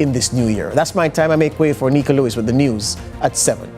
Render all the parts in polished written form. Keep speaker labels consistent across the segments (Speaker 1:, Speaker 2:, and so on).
Speaker 1: in this new year. That's my time. I make way for Nika Lewis with the news at 7.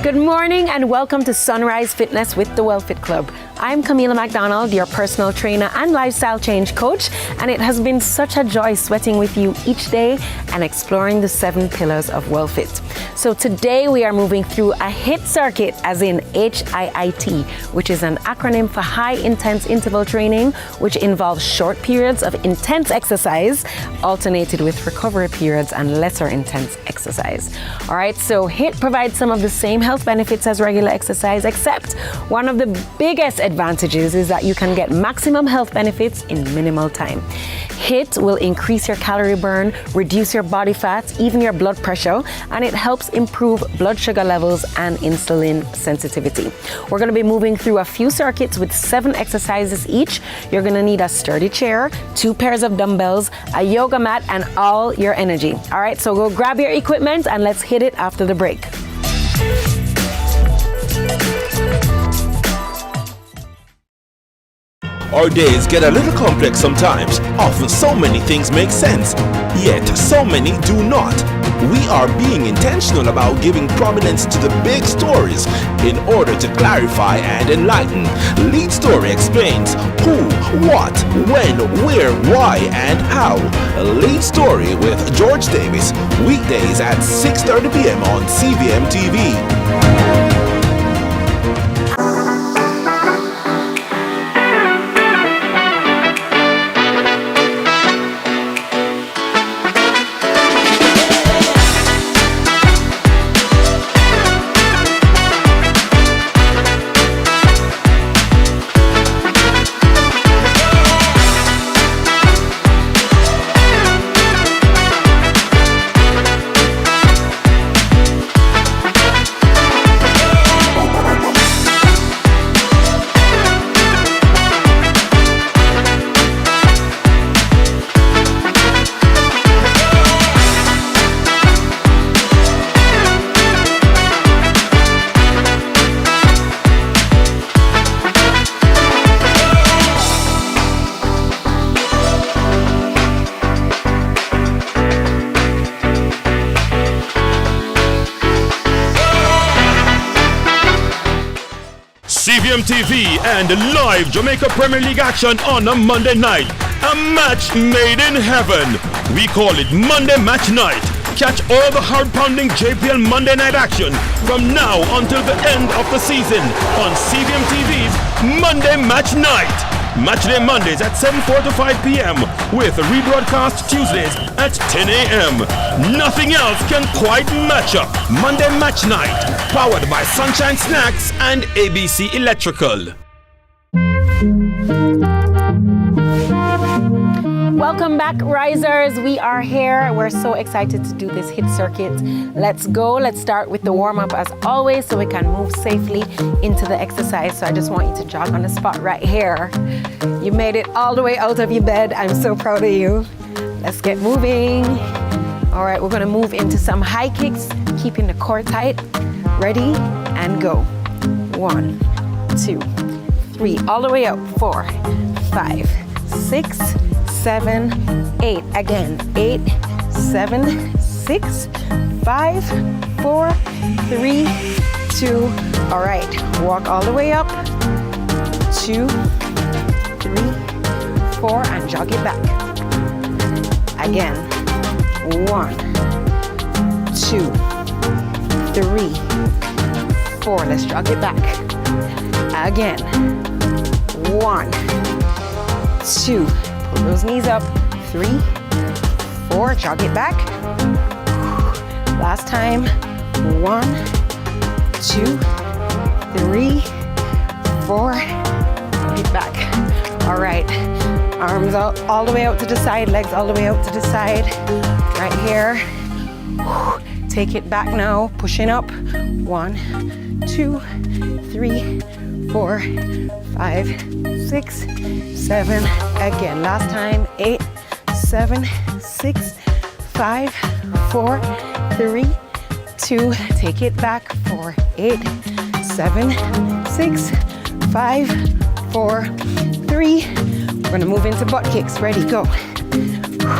Speaker 2: Good morning and welcome to Sunrise Fitness with the WellFit Club. I'm Camila McDonald, your personal trainer and lifestyle change coach, and it has been such a joy sweating with you each day and exploring the 7 pillars of WellFit. So today we are moving through a HIIT circuit, as in HIIT, which is an acronym for high intense interval training, which involves short periods of intense exercise alternated with recovery periods and lesser intense exercise. All right, so HIIT provides some of the same health benefits as regular exercise, except one of the biggest advantages is that you can get maximum health benefits in minimal time. HIIT will increase your calorie burn, reduce your body fat, even your blood pressure, and it helps improve blood sugar levels and insulin sensitivity. We're going to be moving through a few circuits with 7 exercises each. You're going to need a sturdy chair, 2 pairs of dumbbells, a yoga mat, and all your energy. All right, so go grab your equipment and let's hit it after the break.
Speaker 3: Our days get a little complex sometimes. Often so many things make sense, yet so many do not. We are being intentional about giving prominence to the big stories in order to clarify and enlighten. Lead Story explains who, what, when, where, why, and how. Lead Story with George Davis, weekdays at 6:30 p.m. on CVM TV. CVM TV and live Jamaica Premier League action on a Monday night. A match made in heaven. We call it Monday Match Night. Catch all the hard-pounding JPL Monday night action from now until the end of the season on CVM TV's Monday Match Night. Matchday Mondays at 7:45 p.m. with rebroadcast Tuesdays at 10 a.m. Nothing else can quite match up. Monday Match Night, powered by Sunshine Snacks and ABC Electrical.
Speaker 2: Welcome back, risers. We are here. We're so excited to do this HIIT circuit. Let's go. Let's start with the warm-up as always so we can move safely into the exercise. So I just want you to jog on the spot right here. You made it all the way out of your bed. I'm so proud of you. Let's get moving. All right, we're gonna move into some high kicks, keeping the core tight. Ready and go. 1, 2, 3, all the way up. 4, 5, 6, 7, 8. Again, 8, 7, 6, 5, 4, 3, 2. All right, walk all the way up. 2, 3, 4, and jog it back. Again, 1, 2, 3, 4. Let's jog it back. Again. 1, 2. Pull those knees up. 3, 4. Jog it back. Last time. 1, 2, 3, 4. Get back. All right. Arms out all the way out to the side. Legs all the way out to the side. Right here. Take it back now. Pushing up. 1, 2, 3, 4, 5, 6, 7. Again. Last time. 8, 7, 6, 5, 4, 3, 2. Take it back. 4, 8, 7, 6, 5, 4, 3. We're gonna move into butt kicks. Ready, go.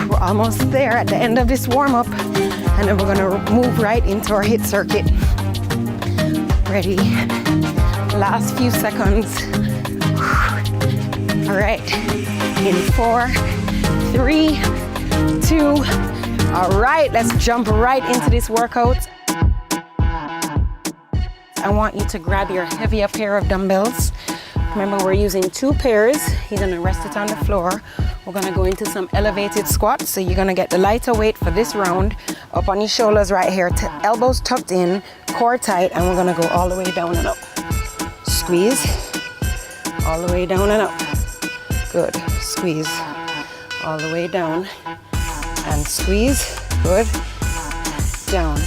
Speaker 2: We're almost there at the end of this warm up, and then we're gonna move right into our hit circuit. Ready. Last few seconds. All right. In 4, 3, 2. All right, let's jump right into this workout. I want you to grab your heavier pair of dumbbells. Remember, we're using 2 pairs. You're gonna rest it on the floor. We're gonna go into some elevated squats. So you're gonna get the lighter weight for this round up on your shoulders right here. Elbows tucked in, core tight, and we're gonna go all the way down and up. Squeeze, all the way down and up. Good, squeeze, all the way down, and squeeze, good, down,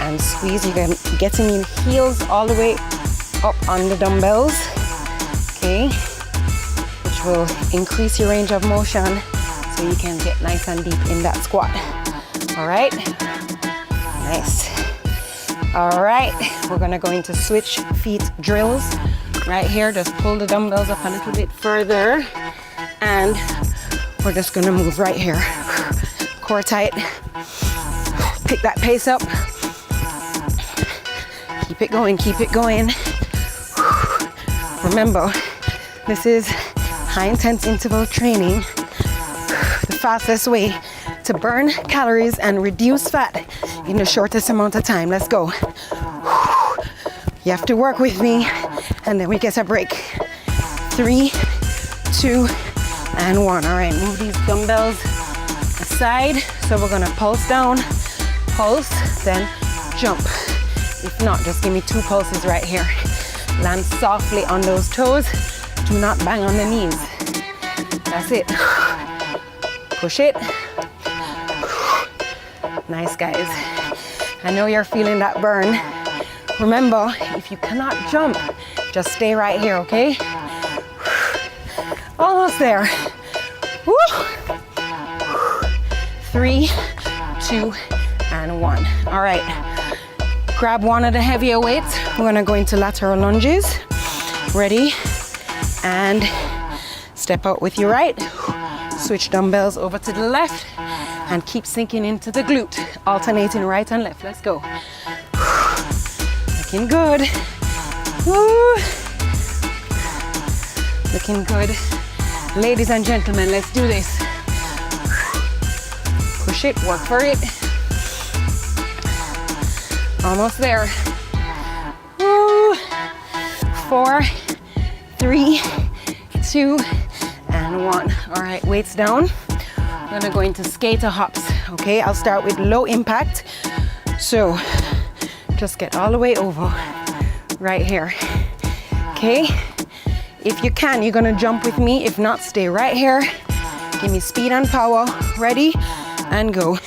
Speaker 2: and squeeze. You're getting your heels all the way up on the dumbbells, okay, which will increase your range of motion so you can get nice and deep in that squat. All right, nice. All right, we're gonna go into switch feet drills. Right here, just pull the dumbbells up a little bit further, and we're just gonna move right here. Core tight, pick that pace up. Keep it going, keep it going. Remember, this is high intense interval training. The fastest way to burn calories and reduce fat in the shortest amount of time. Let's go. You have to work with me, and then we get a break. 3, 2, and 1. All right, move these dumbbells aside. So we're gonna pulse down, pulse, then jump. If not, just give me 2 pulses right here. Land softly on those toes. Do not bang on the knees. That's it. Push it. Nice, guys. I know you're feeling that burn. Remember, if you cannot jump, just stay right here, okay? Almost there. Woo. 3, 2, and 1. All right. Grab one of the heavier weights. We're gonna go into lateral lunges. Ready? And step out with your right. Switch dumbbells over to the left and keep sinking into the glute, alternating right and left. Let's go. Looking good. Woo. Looking good. Ladies and gentlemen, let's do this. Push it, work for it. Almost there. Woo. 4, 3, 2, and 1. All right, weights down. We're gonna go into skater hops, okay? I'll start with low impact. So just get all the way over right here, okay? If you can, you're gonna jump with me. If not, stay right here. Give me speed and power. Ready? And go.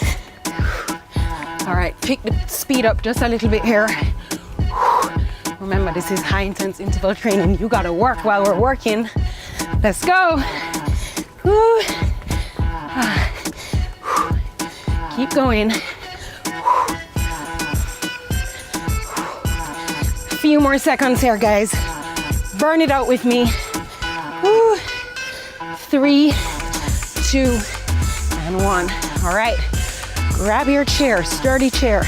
Speaker 2: All right, pick the speed up just a little bit here. Remember, this is high intense interval training. You gotta work while we're working. Let's go. Woo. Keep going. A few more seconds here, guys. Burn it out with me. Woo. 3, 2, and 1. All right. Grab your chair, sturdy chair.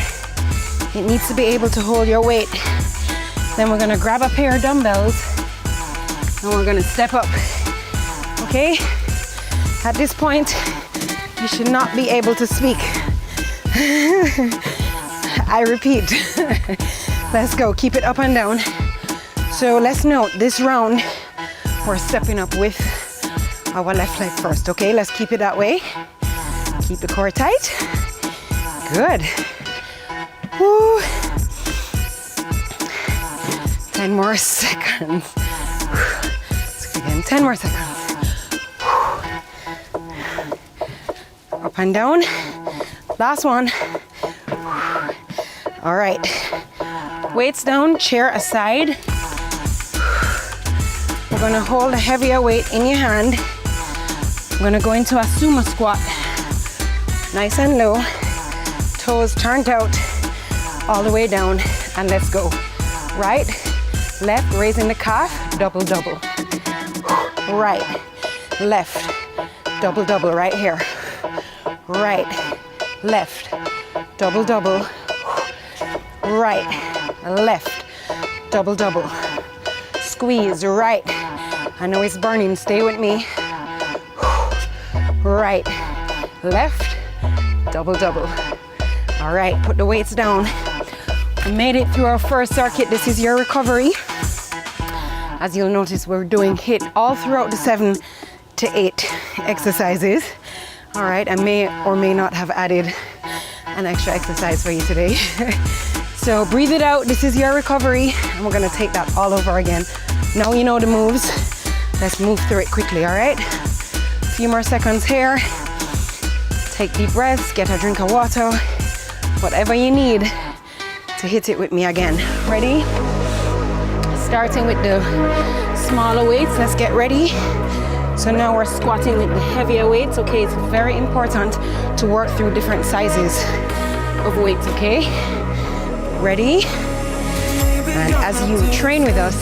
Speaker 2: It needs to be able to hold your weight. Then we're gonna grab a pair of dumbbells and we're gonna step up, okay? At this point, you should not be able to speak.
Speaker 4: I repeat. Let's go. Keep it up and down. So let's note this round, we're stepping up with our left leg first. Okay, let's keep it that way. Keep the core tight. Good. Woo. 10 more seconds. Let's go again. 10 more seconds. Up and down. Last one. All right. Weights down, chair aside. We're gonna hold a heavier weight in your hand. We're gonna go into a sumo squat. Nice and low. Toes turned out all the way down, and let's go. Right, left, raising the calf, double, double. Right, left, double, double right here. Right, left, double, double. Right, left, double, double. Squeeze, right. I know it's burning, stay with me. Right, left, double, double. All right, put the weights down. We made it through our first circuit. This is your recovery. As you'll notice, we're doing HIIT all throughout the 7 to 8 exercises. All right, I may or may not have added an extra exercise for you today. So breathe it out. This is your recovery, and we're gonna take that all over again. Now you know the moves. Let's move through it quickly, all right? A few more seconds here. Take deep breaths, get a drink of water, whatever you need to hit it with me again. Ready? Starting with the smaller weights, let's get ready. So now we're squatting with the heavier weights, okay? It's very important to work through different sizes of weights, okay? Ready? And as you train with us,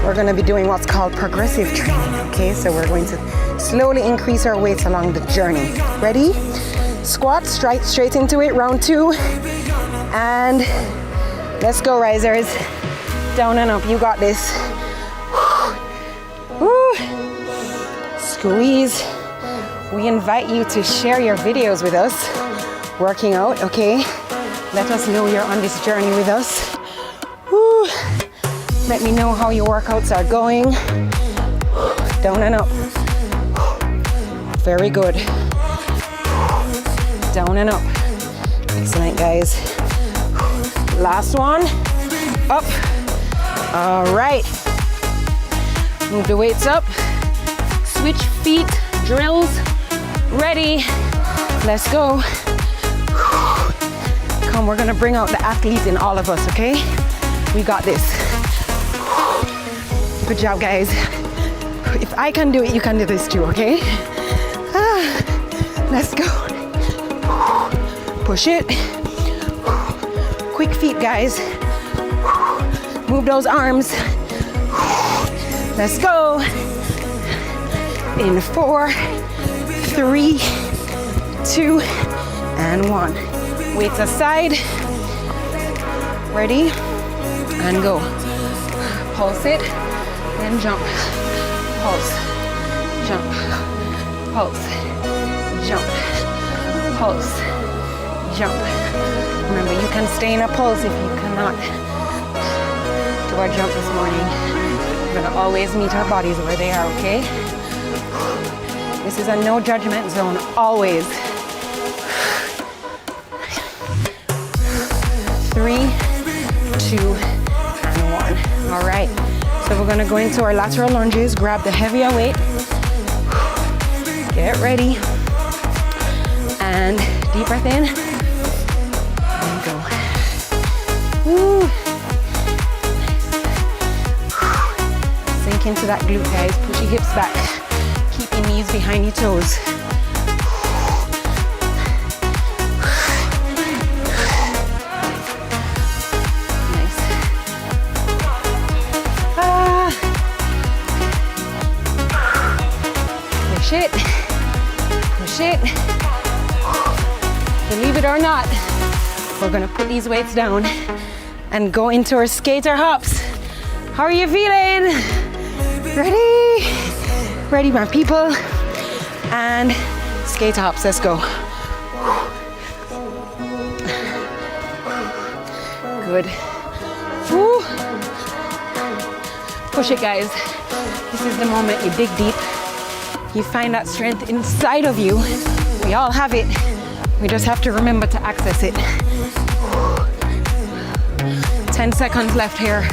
Speaker 4: we're gonna be doing what's called progressive training, okay? So we're going to slowly increase our weights along the journey. Ready? Squat, straight into it, round 2. And let's go, risers. Down and up, you got this. Woo. Squeeze. We invite you to share your videos with us, working out, okay? Let us know you're on this journey with us. Woo. Let me know how your workouts are going. Down and up. Very good. Down and up. Excellent, guys. Last one. Up. All right. Move the weights up. Switch feet, drills. Ready. Let's go. Come, we're gonna bring out the athlete in all of us, okay? We got this. Good job, guys. If I can do it, you can do this too, okay? Let's go. Push it. Quick feet, guys. Move those arms. Let's go. In 4, 3, 2, and 1. Weights aside. Ready? And go. Pulse it, then jump. Pulse, jump. Pulse, jump. Pulse, jump. Remember, you can stay in a pulse if you cannot do our jump this morning. We're gonna always meet our bodies where they are, okay? This is a no judgment zone, always. 3, 2, and 1. All right, so we're gonna go into our lateral lunges, grab the heavier weight. Get ready. And deep breath in. And go. Woo. Nice. Sink into that glute, guys. Push your hips back. Keep your knees behind your toes. Push it, push it. Believe it or not, we're gonna put these weights down and go into our skater hops. How are you feeling? Ready? Ready, my people? And skater hops, let's go. Good. Woo. Push it, guys. This is the moment you dig deep. You find that strength inside of you. We all have it. We just have to remember to access it. 10 seconds left here.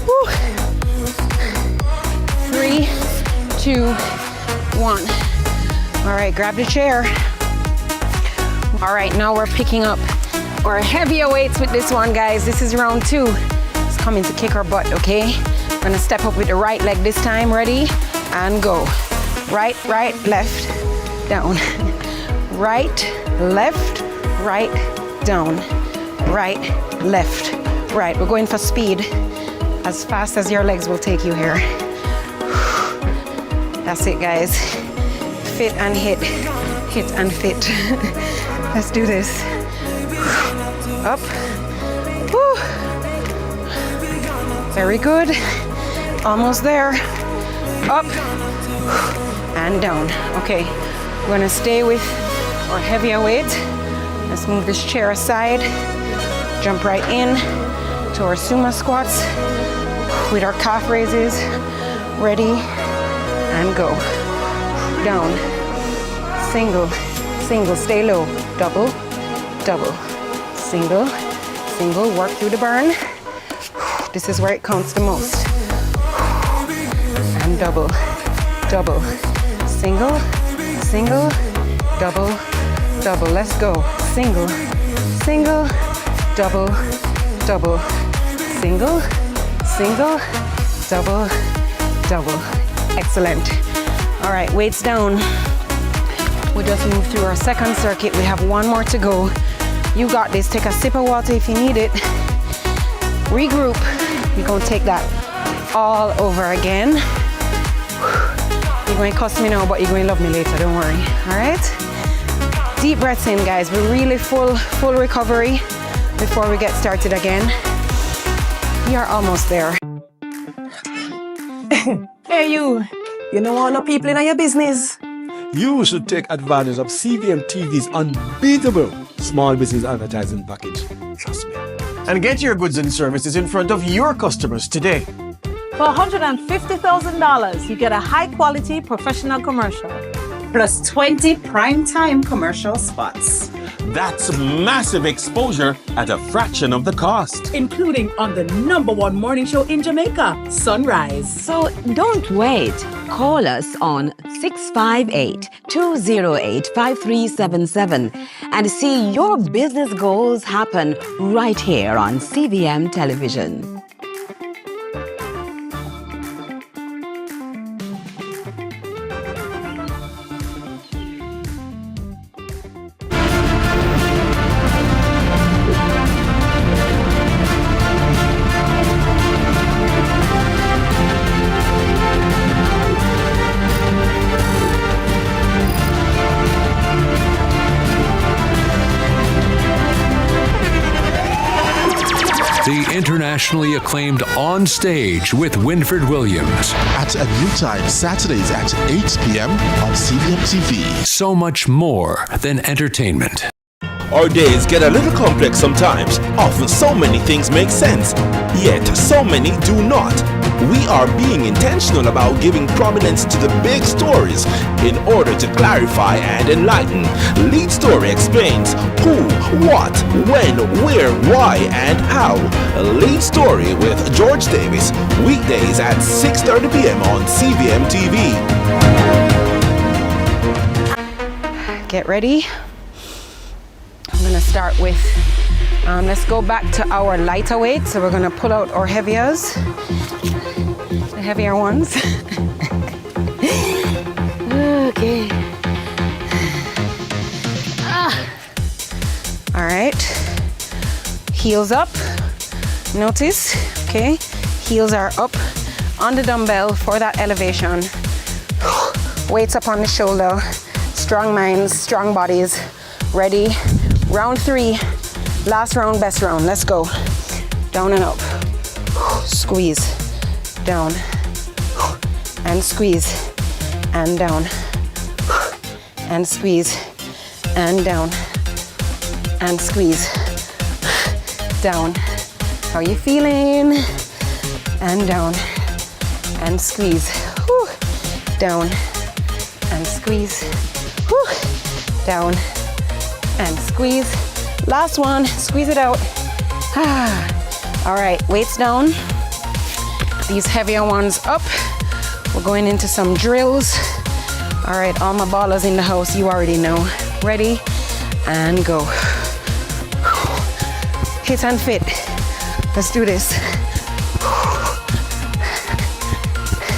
Speaker 4: Woo. 3, 2, 1. All right, grab the chair. All right, now we're picking up our heavier weights with this one, guys. This is round 2. It's coming to kick our butt, okay? We're gonna step up with the right leg this time. Ready? And go. Right, left, down. Right, left, right, down. Right, left, right. We're going for speed. As fast as your legs will take you here. That's it, guys. Fit and hit. Hit and fit. Let's do this. Up. Woo. Very good. Almost there. Up and down. Okay, we're gonna stay with our heavier weight. Let's move this chair aside. Jump right in to our sumo squats with our calf raises. Ready and go. Down. Single, single, stay low. Double, double. Single, single, work through the burn. This is where it counts the most. And double, double. Single, single, double, double. Let's go. Single, single, double, double. Single, single, double, double. Excellent. All right, weights down. We just moved through our second circuit. We have one more to go. You got this. Take a sip of water if you need it. Regroup. You're gonna take that all over again. You're going to cuss me now, but you're going to love me later, don't worry, all right? Deep breaths in, guys. We're really full recovery before we get started again. We are almost there.
Speaker 5: Hey you know all the people in your business?
Speaker 6: You should take advantage of CVM TV's unbeatable small business advertising package. Trust me.
Speaker 1: And get your goods and services in front of your customers today.
Speaker 5: For $150,000, you get a high-quality professional commercial.
Speaker 7: Plus 20 prime-time commercial spots.
Speaker 3: That's massive exposure at a fraction of the cost.
Speaker 7: Including on the #1 morning show in Jamaica, Sunrise.
Speaker 8: So don't wait. Call us on 658-208-5377 and see your business goals happen right here on CVM Television.
Speaker 9: The internationally acclaimed On Stage with Winfred Williams.
Speaker 10: At a new time, Saturdays at 8 p.m. on CVM TV.
Speaker 9: So much more than entertainment.
Speaker 3: Our days get a little complex sometimes. Often so many things make sense, yet so many do not. We are being intentional about giving prominence to the big stories in order to clarify and enlighten. Lead Story explains who, what, when, where, why, and how. Lead Story with George Davis, weekdays at 6:30 p.m. on CVM TV.
Speaker 4: Get ready. I'm gonna start with, let's go back to our lighter weight. So we're gonna pull out our heaviers, the heavier ones. Okay. All right. Heels up. Notice, okay? Heels are up on the dumbbell for that elevation. Weights up on the shoulder. Strong minds, strong bodies. Ready? Round 3, last round, best round. Let's go. Down and up. Squeeze. Down. And squeeze. And down. And squeeze. And down. and squeeze. Down. How are you feeling? And down and squeeze. Whew. Down and squeeze. Whew. Down and squeeze. Last one, squeeze it out. All right, weights down. These heavier ones up. We're going into some drills. All right, all my ballers in the house, you already know. Ready and go. Hit and fit. Let's do this.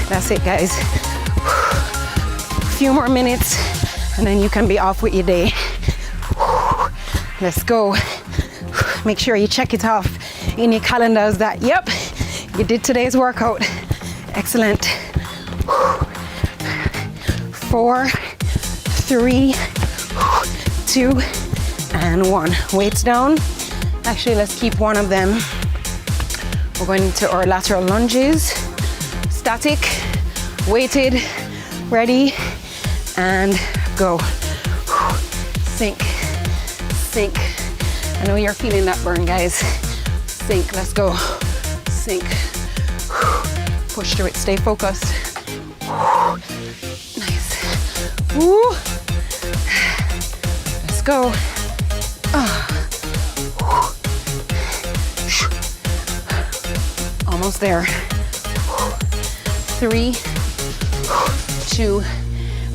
Speaker 4: That's it, guys. A few more minutes and then you can be off with your day. Let's go. Make sure you check it off in your calendars that, yep, you did today's workout. Excellent. 4, 3, 2, and 1. Weights down. Actually, let's keep one of them. We're going into our lateral lunges. Static, weighted, ready, and go. Sink, sink. I know you're feeling that burn, guys. Sink, let's go. Sink. Push through it, stay focused. Nice. Woo. Let's go. Almost there. 3, 2,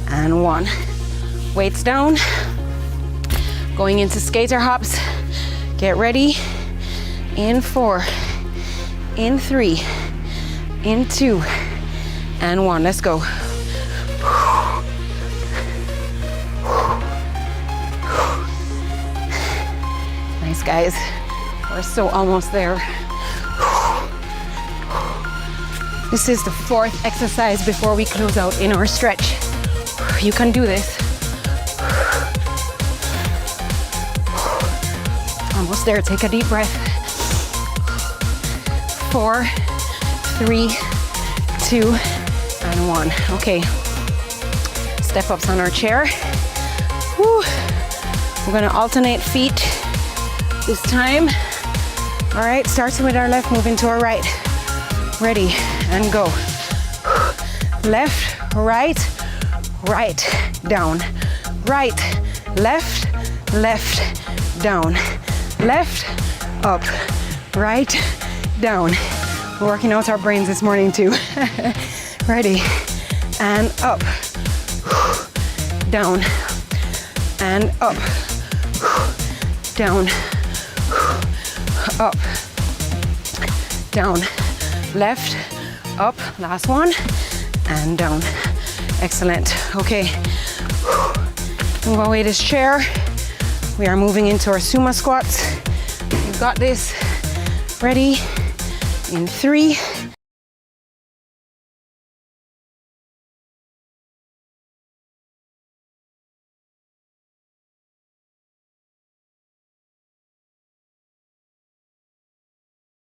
Speaker 4: and 1. Weights down. Going into skater hops. Get ready. In 4, in 3, in 2, and 1. Let's go. Nice, guys. We're so almost there. This is the 4th exercise before we close out in our stretch. You can do this. Almost there. Take a deep breath. 4, 3, 2, and 1. Okay. Step ups on our chair. Woo. We're gonna alternate feet this time. All right, starting with our left, moving to our right. Ready, and go. Left, right, right, down. Right, left, left, down. Left, up, right, down. We're working out our brains this morning too. Ready, and up, down, and up, down, up, down, left, up, last one, and down. Excellent. Okay, move away this chair. We are moving into our sumo squats. You've got this. Ready? In 3.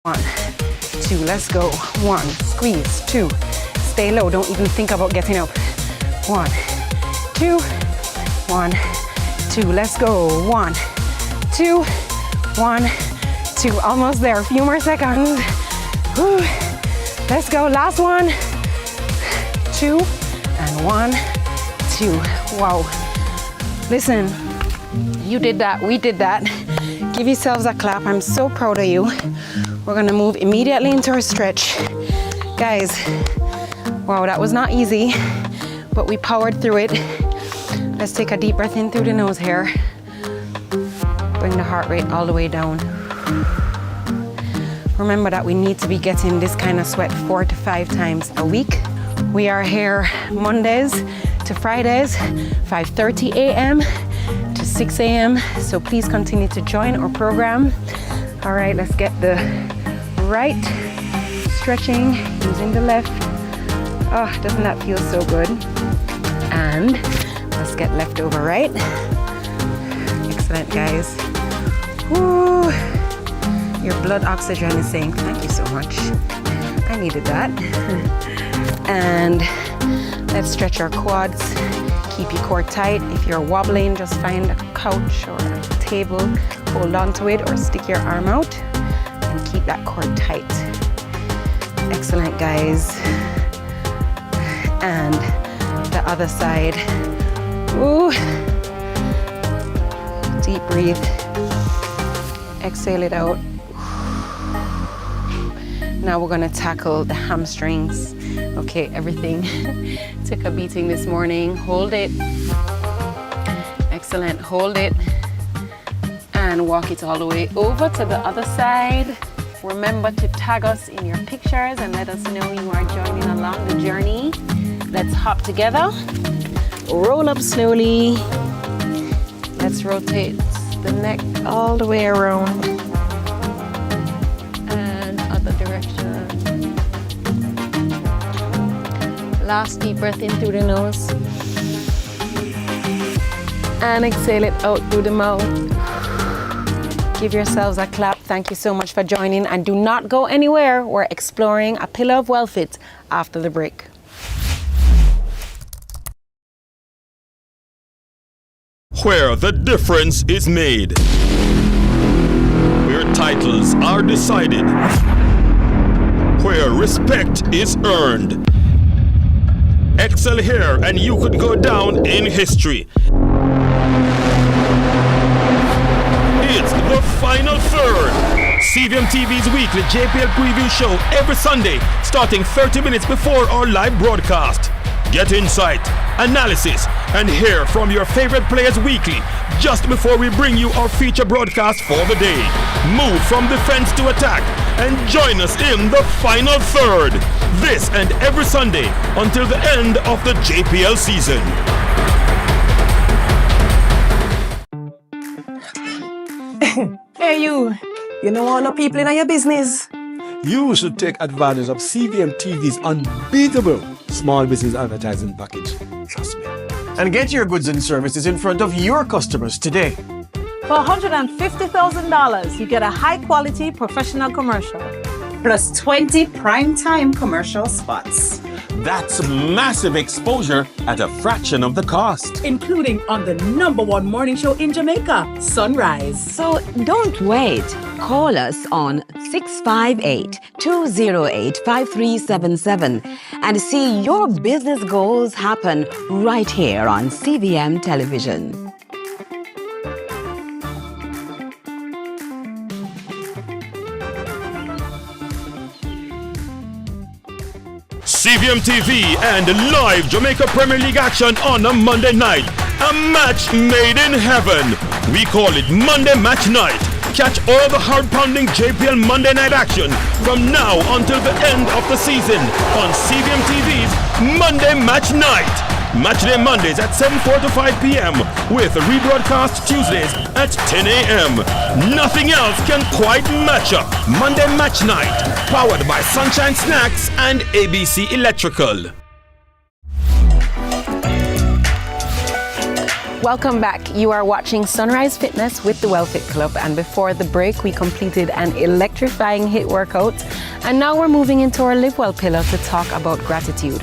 Speaker 4: One, 2, let's go. 1, squeeze. 2, stay low. Don't even think about getting up. 1, 2, 1, 2, let's go. 1, 2, 1, 2. Almost there. A few more seconds. Whew. Let's go. Last one. 2, and 1, 2. Wow. Listen, you did that. We did that. Give yourselves a clap. I'm so proud of you. We're gonna move immediately into our stretch. Guys, wow, that was not easy, but we powered through it. Let's take a deep breath in through the nose here. Bring the heart rate all the way down. Remember that we need to be getting this kind of sweat 4 to 5 times a week. We are here Mondays to Fridays, 5:30 a.m. to 6 a.m. So please continue to join our program. All right, let's get the right stretching using the left. Oh, doesn't that feel so good? And let's get left over right. Excellent, guys. Woo. Your blood oxygen is saying thank you so much. I needed that. And let's stretch our quads. Keep your core tight. If you're wobbling, just find a couch or a table, hold on to it or stick your arm out and keep that core tight. Excellent, guys. And the other side. Ooh. Deep breathe. Exhale it out. Now we're gonna tackle the hamstrings. Okay, everything took a beating this morning. Hold it. Excellent, hold it. And walk it all the way over to the other side. Remember to tag us in your pictures and let us know you are joining along the journey. Let's hop together. Roll up slowly. Let's rotate the neck all the way around. And other direction. Last deep breath in through the nose. And exhale it out through the mouth. Give yourselves a clap. Thank you so much for joining. And do not go anywhere. We're exploring a pillar of WellFit after the break.
Speaker 3: Where the difference is made. Where titles are decided. Where respect is earned. Excel here and you could go down in history. It's the final third. CVM TV's weekly JPL preview show every Sunday, starting 30 minutes before our live broadcast. Get insight, analysis, and hear from your favorite players weekly, just before we bring you our feature broadcast for the day. Move from defense to attack and join us in the final third. This and every Sunday until the end of the JPL season.
Speaker 5: Hey you know all the people in your business?
Speaker 6: You should take advantage of CVM TV's unbeatable small business advertising package. Trust me.
Speaker 1: And get your goods and services in front of your customers today.
Speaker 5: For $150,000, you get a high-quality professional commercial.
Speaker 11: Plus 20 prime-time commercial spots.
Speaker 12: That's massive exposure at a fraction of the cost.
Speaker 7: Including on the #1 morning show in Jamaica, Sunrise.
Speaker 8: So don't wait. Call us on 658-208-5377 and see your business goals happen right here on CVM Television.
Speaker 3: CVM TV and live Jamaica Premier League action on a Monday night. A match made in heaven. We call it Monday Match Night. Catch all the hard-pounding JPL Monday night action from now until the end of the season on CVM TV's Monday Match Night. Matchday Mondays at 7:45 p.m. with rebroadcast Tuesdays at 10 a.m. Nothing else can quite match up. Monday Match Night, powered by Sunshine Snacks and ABC Electrical.
Speaker 2: Welcome back. You are watching Sunrise Fitness with the WellFit Club, and before the break we completed an electrifying HIIT workout, and now we're moving into our Live Well pillar to talk about gratitude.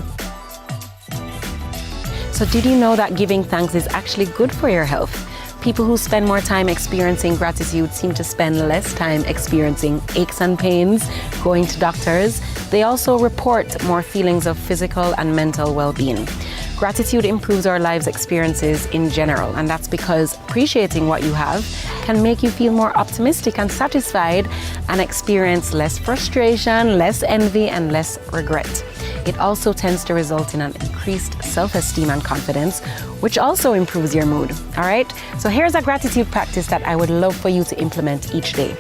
Speaker 2: So did you know that giving thanks is actually good for your health? People who spend more time experiencing gratitude seem to spend less time experiencing aches and pains, going to doctors. They also report more feelings of physical and mental well-being. Gratitude improves our lives' experiences in general, and that's because appreciating what you have can make you feel more optimistic and satisfied and experience less frustration, less envy, and less regret. It also tends to result in an increased self-esteem and confidence, which also improves your mood. All right? So here's a gratitude practice that I would love for you to implement each day.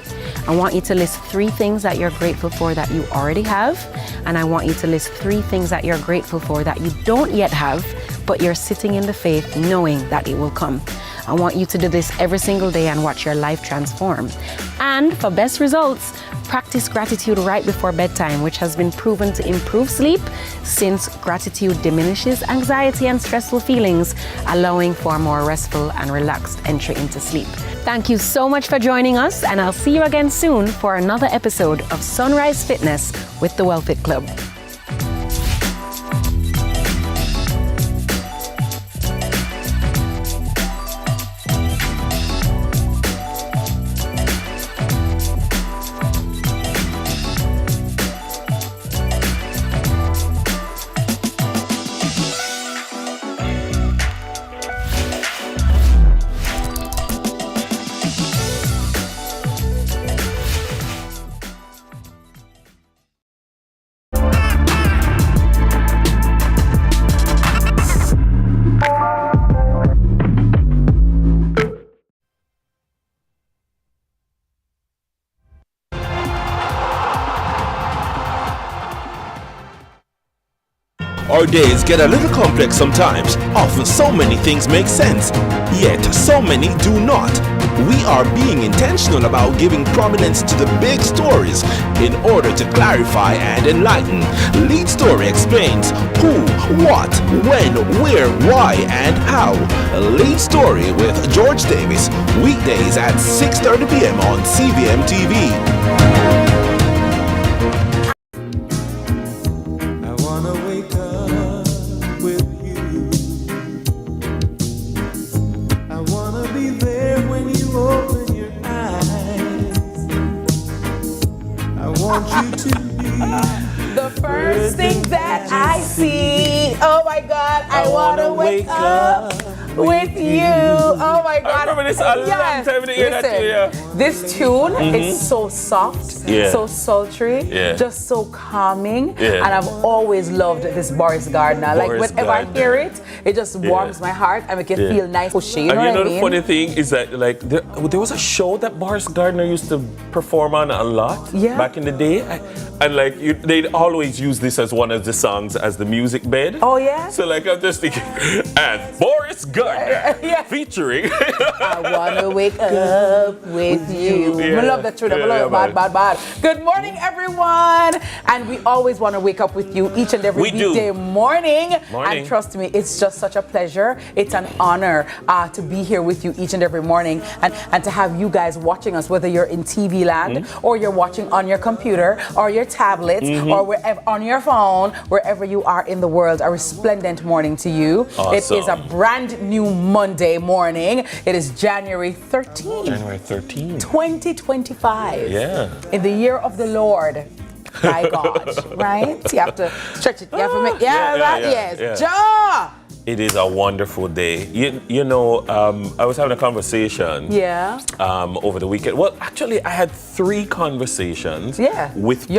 Speaker 2: I want you to list 3 things that you're grateful for that you already have, and I want you to list 3 things that you're grateful for that you don't yet have, but you're sitting in the faith knowing that it will come. I want you to do this every single day and watch your life transform. And for best results, practice gratitude right before bedtime, which has been proven to improve sleep, since gratitude diminishes anxiety and stressful feelings, allowing for a more restful and relaxed entry into sleep. Thank you so much for joining us, and I'll see you again soon for another episode of Sunrise Fitness with the WellFit Club.
Speaker 12: Our days get a little complex sometimes. Often so many things make sense, yet so many do not. We are being intentional about giving prominence to the big stories in order to clarify and enlighten. Lead Story explains who, what, when, where, why, and how. Lead Story with George Davis, weekdays at 6:30 p.m. on CVM TV.
Speaker 5: The first thing that I see, oh my God, I want to wake up with you. Oh my God.
Speaker 12: I remember this a long time to hear that too, yeah.
Speaker 5: This tune is so soft, so sultry, just so calming, and I've always loved this Boris Gardner. Like whenever I hear it, it just warms my heart and make it feel nice, pushy. You know what I mean?
Speaker 12: The funny thing is that like there was a show that Boris Gardner used to perform on a lot back in the day, and like they'd always use this as one of the songs as the music bed.
Speaker 5: Oh yeah.
Speaker 12: So like I'm just thinking, and Boris Gardner featuring.
Speaker 5: I wanna wake up with you. I love that tune. I love bad. Good morning, everyone. And we always want to wake up with you each and every weekday morning. And trust me, it's just such a pleasure. It's an honor to be here with you each and every morning, and to have you guys watching us, whether you're in TV land or you're watching on your computer or your tablet or wherever on your phone, wherever you are in the world. A resplendent morning to you.
Speaker 12: Awesome.
Speaker 5: It is a brand new Monday morning. It is January 13th.
Speaker 12: January 13th.
Speaker 5: 2025.
Speaker 12: Yeah.
Speaker 5: In the year of the Lord. By God. Right? You have to stretch it. You have to make yes. Ja!
Speaker 12: It is a wonderful day. You know, I was having a conversation over the weekend. Well, actually, I had 3 conversations with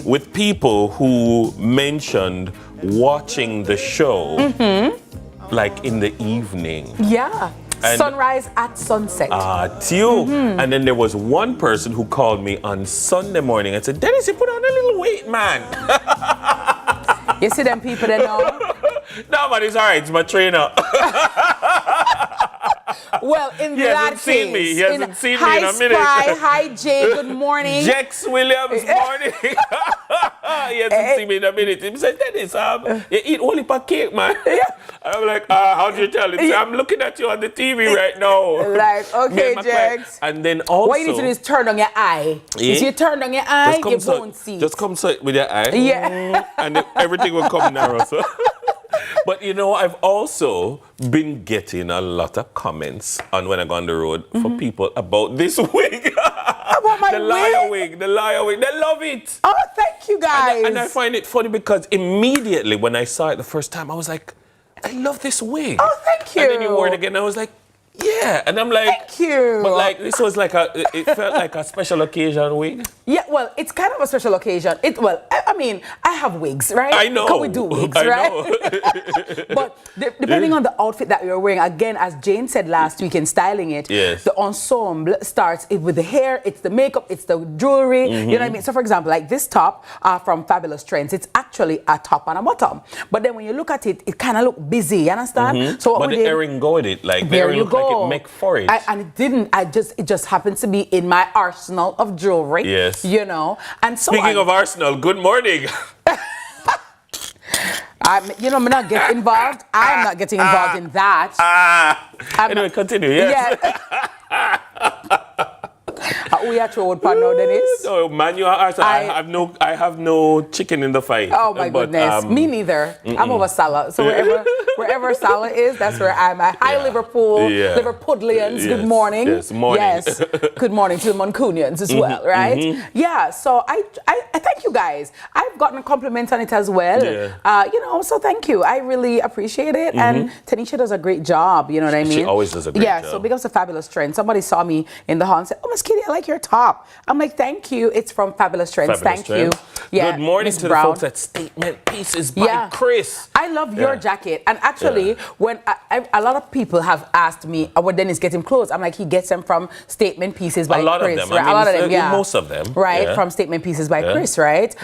Speaker 12: with people who mentioned watching the show like in the evening.
Speaker 5: Yeah. And sunrise at sunset.
Speaker 12: And then there was one person who called me on Sunday morning and said, Dennis, you put on a little weight, man.
Speaker 5: You see them people that know?
Speaker 12: No, man, it's all right. It's my trainer.
Speaker 5: Well, in that case,
Speaker 12: he hasn't seen me in a minute.
Speaker 5: Hi, Jay. Good morning.
Speaker 12: Jex Williams, morning. He hasn't seen me in a minute. He said, Dennis, you eat only for cake, man. I'm like, how do you tell him? So I'm looking at you on the TV right now.
Speaker 5: Like, okay, Jex.
Speaker 12: And then also,
Speaker 5: what you need to do is turn on your eye. If you turn on your eye, you won't see.
Speaker 12: Just come with your eye.
Speaker 5: Yeah.
Speaker 12: And everything will come narrow. So. But you know, I've also been getting a lot of comments on when I go on the road for people about this wig.
Speaker 5: About my
Speaker 12: wig? The liar wig. They love it.
Speaker 5: Oh, thank you guys.
Speaker 12: And I find it funny because immediately when I saw it the first time, I was like, I love this wig.
Speaker 5: Oh, thank you.
Speaker 12: And then you wore it again, I was like, yeah. And I'm like,
Speaker 5: thank you.
Speaker 12: But like, this was like it felt like a special occasion wig.
Speaker 5: Yeah, well, it's kind of a special occasion. I mean, I have wigs, right?
Speaker 12: I know.
Speaker 5: Can we do wigs, right? But depending on the outfit that you're wearing, again, as Jane said last week in styling it, the ensemble starts with the hair, it's the makeup, it's the jewelry, you know what I mean? So for example, like this top from Fabulous Trends, it's actually a top and a bottom. But then when you look at it, it kind of look busy, you understand? So
Speaker 12: but the earring go with it, like the earring look like it make for it.
Speaker 5: And it didn't, it just happens to be in my arsenal of jewelry.
Speaker 12: Yes.
Speaker 5: You know, and so
Speaker 12: speaking of Arsenal, good morning.
Speaker 5: I'm not getting involved. I'm not getting involved in that.
Speaker 12: Anyway, continue. Yes.
Speaker 5: We are throwing pan now, Dennis.
Speaker 12: Oh man, you are Arsenal. I have no chicken in the fight.
Speaker 5: Oh my goodness, me neither. I'm over Salah. So wherever Salah is, that's where I'm at. Hi Liverpoolians. Good morning.
Speaker 12: Yes, morning.
Speaker 5: Yes. Good morning to the Mancunians as well, right? Yeah. So I thank you guys. I've gotten compliments on it as well. So thank you. I really appreciate it. And Tanisha does a great job. You know what I mean?
Speaker 12: She always does a great job.
Speaker 5: Yeah. So big up's a Fabulous Trend. Somebody saw me in the hall and said, "Oh, Miss Kitty, I like your top." I'm like, "Thank you. It's from Fabulous Trends. Thank you." Yeah.
Speaker 12: Good morning to the folks at Statement Pieces by Chris.
Speaker 5: I love your jacket, and actually, when a lot of people have asked me, when Dennis get him clothes, I'm like, he gets them from Statement Pieces by Chris.
Speaker 13: A lot of them.
Speaker 5: Right? A lot of them, yeah.
Speaker 13: Most of them.
Speaker 5: Right, from Statement Pieces by Chris, right?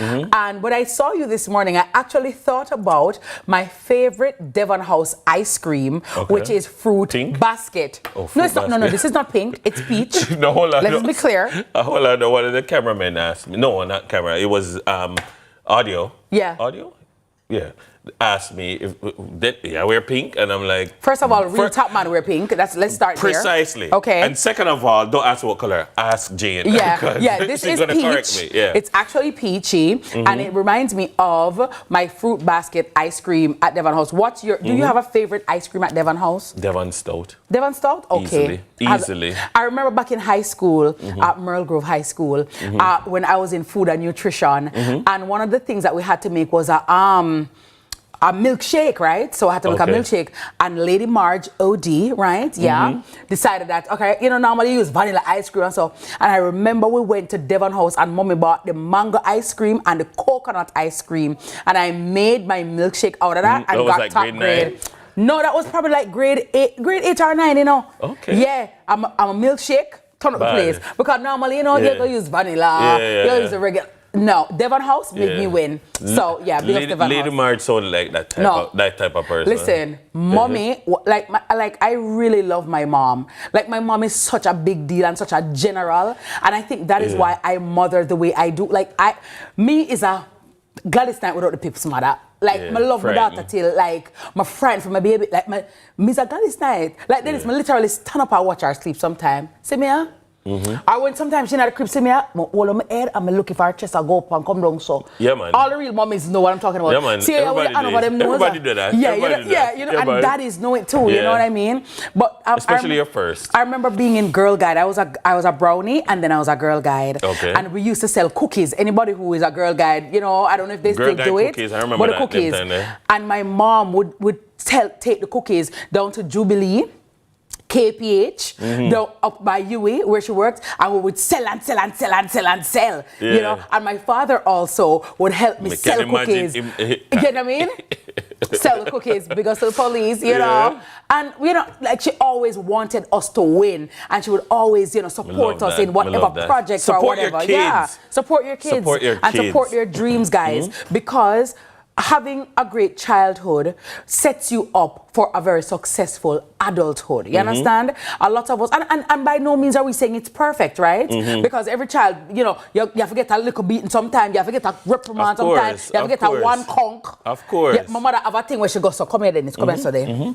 Speaker 5: And when I saw you this morning, I actually thought about my favorite Devon House ice cream, which is Fruit Basket.
Speaker 13: Oh, fruit
Speaker 5: no, it's not. No, this is not pink. It's peach.
Speaker 13: No, hold on.
Speaker 5: Let's be clear.
Speaker 13: Hold on. One of the cameramen asked me. No, not camera. It was audio.
Speaker 5: Yeah.
Speaker 13: Audio? Yeah. Asked me if I wear pink, and I'm like,
Speaker 5: first of all, real top man wear pink. Let's start
Speaker 13: precisely.
Speaker 5: there. Okay.
Speaker 13: And second of all, don't ask what color. Ask Jane.
Speaker 5: Yeah. This is
Speaker 13: gonna
Speaker 5: peach.
Speaker 13: Correct me. Yeah.
Speaker 5: It's actually peachy, and it reminds me of my Fruit Basket ice cream at Devon House. What's your? Do you have a favorite ice cream at Devon House?
Speaker 13: Devon Stout.
Speaker 5: Devon Stout. Okay.
Speaker 13: Easily.
Speaker 5: I remember back in high school at Merle Grove High School when I was in food and nutrition, and one of the things that we had to make was a milkshake, right? So I had to make a milkshake, and Lady Marge OD, right? Yeah, decided that, okay, normally you use vanilla ice cream and so. And I remember we went to Devon House and Mommy bought the mango ice cream and the coconut ice cream, and I made my milkshake out of that and got like top grade. No, that was probably like grade 8 or 9,
Speaker 13: Okay.
Speaker 5: Yeah, I'm a milkshake, turn up the place. Because normally, you're going to use vanilla, you use the regular. No, Devon House made me win. So yeah, because Devon House.
Speaker 13: Lady Marge sounded like that type of person.
Speaker 5: Listen, Mommy, I really love my mom. Like my mom is such a big deal and such a general, and I think that is why I mother the way I do. Like me is a Gladys Knight without the Pip's mother. Like my love my daughter till like my friend from my baby. Like me's a Gladys Knight. Like then it's me literally stand up and watch her sleep sometime. See me? Or when sometimes she in the crib, see me, I hold on my head and I look for her chest, I go up and come down so.
Speaker 13: Yeah, man.
Speaker 5: All the real mommies know what I'm talking about.
Speaker 13: Yeah, man.
Speaker 5: See,
Speaker 13: Everybody do that.
Speaker 5: Yeah, and daddies know it too, you know what I mean? But
Speaker 13: especially your first.
Speaker 5: I remember being in Girl Guide. I was a brownie and then I was a Girl Guide.
Speaker 13: Okay.
Speaker 5: And we used to sell cookies. Anybody who is a Girl Guide, I don't know if they still do it.
Speaker 13: Cookies, I remember that.
Speaker 5: Cookies. And my mom would take the cookies down to Jubilee, KPH, down up by UE where she worked, and we would sell and sell. And my father also would help me sell cookies. You know what I mean? Sell the cookies because of the police, you know. And like she always wanted us to win, and she would always, support us in whatever projects or whatever. Yeah, support your kids and support your dreams, guys, because having a great childhood sets you up for a very successful adulthood. You understand? A lot of us, and by no means are we saying it's perfect, right? Because every child, you have to get a little beating sometimes, you have to get a reprimand sometimes, you have to get a one conk.
Speaker 13: Of course.
Speaker 5: Yeah, my mother have a thing where she goes, so come here, Dennis, come here today.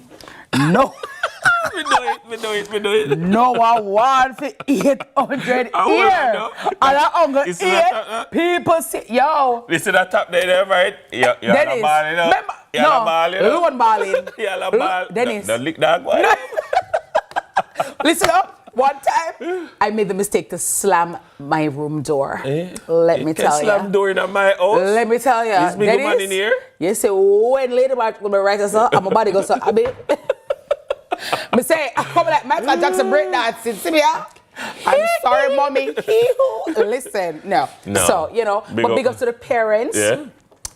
Speaker 5: No.
Speaker 13: We do it.
Speaker 5: No, I want for 800 here. And I'm going to eat. People see, yo.
Speaker 13: Listen, that top there, right? You're a ball,
Speaker 5: Loan balling.
Speaker 13: You're a ball.
Speaker 5: Dennis.
Speaker 13: Don't lick that one.
Speaker 5: Listen up. One time, I made the mistake to slam my room door. Let me tell you.
Speaker 13: Slam door in my house?
Speaker 5: Let me tell you.
Speaker 13: Is big man in here?
Speaker 5: You say, when later March will be right, so and my body goes so a bit. Me say, I come like Michael Jackson breakdancing. See me, I'm sorry, mommy. Listen, no. So, but big up to the parents.
Speaker 13: Yeah.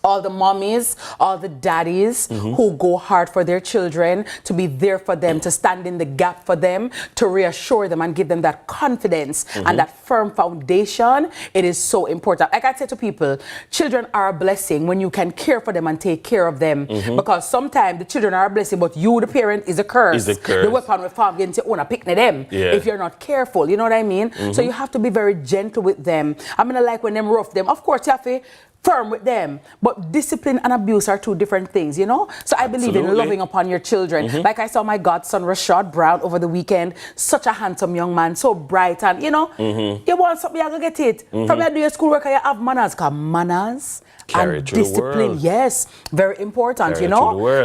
Speaker 5: All the mommies, all the daddies who go hard for their children, to be there for them, to stand in the gap for them, to reassure them and give them that confidence and that firm foundation. It is so important. Like I say to people, children are a blessing when you can care for them and take care of them. Because sometimes the children are a blessing, but you, the parent, is a curse. The weapon with farm getting to own a picnic them if you're not careful. You know what I mean? So you have to be very gentle with them. I'm gonna like when them rough them. Of course, you have to firm with them, but discipline and abuse are two different things, So I believe in loving upon your children. Like I saw my godson Rashad Brown over the weekend, such a handsome young man, so bright, and you want something, you're gonna get it. From your do your schoolwork, you have manners, because manners and discipline, yes, very important,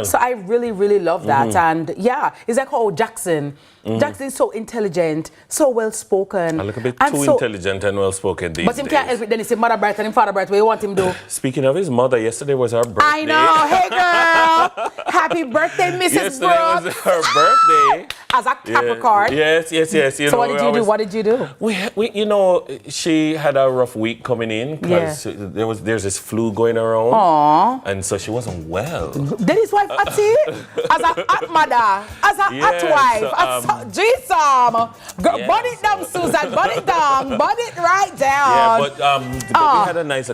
Speaker 5: So I really, really love that, and it's like how Jackson is so intelligent, so well spoken.
Speaker 13: A little bit too intelligent and well spoken these days.
Speaker 5: But him can't help it. Then he say mother bright and him father bright. What you want him do? you?
Speaker 13: Speaking of his mother, yesterday was her birthday.
Speaker 5: I know. Hey, girl. Happy birthday, Mrs.
Speaker 13: Yesterday
Speaker 5: Brooks.
Speaker 13: was her birthday.
Speaker 5: As a Capricorn.
Speaker 13: Yes. You
Speaker 5: so what did you do? What did you do?
Speaker 13: We, you know, she had a rough week coming in because there's this flu going around.
Speaker 5: Aww.
Speaker 13: And so she wasn't well.
Speaker 5: Then his wife, as a hot mother, as a hot wife, Girl, burn it down, Susan, burn it down, burn it right down.
Speaker 13: Yeah, but we had a nice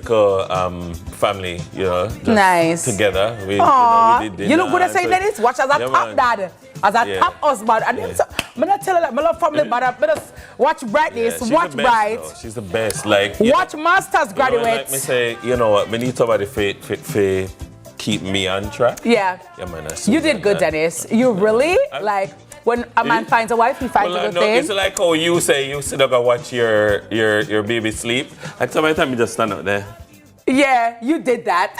Speaker 13: family, you know, just together. We did dinner.
Speaker 5: You look good at saying Dennis. Watch as a top dad, as a top husband. And I'm not telling that my love family, but I watch Brightness, watch Bright.
Speaker 13: She's the best. Like
Speaker 5: watch masters graduates.
Speaker 13: Like me say, you know what? We need somebody to keep me on track.
Speaker 5: Yeah.
Speaker 13: Man,
Speaker 5: you did good, Dennis. You really like. When a man finds a wife, he finds a good thing.
Speaker 13: It's like how you say you sit up and watch your baby sleep. Like so many times you just stand out there.
Speaker 5: Yeah, you did that.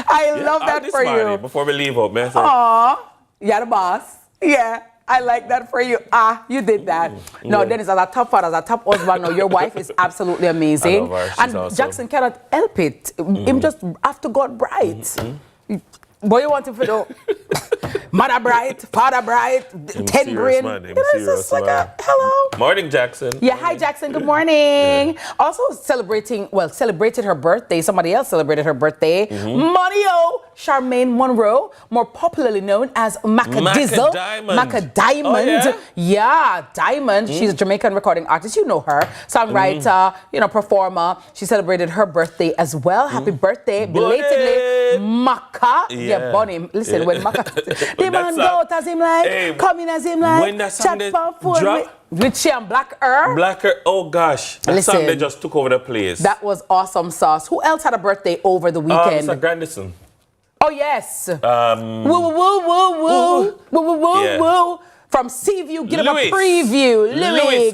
Speaker 5: I love that for you.
Speaker 13: Before we leave up, man.
Speaker 5: Aw, you're the boss. Yeah, I like that for you. You did that. No, Dennis, as a top father, as a top husband, no, your wife is absolutely amazing.
Speaker 13: I love her. She's
Speaker 5: and
Speaker 13: awesome.
Speaker 5: Jackson cannot help it. Him just have to God bright. Boy, you want him to do mother bright, father bright, 10 brain. It's just like a hello.
Speaker 13: Morning, Jackson.
Speaker 5: Yeah, hi, Jackson. Good morning. Also celebrated her birthday. Somebody else celebrated her birthday. Monio Charmaine Monroe, more popularly known as Macadizzle. Macadiamond. Yeah, Diamond. She's a Jamaican recording artist. You know her. Songwriter, performer. She celebrated her birthday as well. Happy birthday, belatedly, Maca. Yeah, Bonnie. Listen, when Maca, the man go out as him like, come in as him like,
Speaker 13: when that song drop,
Speaker 5: with she and Black Earth.
Speaker 13: Oh gosh, that song they just took over the place.
Speaker 5: That was awesome sauce. Who else had a birthday over the weekend?
Speaker 13: Mr. Grandison.
Speaker 5: Oh yes. Woo woo woo woo woo woo woo. From Seaview, get him a preview. Louis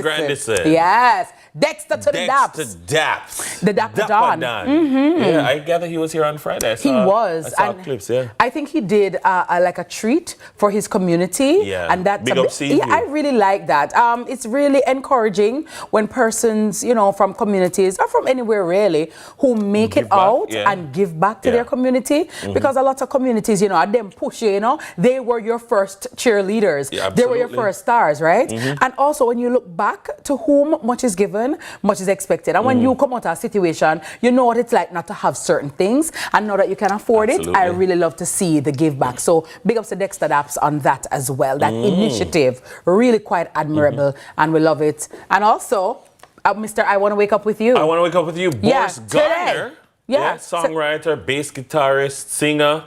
Speaker 5: Grandison. Yes. Dexter to the Daps. The Dapper Don.
Speaker 13: Yeah, I gather he was here on Friday.
Speaker 5: He was.
Speaker 13: I saw clips, I
Speaker 5: think he did like a treat for his community.
Speaker 13: Yeah.
Speaker 5: And that's
Speaker 13: big up Seaview.
Speaker 5: Yeah, I really like that. It's really encouraging when persons, from communities or from anywhere really, who make it out and give back to their community. Because a lot of communities, are them push you, they were your first cheerleaders.
Speaker 13: Yeah,
Speaker 5: they were your first stars, right? And also when you look back to whom much is given, much is expected. And when you come out of a situation, you know what it's like not to have certain things and know that you can afford it. I really love to see the give back. So big ups to Dexter Daps on that as well. That initiative, really quite admirable, and we love it. And also, Mr. I Want to Wake Up With You.
Speaker 13: I Want to Wake Up With You. Boris Gardner.
Speaker 5: Yeah.
Speaker 13: Songwriter, bass guitarist, singer.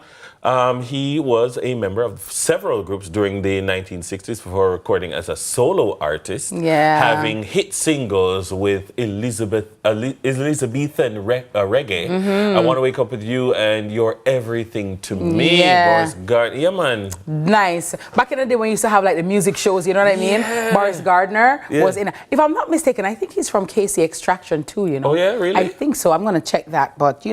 Speaker 13: He was a member of several groups during the 1960s before recording as a solo artist, having hit singles with Elizabethan reggae. I Want to Wake Up With You and You're Everything to Me. Boris Gardner. Yeah, man.
Speaker 5: Nice. Back in the day when you used to have like the music shows, you know what I mean? Boris Gardner was in. If I'm not mistaken, I think he's from KC Extraction too,
Speaker 13: Oh, yeah, really?
Speaker 5: I think so. I'm going to check that. But,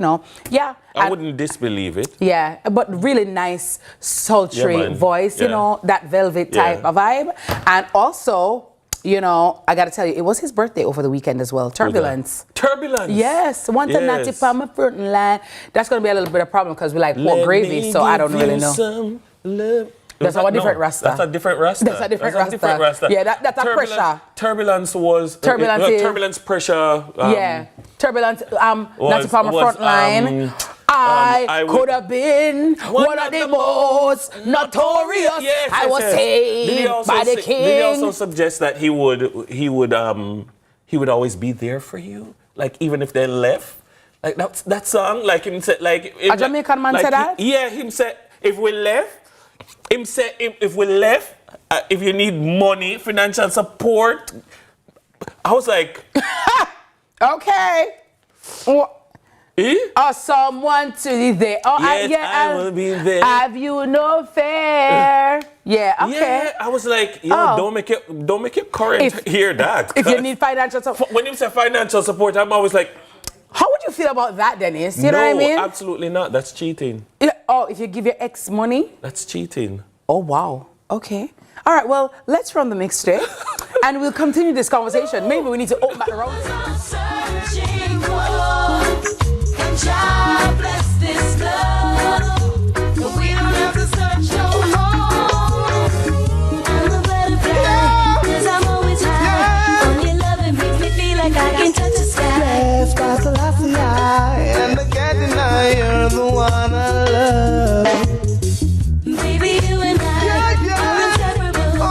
Speaker 13: I wouldn't disbelieve it.
Speaker 5: Yeah, but really nice, sultry voice, that velvet type of vibe. And also, I got to tell you, it was his birthday over the weekend as well. Turbulence.
Speaker 13: Turbulence?
Speaker 5: Yes. One to Natty Palmer front line. That's going to be a little bit of problem because we like pork gravy, so I don't really know.
Speaker 13: Some love.
Speaker 5: That's a different Rasta.
Speaker 13: That's a different Rasta.
Speaker 5: That's a different Rasta. Yeah, that's a pressure.
Speaker 13: Turbulence was... Turbulence pressure...
Speaker 5: Turbulence, Natty Palmer front line. I could have been one of the most notorious. I was saved by the king.
Speaker 13: Did he also suggest that he would always be there for you, like even if they left, like that song, like him said, like
Speaker 5: a Jamaican man said that.
Speaker 13: Him said if we left, if you need money, financial support. I was like,
Speaker 5: okay. Someone to be there.
Speaker 13: I will be there.
Speaker 5: Have you no fear? Yeah, okay.
Speaker 13: Yeah, I was like, don't make it current. Hear that.
Speaker 5: If you need financial support.
Speaker 13: When you say financial support, I'm always like,
Speaker 5: how would you feel about that, Dennis? You know what I mean?
Speaker 13: No, absolutely not. That's cheating.
Speaker 5: If you give your ex money?
Speaker 13: That's cheating.
Speaker 5: Oh, wow. Okay. All right, well, let's run the mixtape and we'll continue this conversation. Maybe we need to open back the road.
Speaker 14: God bless this love, but we don't have to search no more. I'm a butterfly, 'cause I'm always high. On your love, it makes me feel like I can touch the sky.
Speaker 15: Blessed by Selassie, and I can't deny you're the one I love.
Speaker 14: Baby, you and I are inseparable.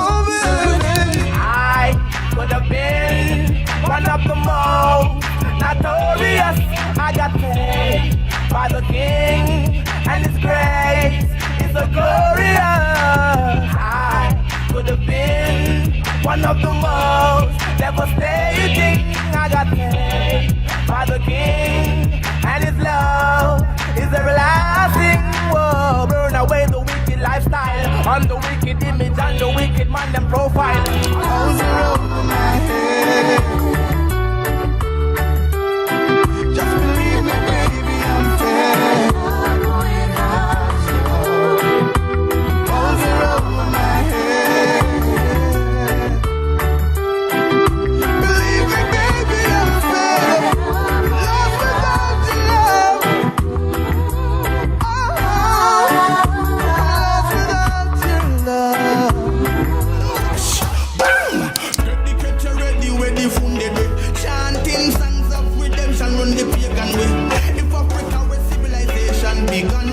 Speaker 15: I could have been one of the most notorious. I got paid by the King, and His grace is so glorious. I could have been one of the most devastating. I got paid by the King, and His love is everlasting. Whoa, burn away the wicked lifestyle, on the wicked image, and the wicked man and profile. How's it over my head? Just believe me, baby, I'm fair. How's it over my head? Believe me, baby, I'm fair. Lost without your love. Lost without your love. Bang! Get the picture ready with the funded way. Chanting songs of redemption run the pagan way. If Africa were civilization begun,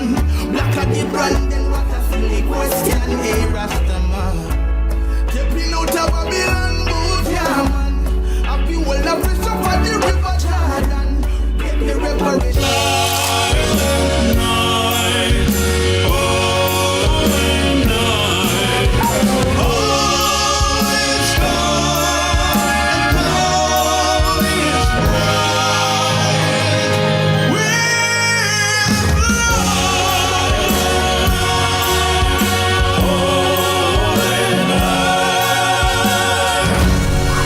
Speaker 15: black at the brand, then what a silly question. Hey, Rastaman, taking out of Babylon boot, yeah, man. Have you all the fish up at the river Jordan? Get the reparation.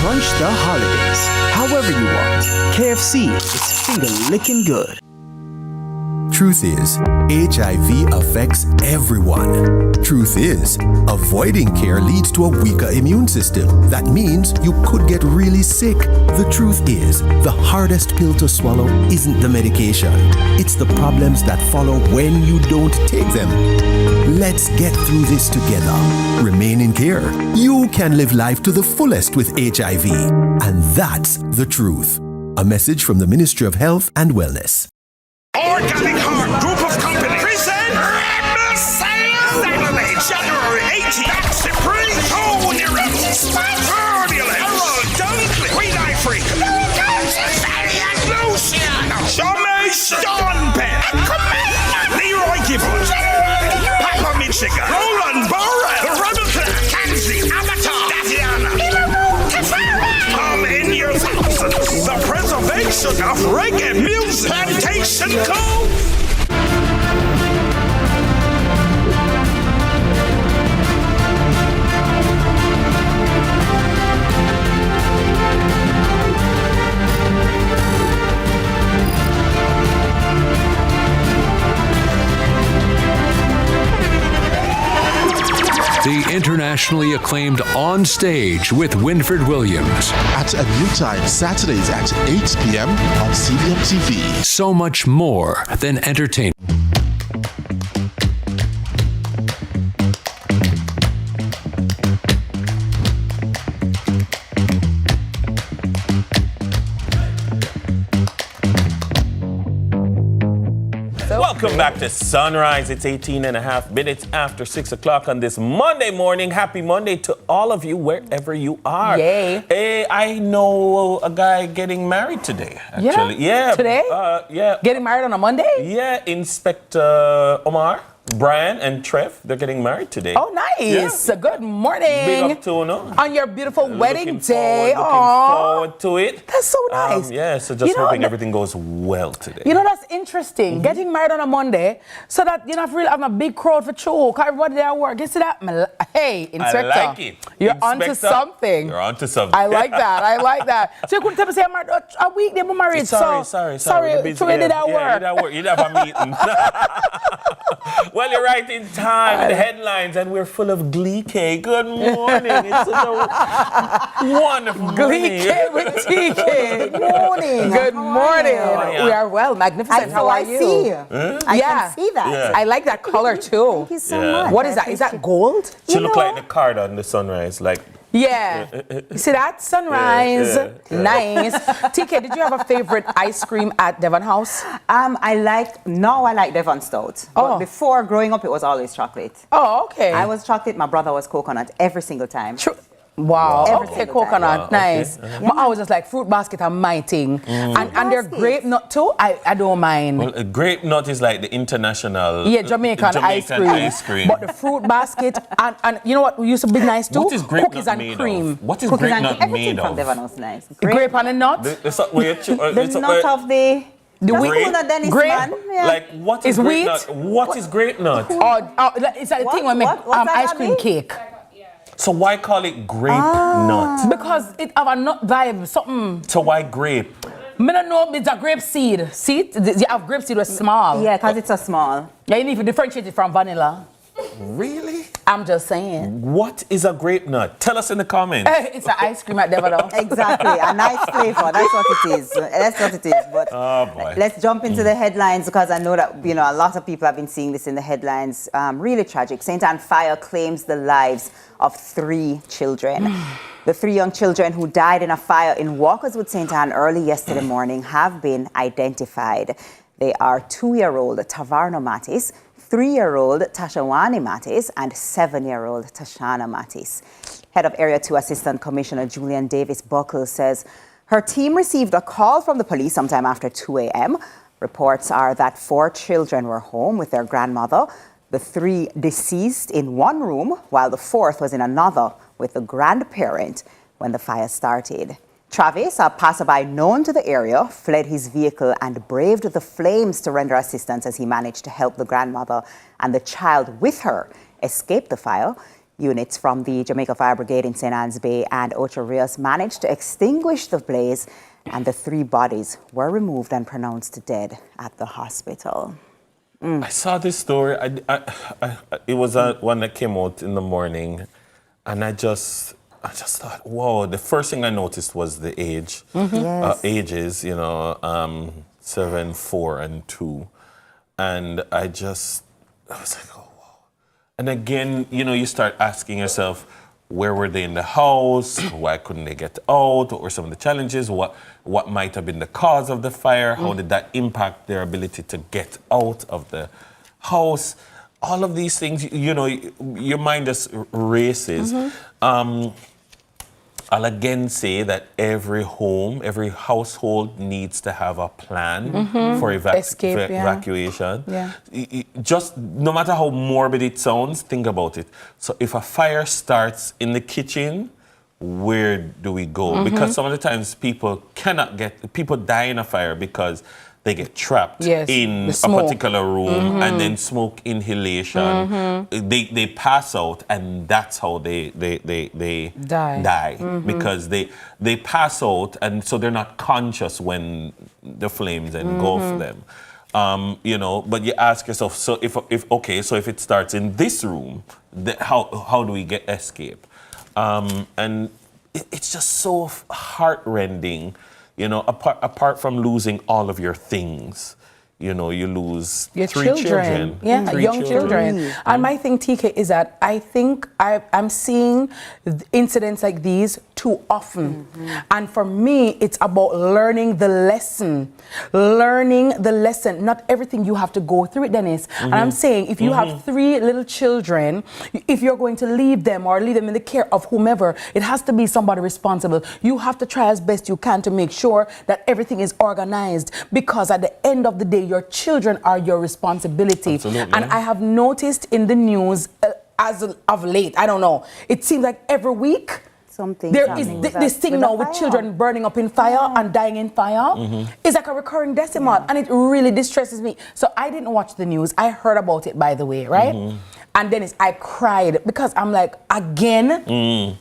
Speaker 16: Crunch the holidays however you want. KFC is finger licking good.
Speaker 17: Truth is, HIV affects everyone. Truth is, avoiding care leads to a weaker immune system. That means you could get really sick. The truth is, the hardest pill to swallow isn't the medication. It's the problems that follow when you don't take them. Let's get through this together. Remain in care. You can live life to the fullest with HIV. And that's the truth. A message from the Ministry of Health and Wellness.
Speaker 18: Organic Heart Group of Companies present Rebel Saturday, January 18th. That's the pretty cold Rebels. Turbulent. Errol Dunkley. Queen Ifric. Luciano. Shomei Sean Penn. Leroy Gibbons. Papa Michigan. Roland Burrell. The Rebel Clan. Kanzi. Avatar. Tatiana. Come in your thousands. The preservation of reggae music. Plantation Cove.
Speaker 9: The internationally acclaimed On Stage with Winfred Williams.
Speaker 10: At a new time, Saturdays at 8 p.m. on CVM TV.
Speaker 9: So much more than entertainment.
Speaker 13: Welcome back to Sunrise. It's 18 and a half minutes after 6 o'clock on this Monday morning. Happy Monday to all of you, wherever you are.
Speaker 5: Yay.
Speaker 13: Hey, I know a guy getting married today, actually. Yeah.
Speaker 5: Today?
Speaker 13: Yeah.
Speaker 5: Getting married on a Monday?
Speaker 13: Yeah, Inspector Omar, Brian, and Trev, they're getting married today.
Speaker 5: Oh, nice.
Speaker 13: Yeah.
Speaker 5: Good morning.
Speaker 13: Big up to no.
Speaker 5: On your beautiful wedding day.
Speaker 13: Looking forward to it.
Speaker 5: That's so nice.
Speaker 13: Yeah, so just hoping everything goes well today.
Speaker 5: You know, that's interesting. Getting married on a Monday so that you don't really have a big crowd for choke. Everybody there at work. You see that? Hey, Inspector.
Speaker 13: I like it.
Speaker 5: You're
Speaker 13: Inspector,
Speaker 5: onto something.
Speaker 13: You're onto something.
Speaker 5: I like that. I like that. So you couldn't tell me say I'm a week they were married.
Speaker 13: Sorry.
Speaker 5: So you did at work.
Speaker 13: You did at work. You did have a meeting. Well, you're right in time with the headlines, and we're full of glee cake. Good morning. It's such a wonderful
Speaker 5: Glee
Speaker 13: morning.
Speaker 5: cake with TK. Good morning. Good morning.
Speaker 13: you?
Speaker 5: We are well, magnificent. How are you?
Speaker 19: see you.
Speaker 13: Huh?
Speaker 19: I can see that.
Speaker 13: Yeah.
Speaker 5: I like that color too.
Speaker 19: Thank you so
Speaker 13: Yeah.
Speaker 19: much.
Speaker 5: What is that? Is that gold?
Speaker 13: She look like the card on the sunrise, like.
Speaker 5: Yeah. You see that? Sunrise.
Speaker 13: Yeah.
Speaker 5: Nice. TK, did you have a favorite ice cream at Devon House?
Speaker 19: I like Devon Stout. But before, growing up, it was always chocolate.
Speaker 5: Oh, okay.
Speaker 19: I was chocolate, my brother was coconut every single time.
Speaker 5: Wow.
Speaker 19: Every
Speaker 5: Okay,
Speaker 19: single time.
Speaker 5: coconut.
Speaker 13: Wow,
Speaker 5: Nice.
Speaker 13: okay.
Speaker 5: But I was just like fruit basket and my thing. And their grape nut too, I don't mind.
Speaker 13: Well, a grape nut is like the international
Speaker 5: Jamaican ice cream. But the fruit basket and you know what used to be nice too?
Speaker 13: What is grape
Speaker 5: Cookies
Speaker 13: nut
Speaker 5: and
Speaker 13: made
Speaker 5: cream.
Speaker 13: of? What is
Speaker 5: Cookies
Speaker 13: grape
Speaker 5: and
Speaker 13: nut
Speaker 19: Everything
Speaker 13: made
Speaker 19: from
Speaker 13: of?
Speaker 19: Devon was nice.
Speaker 5: Grape and a nut?
Speaker 19: The nut of
Speaker 5: the wheat.
Speaker 19: coconut Dennis
Speaker 5: Grape?
Speaker 19: man. Yeah.
Speaker 13: Like what is
Speaker 5: Is
Speaker 13: grape
Speaker 5: wheat?
Speaker 13: nut? What is grape nut?
Speaker 5: It's like the thing when we make
Speaker 19: What's that
Speaker 5: ice cream
Speaker 19: mean?
Speaker 5: cake.
Speaker 13: So why call it grape nut?
Speaker 5: Because it have a nut vibe, something.
Speaker 13: So why grape?
Speaker 5: I don't know, it's a grape seed. See, you have grape seed was small.
Speaker 19: Yeah, because it's a small.
Speaker 5: Yeah, you need to differentiate it from vanilla.
Speaker 13: Really?
Speaker 5: I'm just saying.
Speaker 13: What is a grape nut? Tell us in the comments.
Speaker 5: It's an ice cream at Devon House.
Speaker 19: Exactly, a nice flavor. That's what it is. That's what it is. But
Speaker 13: Oh boy.
Speaker 19: let's jump into the headlines because I know that a lot of people have been seeing this in the headlines. Really tragic. St. Anne fire claims the lives of 3 children. The 3 young children who died in a fire in Walkerswood, St. Anne early yesterday morning have been identified. They are 2-year-old Tavarno Mattis, 3-year-old Tashawani Mattis, and 7-year-old Tashana Mattis. Head of Area 2 Assistant Commissioner Julian Davis Buckle says her team received a call from the police sometime after 2 a.m. Reports are that 4 children were home with their grandmother, the 3 deceased in one room, while the 4th was in another with the grandparent when the fire started. Travis, a passerby known to the area, fled his vehicle and braved the flames to render assistance as he managed to help the grandmother and the child with her escape the fire. Units from the Jamaica Fire Brigade in St. Anne's Bay and Ocho Rios managed to extinguish the blaze, and the 3 bodies were removed and pronounced dead at the hospital.
Speaker 13: I saw this story. It was one that came out in the morning, and I just thought, whoa. The first thing I noticed was the age.
Speaker 19: Yes.
Speaker 13: Ages, 7, 4, and 2. And I was like, oh, wow. And again, you start asking yourself, where were they in the house? Why couldn't they get out? What were some of the challenges? What might have been the cause of the fire? How did that impact their ability to get out of the house? All of these things, your mind just races. I'll again say that every home, every household needs to have a plan for evacuation.
Speaker 5: Yeah.
Speaker 13: Just no matter how morbid it sounds, think about it. So if a fire starts in the kitchen, where do we go? Because some of the times people die in a fire because they get trapped in a particular room and then smoke inhalation. They pass out, and that's how they die. Because they pass out, and so they're not conscious when the flames engulf them. But you ask yourself, so if it starts in this room, how do we escape? And it's just so heartrending. Apart from losing all of your things, you lose
Speaker 5: your
Speaker 13: 3 children.
Speaker 5: Yeah,
Speaker 13: 3
Speaker 5: young children. And my thing, TK, is that I think I'm seeing incidents like these too often. And for me, it's about learning the lesson. Not everything you have to go through it, Dennis. And I'm saying, if you have 3 little children, if you're going to leave them in the care of whomever, it has to be somebody responsible. You have to try as best you can to make sure that everything is organized, because at the end of the day, your children are your responsibility.
Speaker 13: Absolutely.
Speaker 5: And I have noticed in the news as of late, I don't know, it seems like every week there is this thing now with children burning up in fire and dying in fire. It's like a recurring decimal, and it really distresses me. So I didn't watch the news. I heard about it, by the way, right? And then I cried because I'm like, again.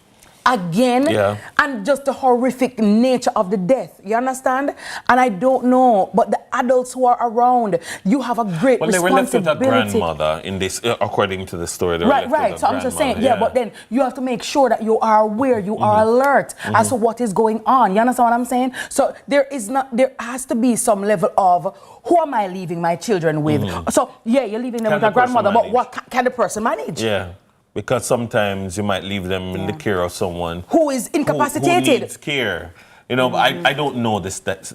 Speaker 5: again, and just the horrific nature of the death. You understand? And I don't know, but the adults who are around, you have a great responsibility.
Speaker 13: Well, they were left with a grandmother in this, according to the story.
Speaker 5: Right. So I'm just saying, but then you have to make sure that you are aware, you are alert as to what is going on. You understand what I'm saying? So there has to be some level of, who am I leaving my children with? So you're leaving them with a grandmother, but what can the person manage?
Speaker 13: Yeah. Because sometimes you might leave them in the care of someone
Speaker 5: who is incapacitated.
Speaker 13: Who needs care. You know, I don't know the status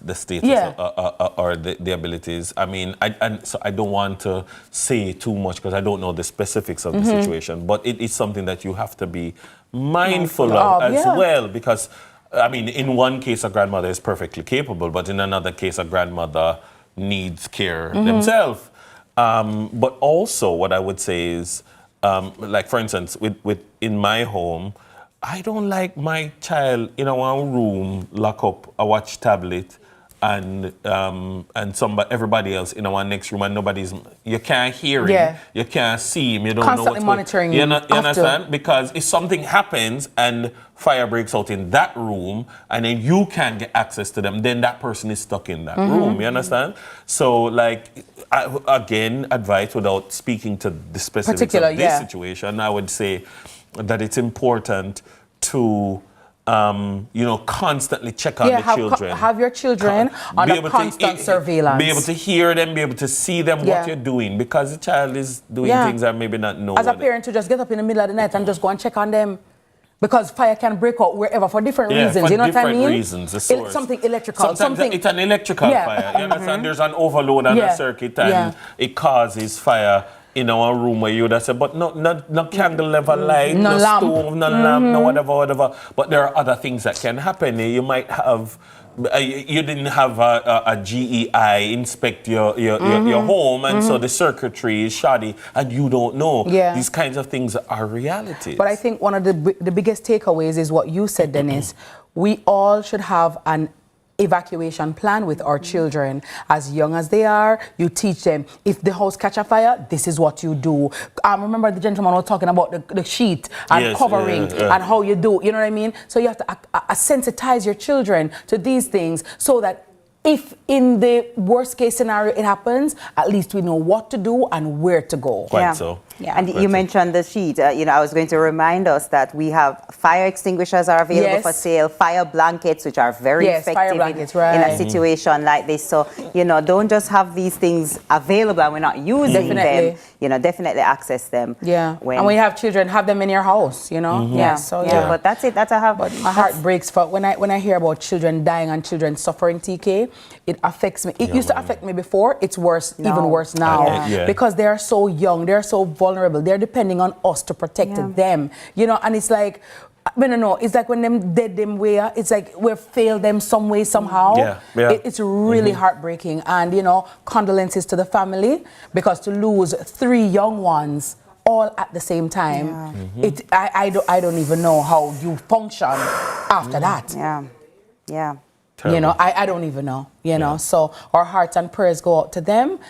Speaker 13: or the abilities. I mean, so I don't want to say too much because I don't know the specifics of the situation. But it is something that you have to be mindful of as well. Because, I mean, in one case, a grandmother is perfectly capable, but in another case, a grandmother needs care themselves. But also, what I would say is, like, for instance, in my home, I don't like my child in one room, lock up a watch tablet, and everybody else in one next room, and you can't hear him, you can't see him, you don't
Speaker 5: constantly
Speaker 13: know what's
Speaker 5: monitoring
Speaker 13: going
Speaker 5: him.
Speaker 13: You understand? Because if something happens and fire breaks out in that room, and then you can't get access to them, then that person is stuck in that room. You understand? So, like, again, advice without speaking to the specifics of this situation, I would say that it's important to, constantly check on the children.
Speaker 5: Have your children under constant surveillance.
Speaker 13: Be able to hear them, be able to see them, what you're doing, because the child is doing things that maybe not know.
Speaker 5: As a parent, to just get up in the middle of the night and just go and check on them. Because fire can break out wherever for different reasons. You know what I mean?
Speaker 13: Different reasons.
Speaker 5: Something electrical.
Speaker 13: Sometimes it's an electrical fire. You understand? There's an overload on a circuit and it causes fire in our room where you would have said, but no candle level light, no
Speaker 5: lamp.
Speaker 13: Stove, no lamp, no whatever. But there are other things that can happen. You might have, you didn't have a GEI inspect your home, and so the circuitry is shoddy, and you don't know. These kinds of things are realities.
Speaker 5: But I think one of the biggest takeaways is what you said, Dennis. We all should have an evacuation plan with our children. As young as they are, you teach them, if the house catch a fire, this is what you do. Remember the gentleman was talking about the sheet and covering and how you do, you know what I mean? So you have to sensitize your children to these things so that if in the worst case scenario it happens, at least we know what to do and where to go.
Speaker 13: Quite so.
Speaker 19: Yeah, and you mentioned the sheet. I was going to remind us that we have fire extinguishers are available for sale, fire blankets, which are very effective in a situation like this. So, don't just have these things available and we're not using them. Definitely access them.
Speaker 5: Yeah. And when you have children, have them in your house,
Speaker 19: But that's it.
Speaker 5: But my heart breaks for when I hear about children dying and children suffering, TK, it affects me. It used to affect me before. It's worse, even worse now. Because they are so young, they're so vulnerable. They're depending on us to protect them. And it's like, it's like when them dead them where, it's like we've failed them some way, somehow. It's really heartbreaking. And, condolences to the family, because to lose 3 young ones all at the same time, I don't even know how you function after that.
Speaker 19: Yeah.
Speaker 5: I don't even know, So our hearts and prayers go out to them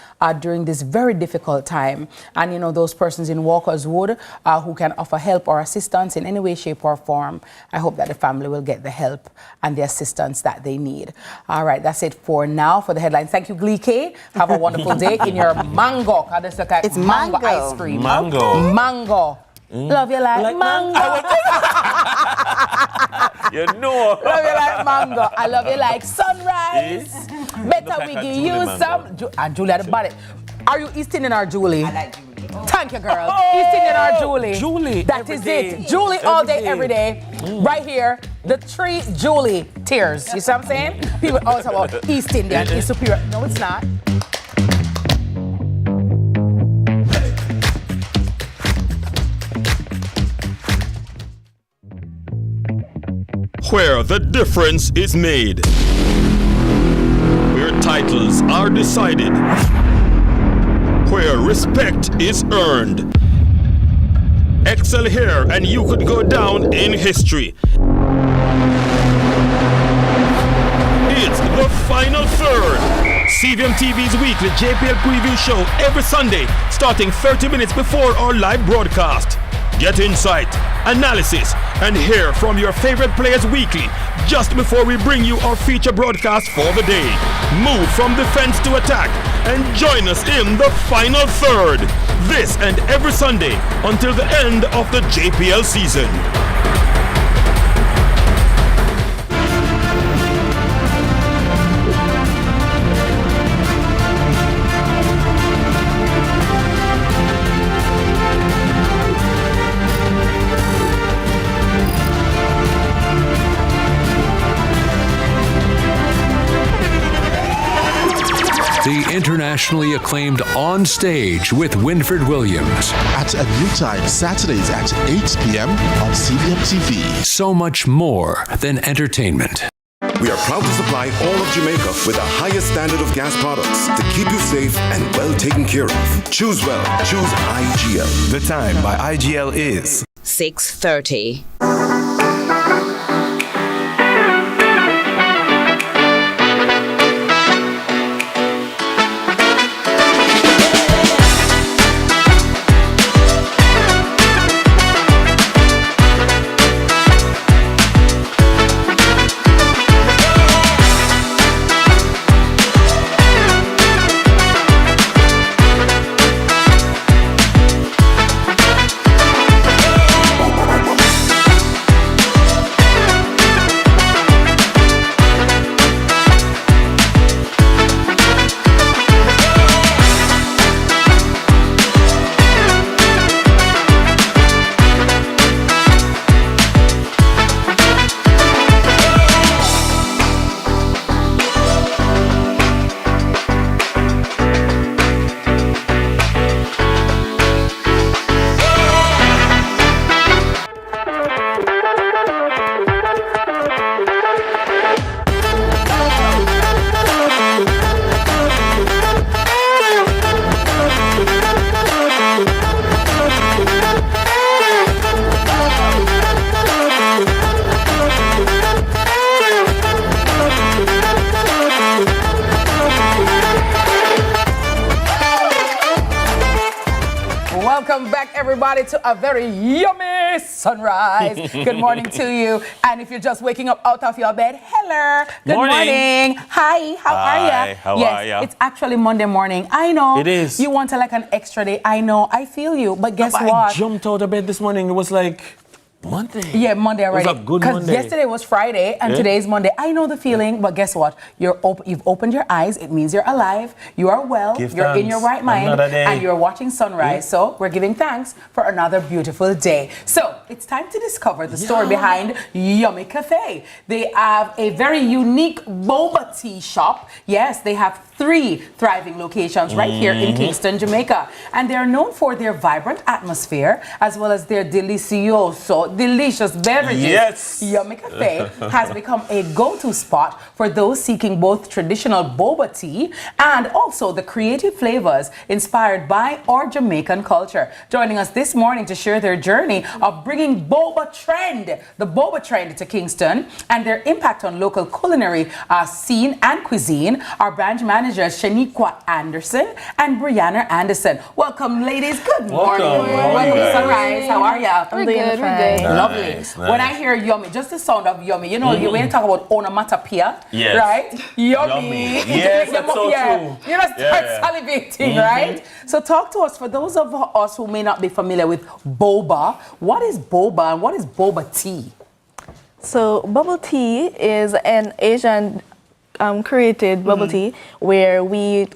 Speaker 5: during this very difficult time. And, those persons in Walker's Wood who can offer help or assistance in any way, shape or form, I hope that the family will get the help and the assistance that they need. All right, that's it for now for the headlines. Thank you, Glee K. Have a wonderful day in your mango. It's mango ice cream. Mango. Love you like mango.
Speaker 13: You know.
Speaker 5: Love you like mango. I love you like sunrise. Better we give you some. And Julie had about it. Are you East Indian or Julie? I like Julie. Thank you, girl. East Indian or Julie?
Speaker 13: Julie.
Speaker 5: That is it. Julie all day, every day. Right here. The 3 Julie tiers. You see what I'm saying? People always talk about East Indian is superior. No, it's not.
Speaker 3: Where the difference is made, where titles are decided, where respect is earned. Excel here and you could go down in history. It's the final third. CVM TV's weekly JPL preview show every Sunday, starting 30 minutes before our live broadcast. Get insight, analysis, and hear from your favorite players weekly just before we bring you our feature broadcast for the day. Move from defense to attack and join us in the final third. This and every Sunday until the end of the JPL season.
Speaker 9: The internationally acclaimed On Stage with Winfred Williams.
Speaker 10: At a new time, Saturdays at 8 p.m. on CVM TV.
Speaker 9: So much more than entertainment.
Speaker 20: We are proud to supply all of Jamaica with the highest standard of gas products to keep you safe and well taken care of. Choose well. Choose IGL.
Speaker 16: The time by IGL is
Speaker 8: 6:30.
Speaker 5: Welcome back, everybody, to a very yummy sunrise. Good morning to you. And if you're just waking up out of your bed, hello. Good morning. Hi, how are you?
Speaker 13: How are you?
Speaker 5: It's actually Monday morning. I know.
Speaker 13: It is.
Speaker 5: You want like an extra day. I know. I feel you. But guess what?
Speaker 13: I jumped out of bed this morning. It was like Monday.
Speaker 5: Yeah, Monday already.
Speaker 13: It was a good Monday.
Speaker 5: Because yesterday was Friday and today is Monday. I know the feeling, but guess what? You've opened your eyes. It means you're alive. You are well. You're in your right mind. And you're watching sunrise. So we're giving thanks for another beautiful day. So it's time to discover the story behind Yummy Cafe. They have a very unique boba tea shop. Yes, they have 3 thriving locations right here in Kingston, Jamaica. And they're known for their vibrant atmosphere as well as their delicious beverages.
Speaker 13: Yes.
Speaker 5: Yummy Cafe has become a go-to spot for those seeking both traditional boba tea and also the creative flavors inspired by our Jamaican culture. Joining us this morning to share their journey of bringing the boba trend to Kingston and their impact on local culinary scene and cuisine are branch managers Shaniqua Anderson and Brianna Anderson. Welcome, ladies. Good morning. Welcome to Sunrise. How are you?
Speaker 2: We're good.
Speaker 5: Lovely.
Speaker 13: Nice.
Speaker 5: When I hear yummy, just the sound of yummy, you know, when you talk about onomatopoeia,
Speaker 13: Yes.
Speaker 5: right? Yummy.
Speaker 13: Yes, that's so true.
Speaker 5: You know, start salivating, right? So talk to us, for those of us who may not be familiar with boba, what is boba and what is boba tea?
Speaker 21: So bubble tea is an Asian created bubble tea where we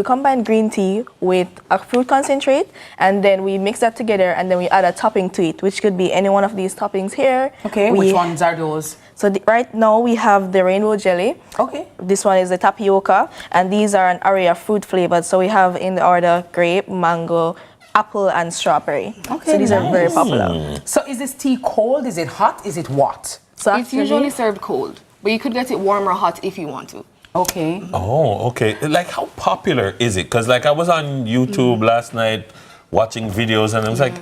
Speaker 21: combine green tea with a fruit concentrate and then we mix that together and then we add a topping to it, which could be any one of these toppings here.
Speaker 5: Okay, which ones are those?
Speaker 21: So right now we have the rainbow jelly.
Speaker 5: Okay.
Speaker 21: This one is the tapioca, and these are an array of fruit flavors. So we have in the order grape, mango, apple, and strawberry.
Speaker 5: Okay,
Speaker 21: so these are very popular.
Speaker 5: So is this tea cold? Is it hot? Is it what?
Speaker 21: So
Speaker 22: it's usually served cold, but you could get it warm or hot if you want to.
Speaker 5: Okay.
Speaker 13: Oh, okay. Like, how popular is it? Because, like, I was on YouTube last night watching videos, and I was like,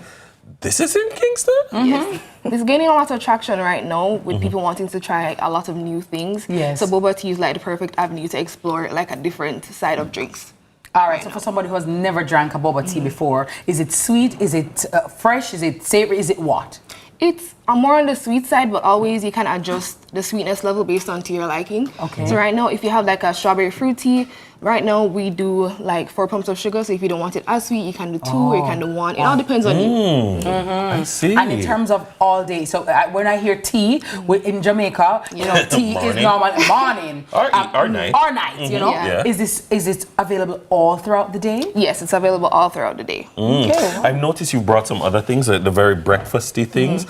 Speaker 13: this is in Kingston?
Speaker 22: Yes. It's gaining a lot of traction right now with people wanting to try a lot of new things.
Speaker 5: Yes.
Speaker 22: So boba tea is like the perfect avenue to explore like a different side of drinks.
Speaker 5: All right, so for somebody who has never drank a boba tea before, is it sweet? Is it fresh? Is it savory? Is it what?
Speaker 22: It's more on the sweet side, but always you can adjust the sweetness level based on to your liking.
Speaker 5: Okay.
Speaker 22: So right now, if you have like a strawberry fruit tea, right now we do like 4 pumps of sugar. So if you don't want it as sweet, you can do 2 or you can do 1. It all depends on you.
Speaker 13: I see.
Speaker 5: And in terms of all day, so when I hear tea in Jamaica, you know, tea is normal morning
Speaker 13: or night.
Speaker 5: Or night, you know.
Speaker 22: Yeah.
Speaker 5: Is it available all throughout the day?
Speaker 22: Yes, it's available all throughout the day.
Speaker 5: Okay.
Speaker 13: I've noticed you brought some other things, the very breakfasty things.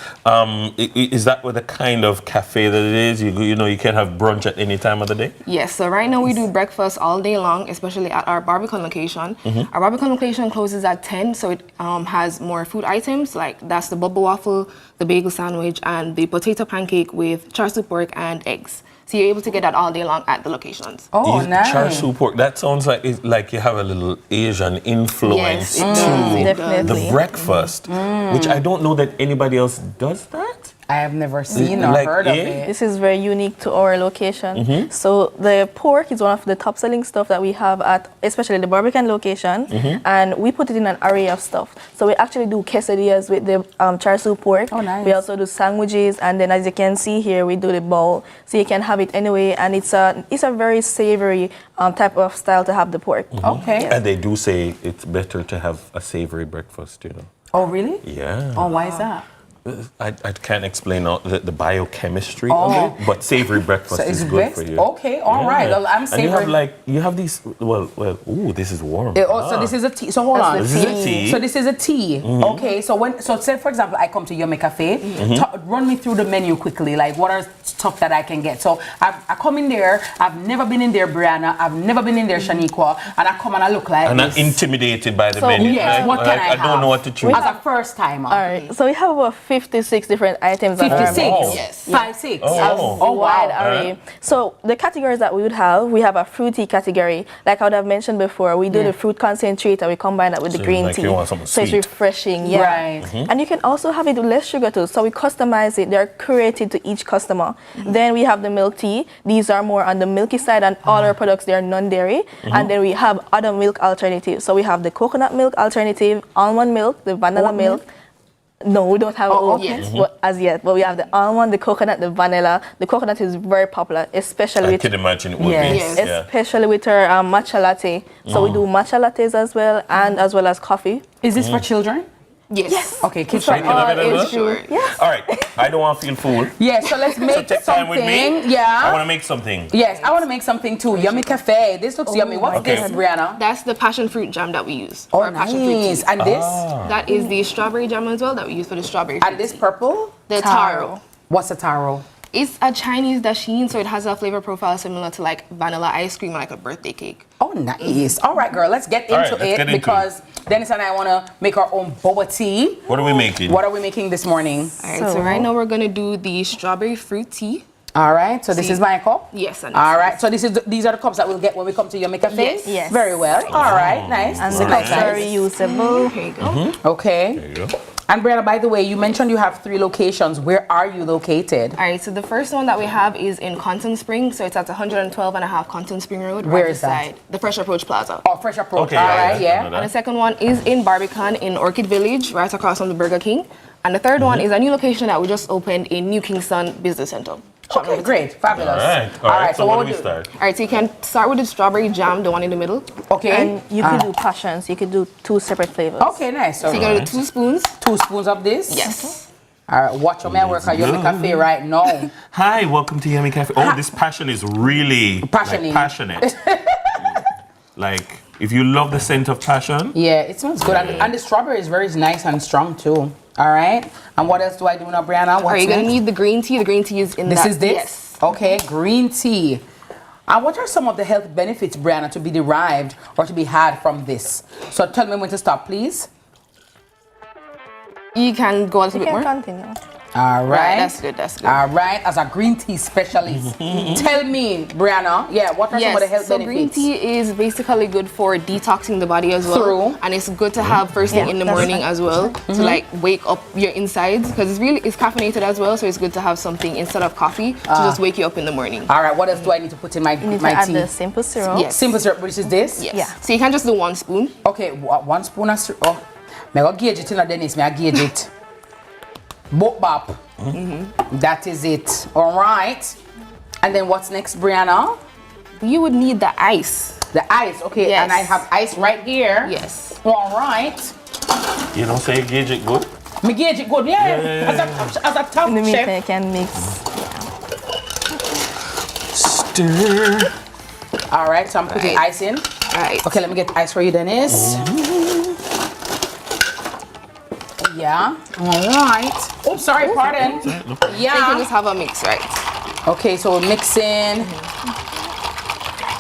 Speaker 13: Is that what the kind of cafe that it is? You know, you can have brunch at any time of the day?
Speaker 22: Yes, so right now we do breakfast all day long, especially at our Barbican location. Our Barbican location closes at 10, so it has more food items, like that's the bubble waffle, the bagel sandwich, and the potato pancake with char siu pork and eggs. So you're able to get that all day long at the locations.
Speaker 5: Oh, nice.
Speaker 13: Char siu pork, that sounds like you have a little Asian influence
Speaker 22: Yes,
Speaker 13: to the breakfast, which I don't know that anybody else does that.
Speaker 5: I have never seen or heard of it.
Speaker 21: This is very unique to our location. So the pork is one of the top selling stuff that we have at especially the Barbican location, and we put it in an array of stuff. So we actually do quesadillas with the char siu pork.
Speaker 5: Oh, nice.
Speaker 21: We also do sandwiches, and then as you can see here, we do the bowl. So you can have it anyway, and it's a very savory type of style to have the pork.
Speaker 5: Okay.
Speaker 21: Yes.
Speaker 13: And they do say it's better to have a savory breakfast, you know.
Speaker 5: Oh, really?
Speaker 13: Yeah.
Speaker 5: Oh, why is that?
Speaker 13: I can't explain all the biochemistry of it, but savory breakfast is good for you.
Speaker 5: Okay, all right. Well, I'm savory.
Speaker 13: And you have these, ooh, this is warm.
Speaker 5: So this is a tea. So hold on.
Speaker 13: This is a tea.
Speaker 5: So this is a tea. Okay, so say for example, I come to Yummy Cafe. Run me through the menu quickly. Like what are stuff that I can get? So I come in there. I've never been in there, Brianna. I've never been in there, Shaniqua. And I come and I look like
Speaker 13: And
Speaker 5: this.
Speaker 13: I'm intimidated by the menu.
Speaker 5: Yes, what can I have?
Speaker 13: I don't know what to choose.
Speaker 5: As a first timer.
Speaker 21: All right, so we have about 56 different items.
Speaker 5: 56?
Speaker 21: Yes.
Speaker 5: 56?
Speaker 21: Oh, wide array. So the categories that we would have, we have a fruity category. Like I would have mentioned before, we do the fruit concentrate and we combine that with the green tea. So it's refreshing,
Speaker 5: Right.
Speaker 21: And you can also have it with less sugar too. So we customize it. They're curated to each customer. Then we have the milk tea. These are more on the milky side, and all our products, they are non-dairy. And then we have other milk alternatives. So we have the coconut milk alternative, almond milk, the vanilla milk. No, we don't have oat as yet, but we have the almond, the coconut, the vanilla. The coconut is very popular, especially
Speaker 13: I can imagine it would be.
Speaker 21: Especially with our matcha latte. So we do matcha lattes as well, and as well as coffee.
Speaker 5: Is this for children?
Speaker 22: Yes.
Speaker 5: Okay, kids
Speaker 21: for
Speaker 5: from
Speaker 21: all age group.
Speaker 5: Yes.
Speaker 13: All right, I don't want to feel fooled.
Speaker 5: Yeah, so let's make
Speaker 13: take time with me.
Speaker 5: something. Yeah.
Speaker 13: I want to make something.
Speaker 5: Yes, I want to make something too. Yummy Cafe. This looks yummy. What's this, Brianna?
Speaker 22: That's the passion fruit jam that we use.
Speaker 5: Oh,
Speaker 22: for our passion fruit
Speaker 5: nice.
Speaker 22: tea.
Speaker 5: And this?
Speaker 22: That is the strawberry jam as well that we use for the strawberry fruit
Speaker 5: And this purple?
Speaker 22: The taro.
Speaker 5: What's a taro?
Speaker 22: It's a Chinese dasheen, so it has a flavor profile similar to like vanilla ice cream or like a birthday cake.
Speaker 5: Oh, nice. All right, girl, let's get into it because Dennis and I want to make our own boba tea.
Speaker 13: What are we making?
Speaker 5: What are we making this morning?
Speaker 22: All right, so right now we're going to do the strawberry fruit tea.
Speaker 5: All right, so this is my cup?
Speaker 22: Yes. And
Speaker 5: all right, so these are the cups that we'll get when we come to Yummy Cafe?
Speaker 21: Yes.
Speaker 5: Very well. All right, nice.
Speaker 21: And the cups are reusable.
Speaker 22: Here you go.
Speaker 5: Okay.
Speaker 13: There you go.
Speaker 5: And Brianna, by the way, you mentioned you have 3 locations. Where are you located?
Speaker 22: All right, so the first one that we have is in Conton Spring, so it's at 112.5 Conton Spring Road.
Speaker 5: Where
Speaker 22: right
Speaker 5: is that?
Speaker 22: beside the Fresh Approach Plaza.
Speaker 5: Oh, Fresh Approach.
Speaker 13: Okay,
Speaker 5: all right, yeah.
Speaker 22: And the second one is in Barbican in Orchid Village, right across from the Burger King. And the third one is a new location that we just opened in New Kingston Business Center.
Speaker 5: Okay, great. Fabulous.
Speaker 13: All right. So what do we start?
Speaker 22: All right, so you can start with the strawberry jam, the one in the middle.
Speaker 5: Okay.
Speaker 21: And you could do passions. You could do 2 separate flavors.
Speaker 5: Okay, nice.
Speaker 22: So you can do 2 spoons.
Speaker 5: 2 spoons of this?
Speaker 22: Yes.
Speaker 5: All right, watch your man work at Yummy Cafe right now.
Speaker 13: Hi, welcome to Yummy Cafe. Oh, this passion is really passionate. Like, if you love the scent of passion.
Speaker 5: Yeah, it smells good. And the strawberry is very nice and strong too. All right. And what else do I do now, Brianna?
Speaker 22: Are you going to need the green tea? The green tea is in
Speaker 5: this
Speaker 22: that.
Speaker 5: Is this?
Speaker 22: Yes.
Speaker 5: Okay, green tea. And what are some of the health benefits, Brianna, to be derived or to be had from this? So tell me when to stop, please.
Speaker 22: You can go a little bit more.
Speaker 21: Continue.
Speaker 5: All right.
Speaker 22: That's good.
Speaker 5: All right. As a green tea specialist, tell me, Brianna, what are some of the health benefits?
Speaker 22: Green tea is basically good for detoxing the body as well. And it's good to have first thing in the morning as well to like wake up your insides because it's caffeinated as well. So it's good to have something instead of coffee to just wake you up in the morning.
Speaker 5: All right. What else do I need to put in my tea?
Speaker 21: Add the simple syrup.
Speaker 22: Yes.
Speaker 5: Simple syrup, which is this?
Speaker 22: Yes.
Speaker 21: Yeah.
Speaker 22: So you can just do 1 spoon.
Speaker 5: Okay, 1 spoon of syrup. Oh, I go gauge it in a Dennis. I gauge it. Bop. That is it. All right. And then what's next, Brianna?
Speaker 22: You would need the ice.
Speaker 5: The ice, okay.
Speaker 22: Yes.
Speaker 5: And I have ice right here.
Speaker 22: Yes.
Speaker 5: All right.
Speaker 13: You don't say you gauge it good?
Speaker 5: Me gauge it good, yeah. As a top
Speaker 21: In the meantime,
Speaker 5: chef.
Speaker 21: you can mix.
Speaker 13: Stir.
Speaker 5: All right, so I'm putting ice in.
Speaker 22: Right.
Speaker 5: Okay, let me get ice for you, Dennis. Yeah. All right. Oh, sorry, pardon.
Speaker 22: So you can just have a mix, right?
Speaker 5: Okay, so we're mixing.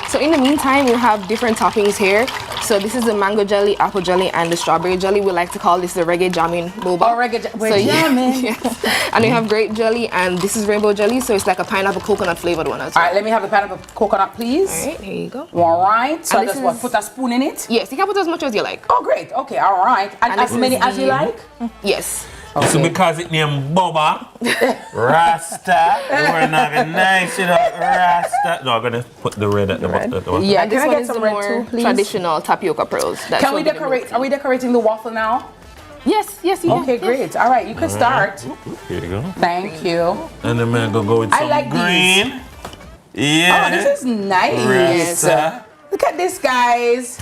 Speaker 22: So in the meantime, we have different toppings here. So this is the mango jelly, apple jelly, and the strawberry jelly. We like to call this the reggae jamming boba.
Speaker 5: Oh, reggae jamming.
Speaker 22: Yeah. And we have grape jelly, and this is rainbow jelly. So it's like a pineapple coconut flavored one as well.
Speaker 5: All right, let me have the pineapple coconut, please.
Speaker 22: All right, here you go.
Speaker 5: All right. So
Speaker 22: And
Speaker 5: that's what? Put a spoon in it?
Speaker 22: Yes, you can put as much as you like.
Speaker 5: Oh, great. Okay, all right. And as many as you like?
Speaker 22: Yes.
Speaker 13: Okay. So because it named Boba, Rasta, we're not gonna nice it up, Rasta. No, I'm gonna put the red at the bottom.
Speaker 22: Yeah,
Speaker 5: And
Speaker 22: this
Speaker 5: can I
Speaker 22: one
Speaker 5: get
Speaker 22: is
Speaker 5: some
Speaker 22: the
Speaker 5: red
Speaker 22: more
Speaker 5: too, please?
Speaker 22: traditional tapioca pearls.
Speaker 5: Can we decorate? Are we decorating the waffle now?
Speaker 22: Yes, you
Speaker 5: Okay, great. All right, you can start.
Speaker 13: Here you go.
Speaker 5: Thank you.
Speaker 13: And then I'm gonna go with
Speaker 5: I
Speaker 13: some
Speaker 5: like
Speaker 13: green.
Speaker 5: these.
Speaker 13: Yeah.
Speaker 5: Oh, this is nice.
Speaker 13: Rasta.
Speaker 5: Look at this, guys.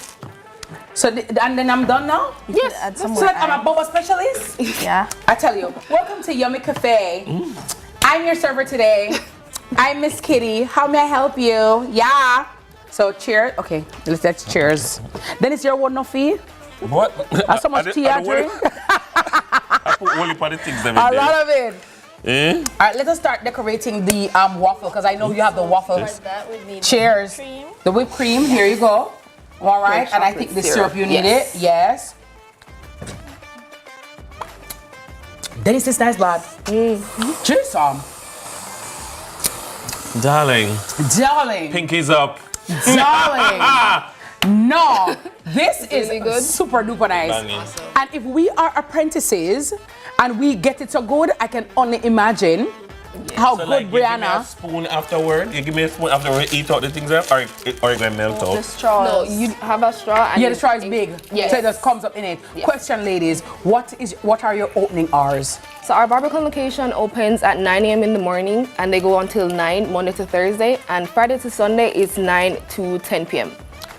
Speaker 5: So, and then I'm done now?
Speaker 21: Yes. Add some
Speaker 5: So
Speaker 21: more
Speaker 5: like I'm a boba specialist?
Speaker 21: Yeah.
Speaker 5: I tell you, welcome to Yummy Cafe. I'm your server today. I'm Miss Kitty. How may I help you? Yeah. So cheers. Okay, let's cheers. Then it's your one no fee?
Speaker 13: What?
Speaker 5: That's so much tea I drink.
Speaker 13: I put only for the things that
Speaker 5: A lot of it.
Speaker 13: Eh?
Speaker 5: All right, let us start decorating the waffle because I know you have the waffle. Cheers. The whipped cream. Here you go. All right, and I think the syrup you need it. Yes. Dennis, this nice, lad. Cheers, some.
Speaker 13: Darling.
Speaker 5: Darling.
Speaker 13: Pinkies up.
Speaker 5: Darling. No, this is good. Super duper nice.
Speaker 13: Awesome.
Speaker 5: And if we are apprentices and we get it so good, I can only imagine how
Speaker 13: So
Speaker 5: good
Speaker 13: like, you give me a
Speaker 5: Brianna.
Speaker 13: spoon afterward. You give me a spoon afterward. Eat out the things up, or you gonna melt
Speaker 22: The
Speaker 13: out.
Speaker 22: straw. No, you have a straw. And
Speaker 5: Yeah, the straw is big,
Speaker 22: Yes.
Speaker 5: so it just comes up in it.
Speaker 22: Yes.
Speaker 5: Question, ladies, what are your opening hours?
Speaker 22: So our Barbican location opens at 9 a.m. in the morning, and they go until 9 Monday to Thursday, and Friday to Sunday it's 9 to 10 p.m.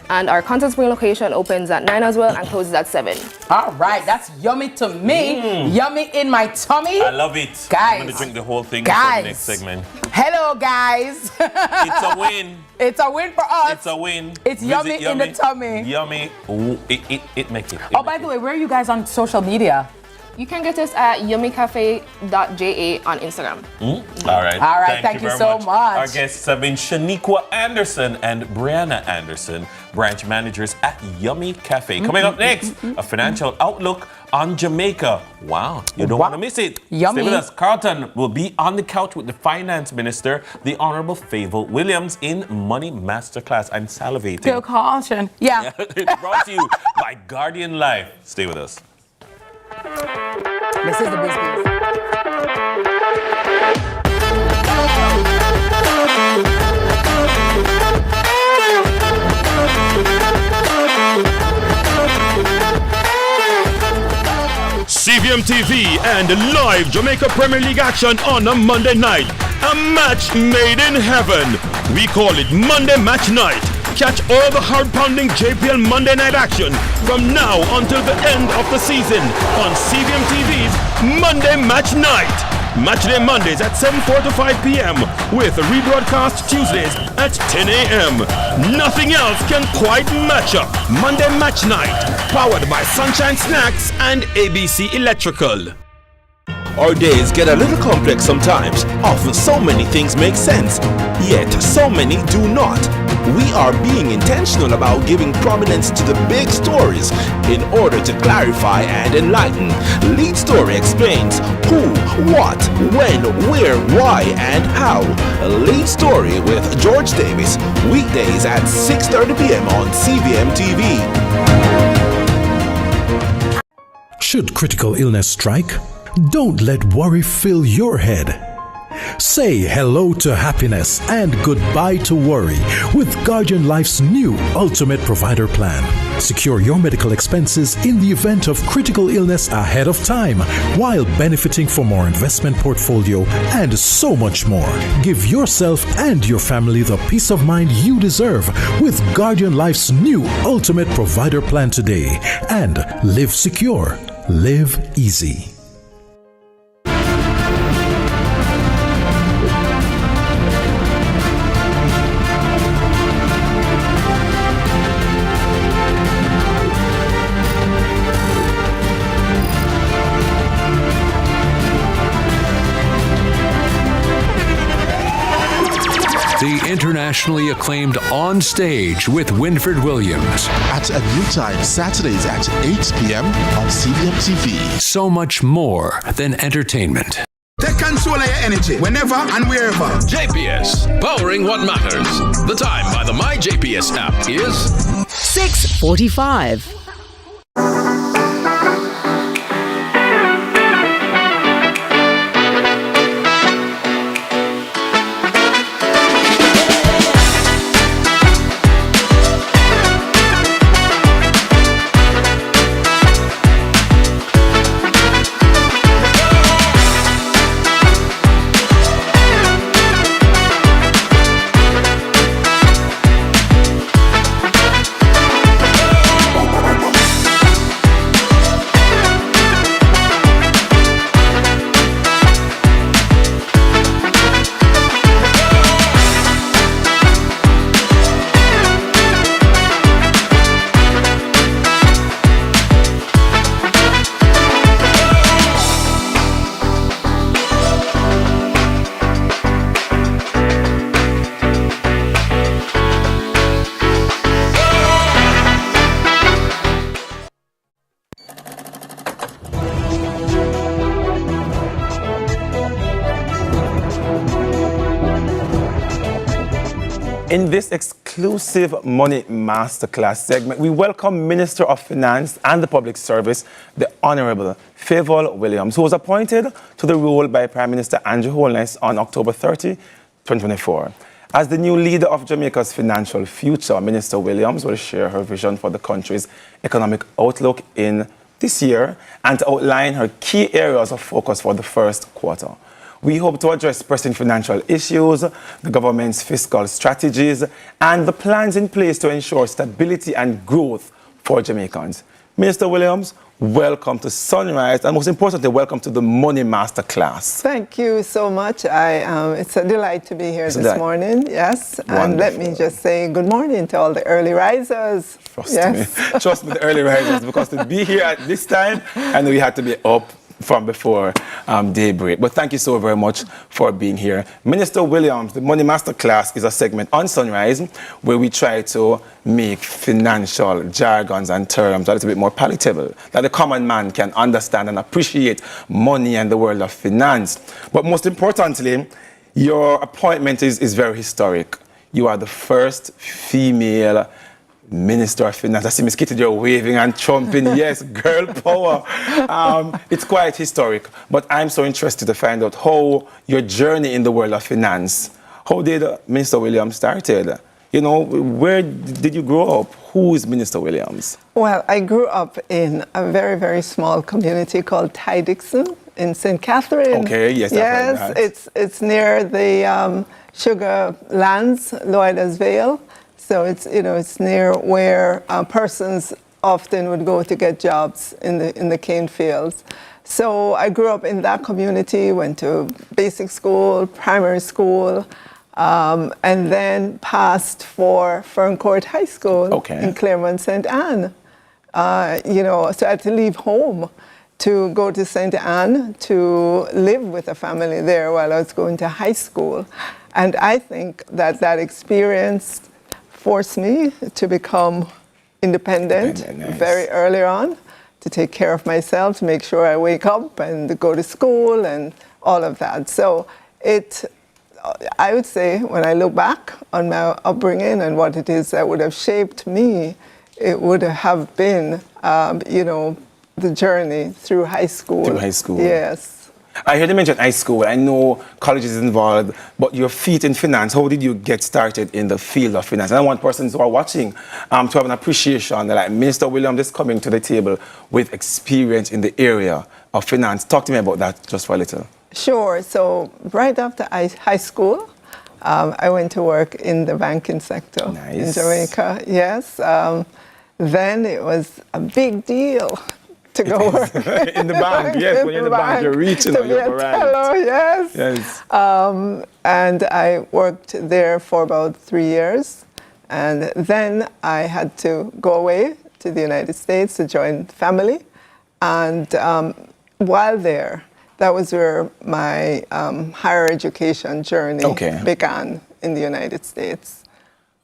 Speaker 22: And our Content Spring location opens at 9 as well and closes at 7.
Speaker 5: All right, that's yummy to me. Yummy in my tummy.
Speaker 13: I love it.
Speaker 5: Guys.
Speaker 13: I'm gonna drink the whole thing
Speaker 5: Guys.
Speaker 13: before the next segment.
Speaker 5: Hello, guys.
Speaker 13: It's a win.
Speaker 5: It's a win for us.
Speaker 13: It's a win.
Speaker 5: It's
Speaker 13: Visit
Speaker 5: yummy in the tummy.
Speaker 13: Yummy. Ooh, it make it.
Speaker 5: Oh, by the way, where are you guys on social media?
Speaker 22: You can get us at yummycafe.ja on Instagram.
Speaker 13: All right.
Speaker 5: All right, thank you
Speaker 13: very
Speaker 5: so much.
Speaker 13: Our guests have been Shaniqua Anderson and Brianna Anderson, branch managers at Yummy Cafe. Coming up next, a financial outlook on Jamaica. Wow, you don't want to miss it.
Speaker 5: Yummy.
Speaker 13: Stay with us. Carlton will be on the couch with the finance minister, the Honorable Favour Williams, in Money Masterclass. I'm salivating.
Speaker 5: Bill Caution. Yeah.
Speaker 13: It's brought to you by Guardian Life. Stay with us.
Speaker 5: This is the business.
Speaker 3: CVM TV and live Jamaica Premier League action on a Monday night. A match made in heaven. We call it Monday Match Night. Catch all the hard-pounding JPL Monday night action from now until the end of the season on CVM TV's Monday Match Night. Matchday Mondays at 7:45 to 5 p.m. with a rebroadcast Tuesdays at 10 a.m. Nothing else can quite match up. Monday Match Night, powered by Sunshine Snacks and ABC Electrical.
Speaker 12: Our days get a little complex sometimes. Often so many things make sense, yet so many do not. We are being intentional about giving prominence to the big stories in order to clarify and enlighten. Lead Story explains who, what, when, where, why, and how. Lead Story with George Davis, weekdays at 6:30 p.m. on CVM TV.
Speaker 4: Should critical illness strike, don't let worry fill your head. Say hello to happiness and goodbye to worry with Guardian Life's new Ultimate Provider Plan. Secure your medical expenses in the event of critical illness ahead of time while benefiting from our investment portfolio and so much more. Give yourself and your family the peace of mind you deserve with Guardian Life's new Ultimate Provider Plan today. And live secure, live easy.
Speaker 9: The internationally acclaimed On Stage with Winfred Williams.
Speaker 10: At a new time, Saturdays at 8 p.m. on CVM TV.
Speaker 9: So much more than entertainment.
Speaker 18: Take control of your energy whenever and wherever.
Speaker 6: JPS, powering what matters. The time by the My JPS app is
Speaker 8: 6:45.
Speaker 23: In this exclusive Money Masterclass segment, we welcome Minister of Finance and the Public Service, the Honorable Favour Williams, who was appointed to the role by Prime Minister Andrew Holness on October 30, 2024. As the new leader of Jamaica's financial future, Minister Williams will share her vision for the country's economic outlook in this year and to outline her key areas of focus for the first quarter. We hope to address pressing financial issues, the government's fiscal strategies, and the plans in place to ensure stability and growth for Jamaicans. Minister Williams, welcome to Sunrise, and most importantly, welcome to the Money Masterclass.
Speaker 24: Thank you so much. It's a delight to be here this morning. Yes,
Speaker 23: Wonderful.
Speaker 24: And let me just say good morning to all the early risers.
Speaker 23: Trust me, the early risers, because to be here at this time, I know we had to be up from before daybreak. But thank you so very much for being here. Minister Williams, the Money Masterclass is a segment on Sunrise where we try to make financial jargons and terms a little bit more palatable, that the common man can understand and appreciate money and the world of finance. But most importantly, your appointment is very historic. You are the first female Minister of Finance. I see Miss Kitty, you're waving and trumping. Yes, girl power. It's quite historic. But I'm so interested to find out how your journey in the world of finance, how did Minister Williams started? You know, where did you grow up? Who is Minister Williams?
Speaker 24: Well, I grew up in a very, very small community called Ty Dixon in St. Catherine.
Speaker 23: Okay, yes, I've heard that.
Speaker 24: It's near the Sugar Lands, Loida's Vale. So it's near where persons often would go to get jobs in the cane fields. So I grew up in that community, went to basic school, primary school, and then passed for Ferncourt High School in Claremont St. Anne. So I had to leave home to go to St. Anne to live with a family there while I was going to high school. And I think that that experience forced me to become independent very early on, to take care of myself, to make sure I wake up and to go to school and all of that. So I would say, when I look back on my upbringing and what it is that would have shaped me, it would have been, the journey through high school.
Speaker 23: Through high school.
Speaker 24: Yes.
Speaker 23: I heard you mention high school. I know college is involved, but your feet in finance, how did you get started in the field of finance? And I want persons who are watching to have an appreciation that, like, Minister Williams is coming to the table with experience in the area of finance. Talk to me about that just for a little.
Speaker 24: Sure. So right after high school, I went to work in the banking sector in Jamaica. Yes. Then it was a big deal to go work
Speaker 23: in the bank. Yes, when you're in the bank, you're reaching on your variety.
Speaker 24: Hello, yes.
Speaker 23: Yes.
Speaker 24: And I worked there for about 3 years. And then I had to go away to the United States to join family. And while there, that was where my higher education journey began in the United States.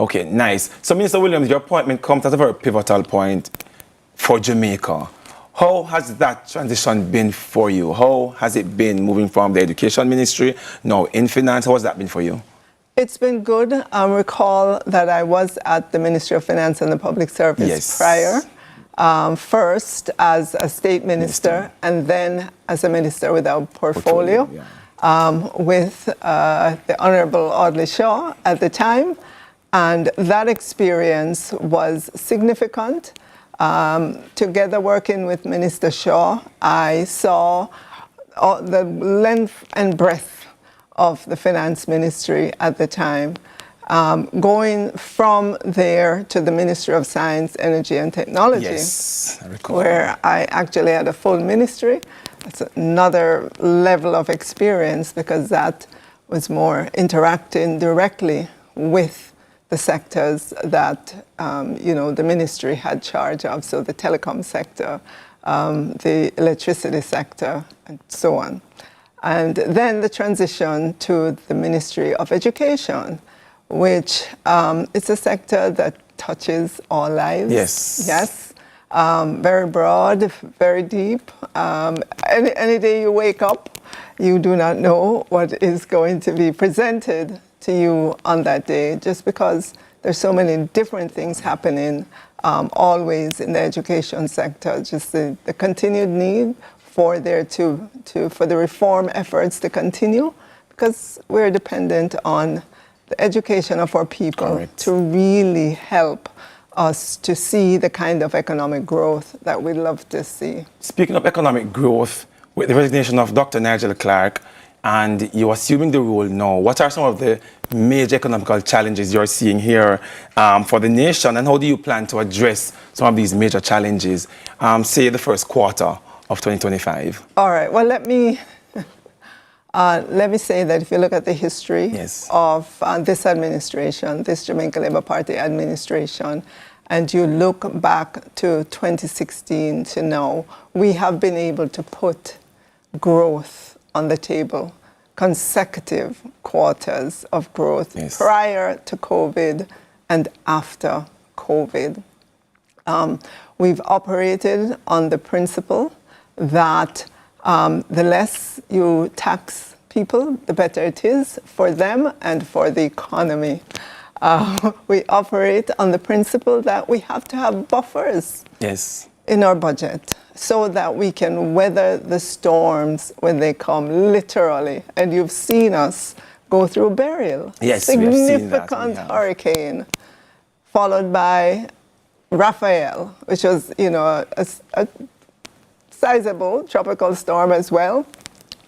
Speaker 23: Okay, nice. So, Minister Williams, your appointment comes at a very pivotal point for Jamaica. How has that transition been for you? How has it been moving from the education ministry, now in finance? How has that been for you?
Speaker 24: It's been good. Recall that I was at the Ministry of Finance and the Public Service prior. First as a state minister and then as a minister without portfolio, with the Honorable Audley Shaw at the time. And that experience was significant. Together working with Minister Shaw, I saw the length and breadth of the finance ministry at the time. Going from there to the Ministry of Science, Energy and Technology,
Speaker 23: I recall.
Speaker 24: where I actually had a full ministry. That's another level of experience because that was more interacting directly with the sectors that the ministry had charge of, so the telecom sector, the electricity sector, and so on. And then the transition to the Ministry of Education, which it's a sector that touches all lives.
Speaker 23: Yes.
Speaker 24: Yes. Very broad, very deep. Any day you wake up, you do not know what is going to be presented to you on that day, just because there's so many different things happening always in the education sector. Just the continued need for for the reform efforts to continue, because we're dependent on the education of our people to really help us to see the kind of economic growth that we love to see.
Speaker 23: Speaking of economic growth, with the resignation of Dr. Nigel Clark and you assuming the role now, what are some of the major economical challenges you're seeing here for the nation, and how do you plan to address some of these major challenges, say the first quarter of 2025?
Speaker 24: All right, well, let me say that if you look at the history of this administration, this Jamaica Labour Party administration, and you look back to 2016 to now, we have been able to put growth on the table, consecutive quarters of growth prior to COVID and after COVID. We've operated on the principle that the less you tax people, the better it is for them and for the economy. We operate on the principle that we have to have buffers in our budget so that we can weather the storms when they come, literally. And you've seen us go through burial.
Speaker 23: Yes,
Speaker 24: significant hurricane, followed by Raphael, which was, a sizable tropical storm as well.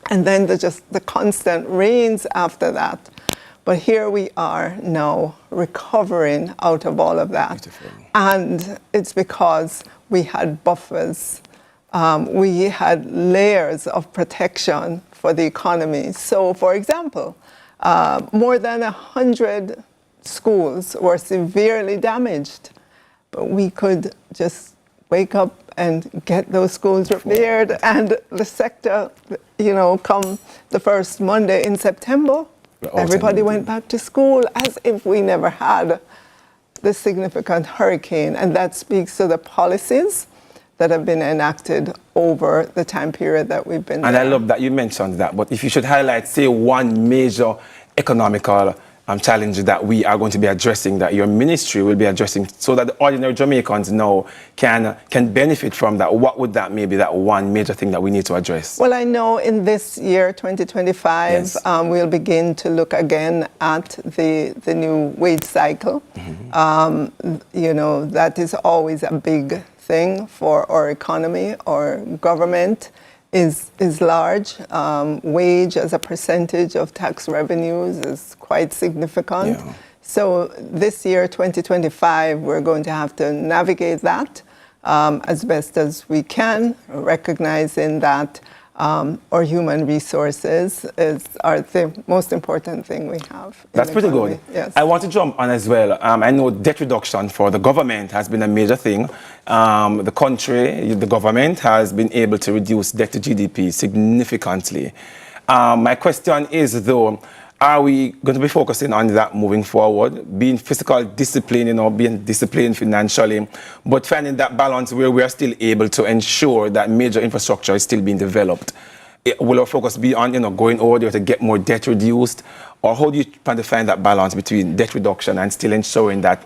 Speaker 24: And then the constant rains after that. But here we are now recovering out of all of that. Beautiful. And it's because we had buffers. We had layers of protection for the economy. So, for example, more than 100 schools were severely damaged. But we could just wake up and get those schools repaired. And the sector, come the first Monday in September, everybody went back to school as if we never had the significant hurricane. And that speaks to the policies that have been enacted over the time period that we've been
Speaker 23: And
Speaker 24: there.
Speaker 23: I love that you mentioned that. But if you should highlight, say, one major economical challenge that we are going to be addressing, that your ministry will be addressing, so that the ordinary Jamaicans now can benefit from that, what would that maybe that one major thing that we need to address?
Speaker 24: Well, I know in this year, 2025, we'll begin to look again at the new wage cycle. That is always a big thing for our economy. Our government is large. Wage as a percentage of tax revenues is quite significant. So this year, 2025, we're going to have to navigate that as best as we can, recognizing that our human resources are the most important thing we have.
Speaker 23: That's pretty good.
Speaker 24: Yes.
Speaker 23: I want to jump on as well. I know debt reduction for the government has been a major thing. The government has been able to reduce debt to GDP significantly. My question is, though, are we going to be focusing on that moving forward, being fiscal discipline, being disciplined financially, but finding that balance where we are still able to ensure that major infrastructure is still being developed? Will our focus be on, going over there to get more debt reduced? Or how do you plan to find that balance between debt reduction and still ensuring that,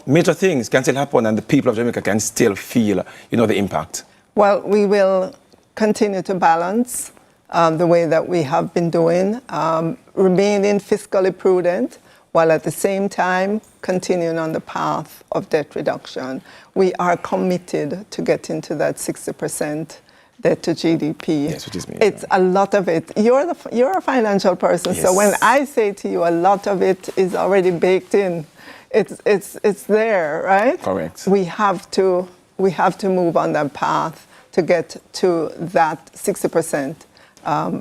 Speaker 23: major things can still happen and the people of Jamaica can still feel, the impact?
Speaker 24: Well, we will continue to balance the way that we have been doing, remaining fiscally prudent, while at the same time continuing on the path of debt reduction. We are committed to getting to that 60% debt to GDP.
Speaker 23: Yes, which is me.
Speaker 24: It's a lot of it. You're a financial person, so when I say to you a lot of it is already baked in, it's there, right? Correct. We have to move on that path to get to that 60%.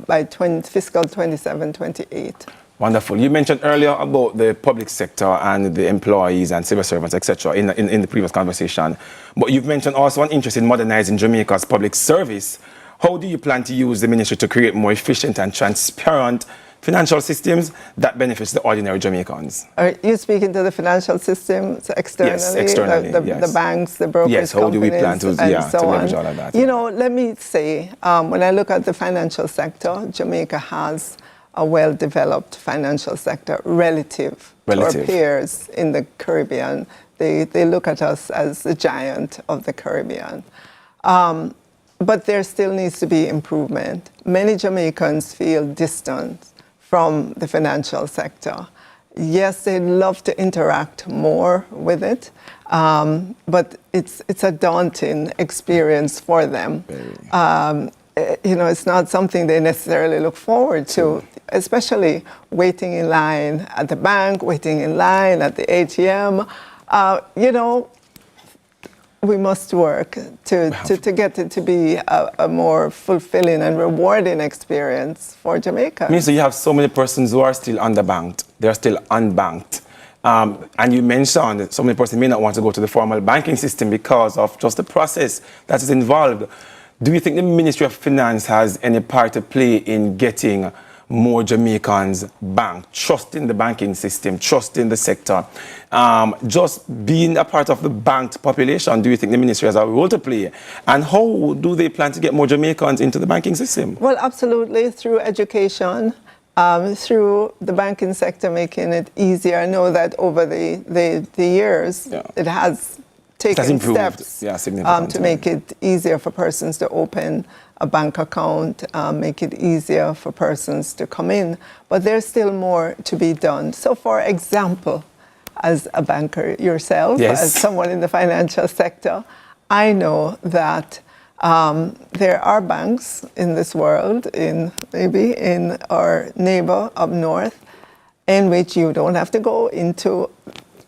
Speaker 24: By fiscal 27-28.
Speaker 23: Wonderful. You mentioned earlier about the public sector and the employees and civil servants, etc., in the previous conversation. But you've mentioned also an interest in modernizing Jamaica's public service. How do you plan to use the ministry to create more efficient and transparent financial systems that benefits the ordinary Jamaicans?
Speaker 24: Are you speaking to the financial systems externally?
Speaker 23: Yes, externally,
Speaker 24: the banks, the brokers,
Speaker 23: yes, how do we plan to leverage all of that?
Speaker 24: Let me say, when I look at the financial sector, Jamaica has a well-developed financial sector relative to our peers in the Caribbean. They look at us as the giant of the Caribbean. But there still needs to be improvement. Many Jamaicans feel distant from the financial sector. Yes, they'd love to interact more with it, but it's a daunting experience for them. It's not something they necessarily look forward to, especially waiting in line at the bank, waiting in line at the ATM. We must work to get it to be a more fulfilling and rewarding experience for Jamaica.
Speaker 23: Means you have so many persons who are still underbanked. They're still unbanked. And you mentioned that so many persons may not want to go to the formal banking system because of just the process that is involved. Do you think the Ministry of Finance has any part to play in getting more Jamaicans banked, trusting the banking system, trusting the sector, just being a part of the banked population? Do you think the ministry has a role to play? And how do they plan to get more Jamaicans into the banking system?
Speaker 24: Well, absolutely, through education, through the banking sector making it easier. I know that over the years, it has taken steps to make it easier for persons to open a bank account, make it easier for persons to come in. But there's still more to be done. So, for example, as a banker yourself, as someone in the financial sector, I know that there are banks in this world, maybe in our neighbor up north, in which you don't have to go into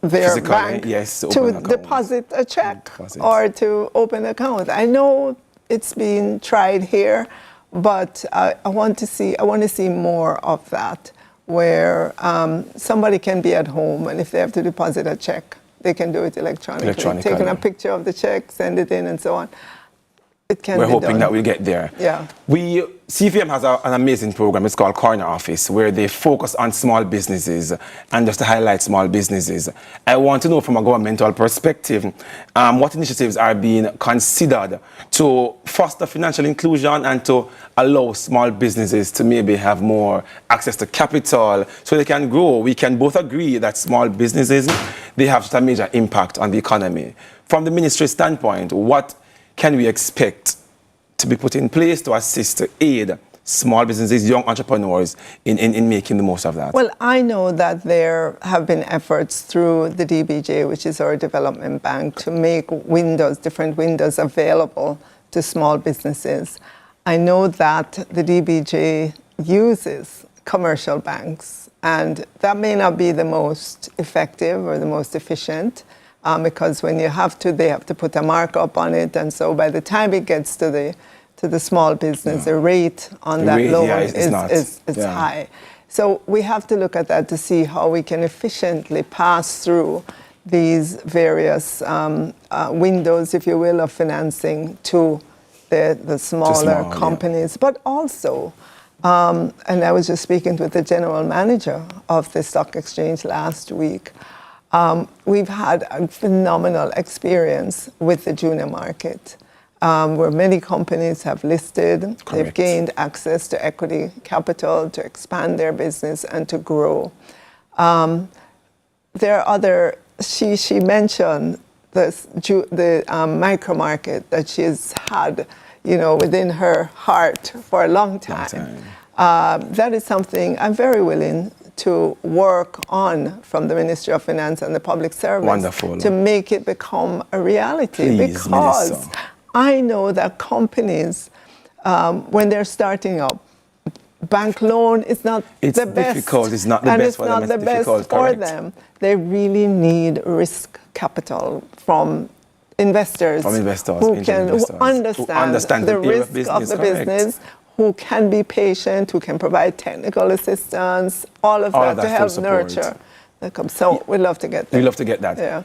Speaker 24: their bank to deposit a check or to open an account. I know it's being tried here, but I want to see more of that, where somebody can be at home, and if they have to deposit a check, they can do it electronically. Taking a picture of the check, send it in, and so on. It can be done.
Speaker 23: We're hoping that we'll get there.
Speaker 24: Yeah.
Speaker 23: CVM has an amazing program. It's called Corner Office, where they focus on small businesses and just to highlight small businesses. I want to know from a governmental perspective, what initiatives are being considered to foster financial inclusion and to allow small businesses to maybe have more access to capital so they can grow. We can both agree that small businesses, they have such a major impact on the economy. From the ministry standpoint, what can we expect to be put in place to assist, to aid small businesses, young entrepreneurs in making the most of that?
Speaker 24: Well, I know that there have been efforts through the DBJ, which is our development bank, to make different windows available to small businesses. I know that the DBJ uses commercial banks, and that may not be the most effective or the most efficient. Because when they have to put a markup on it, and so by the time it gets to the small business, the rate on that loan is high. So we have to look at that to see how we can efficiently pass through these various windows, if you will, of financing to the smaller companies. Yeah. But also, and I was just speaking with the general manager of the stock exchange last week. We've had a phenomenal experience with the junior market, where many companies have listed. Correct. They've gained access to equity capital to expand their business and to grow. There are other. She mentioned the micro market that she's had, within her heart for a long time. That is something I'm very willing to work on from the Ministry of Finance and the Public Service.
Speaker 23: Wonderful.
Speaker 24: To make it become a reality.
Speaker 23: Please,
Speaker 24: because
Speaker 23: Minister.
Speaker 24: I know that companies, when they're starting up, bank loan is not the best. It's difficult.
Speaker 23: It's not the best for them.
Speaker 24: It's not the best for them. They really need risk capital from investors. Who understand the risk of the business, who can be patient, who can provide technical assistance, all of that to help nurture. So we'd love to get that.
Speaker 23: We'd love to get that.
Speaker 24: Yeah.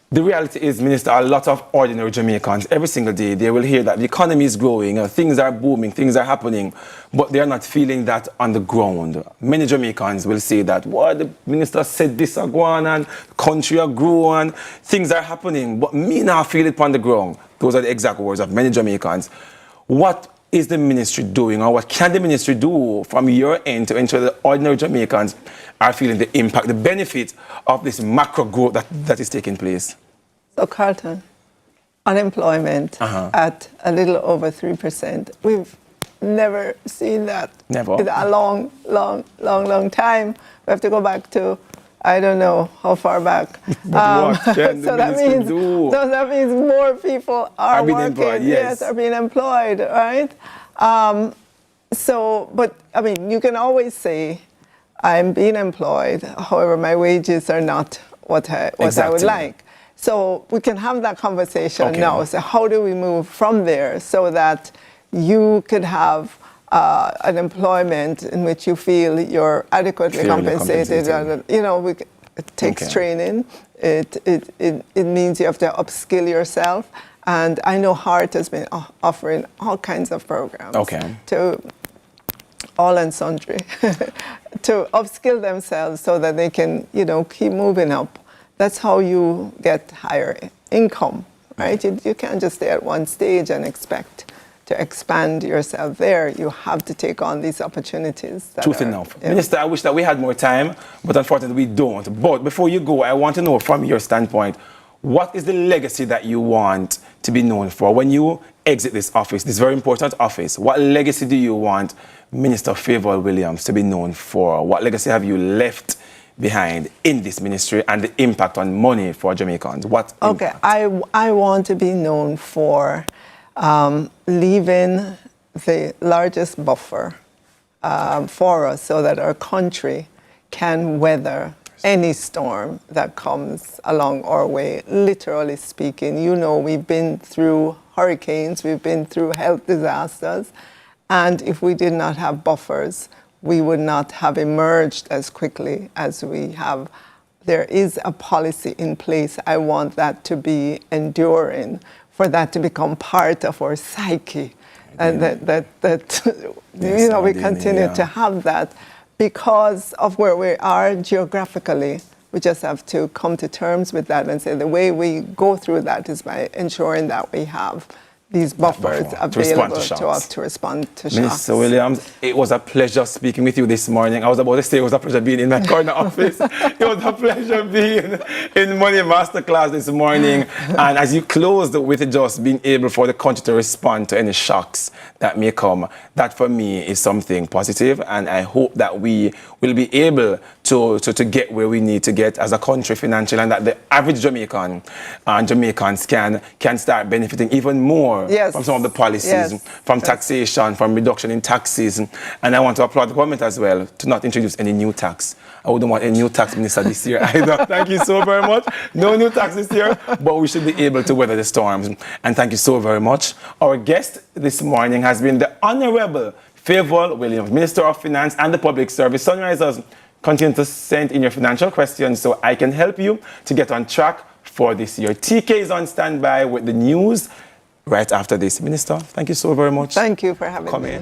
Speaker 23: The reality is, Minister, a lot of ordinary Jamaicans, every single day, they will hear that the economy is growing, things are booming, things are happening, but they are not feeling that on the ground. Many Jamaicans will say that, the minister said this are going on, country are growing, things are happening, but me now feel it on the ground. Those are the exact words of many Jamaicans. What is the ministry doing, or what can the ministry do from your end to ensure that ordinary Jamaicans are feeling the impact, the benefit of this macro growth that is taking place?
Speaker 24: So, Carlton, unemployment at a little over 3%. We've never seen that.
Speaker 23: Never.
Speaker 24: In a long time. We have to go back to, I don't know how far back. So that means more people are working.
Speaker 23: Employed, yes,
Speaker 24: are being employed, right? But I mean, you can always say, I'm being employed. However, my wages are not what I would like. So we can have that conversation now. So how do we move from there so that you could have an employment in which you feel you're adequately compensated? It takes training. It means you have to upskill yourself. And I know HEART has been offering all kinds of programs to all and sundry to upskill themselves so that they can, keep moving up. That's how you get higher income, right? You can't just stay at one stage and expect to expand yourself there. You have to take on these opportunities.
Speaker 23: Truth enough. Minister, I wish that we had more time, but unfortunately we don't. But before you go, I want to know from your standpoint, what is the legacy that you want to be known for when you exit this office, this very important office? What legacy do you want Minister Favour Williams to be known for? What legacy have you left behind in this ministry and the impact on money for Jamaicans? What impact?
Speaker 24: I want to be known for leaving the largest buffer for us so that our country can weather any storm that comes along our way, literally speaking. We've been through hurricanes, we've been through health disasters, and if we did not have buffers, we would not have emerged as quickly as we have there is a policy in place. I want that to be enduring, for that to become part of our psyche, and that you know, we continue to have that because of where we are geographically. We just have to come to terms with that and say the way we go through that is by ensuring that we have these buffers available to us to respond to shocks.
Speaker 23: Mr. Williams, it was a pleasure speaking with you this morning. I was about to say it was a pleasure being in my corner office. It was a pleasure being in Money Masterclass this morning. And as you closed with just being able for the country to respond to any shocks that may come, that for me is something positive. And I hope that we will be able to get where we need to get as a country financially, and that the average Jamaican and Jamaicans can start benefiting even more from some of the policies, from taxation, from reduction in taxes. And I want to applaud the government as well to not introduce any new tax. I wouldn't want a new tax minister this year either. Thank you so very much. No new tax this year, but we should be able to weather the storms. And thank you so very much. Our guest this morning has been the Honorable Favour Williams, Minister of Finance and the Public Service. Sunrisers, continue to send in your financial questions so I can help you to get on track for this year. TK is on standby with the news right after this. Minister, thank you so very much.
Speaker 24: Thank you for having me.
Speaker 23: Come in.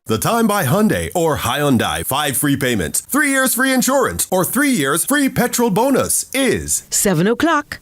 Speaker 17: The Time by Hyundai or Hyundai 5 free payments, 3 years free insurance, or 3 years free petrol bonus is
Speaker 1: 7 o'clock.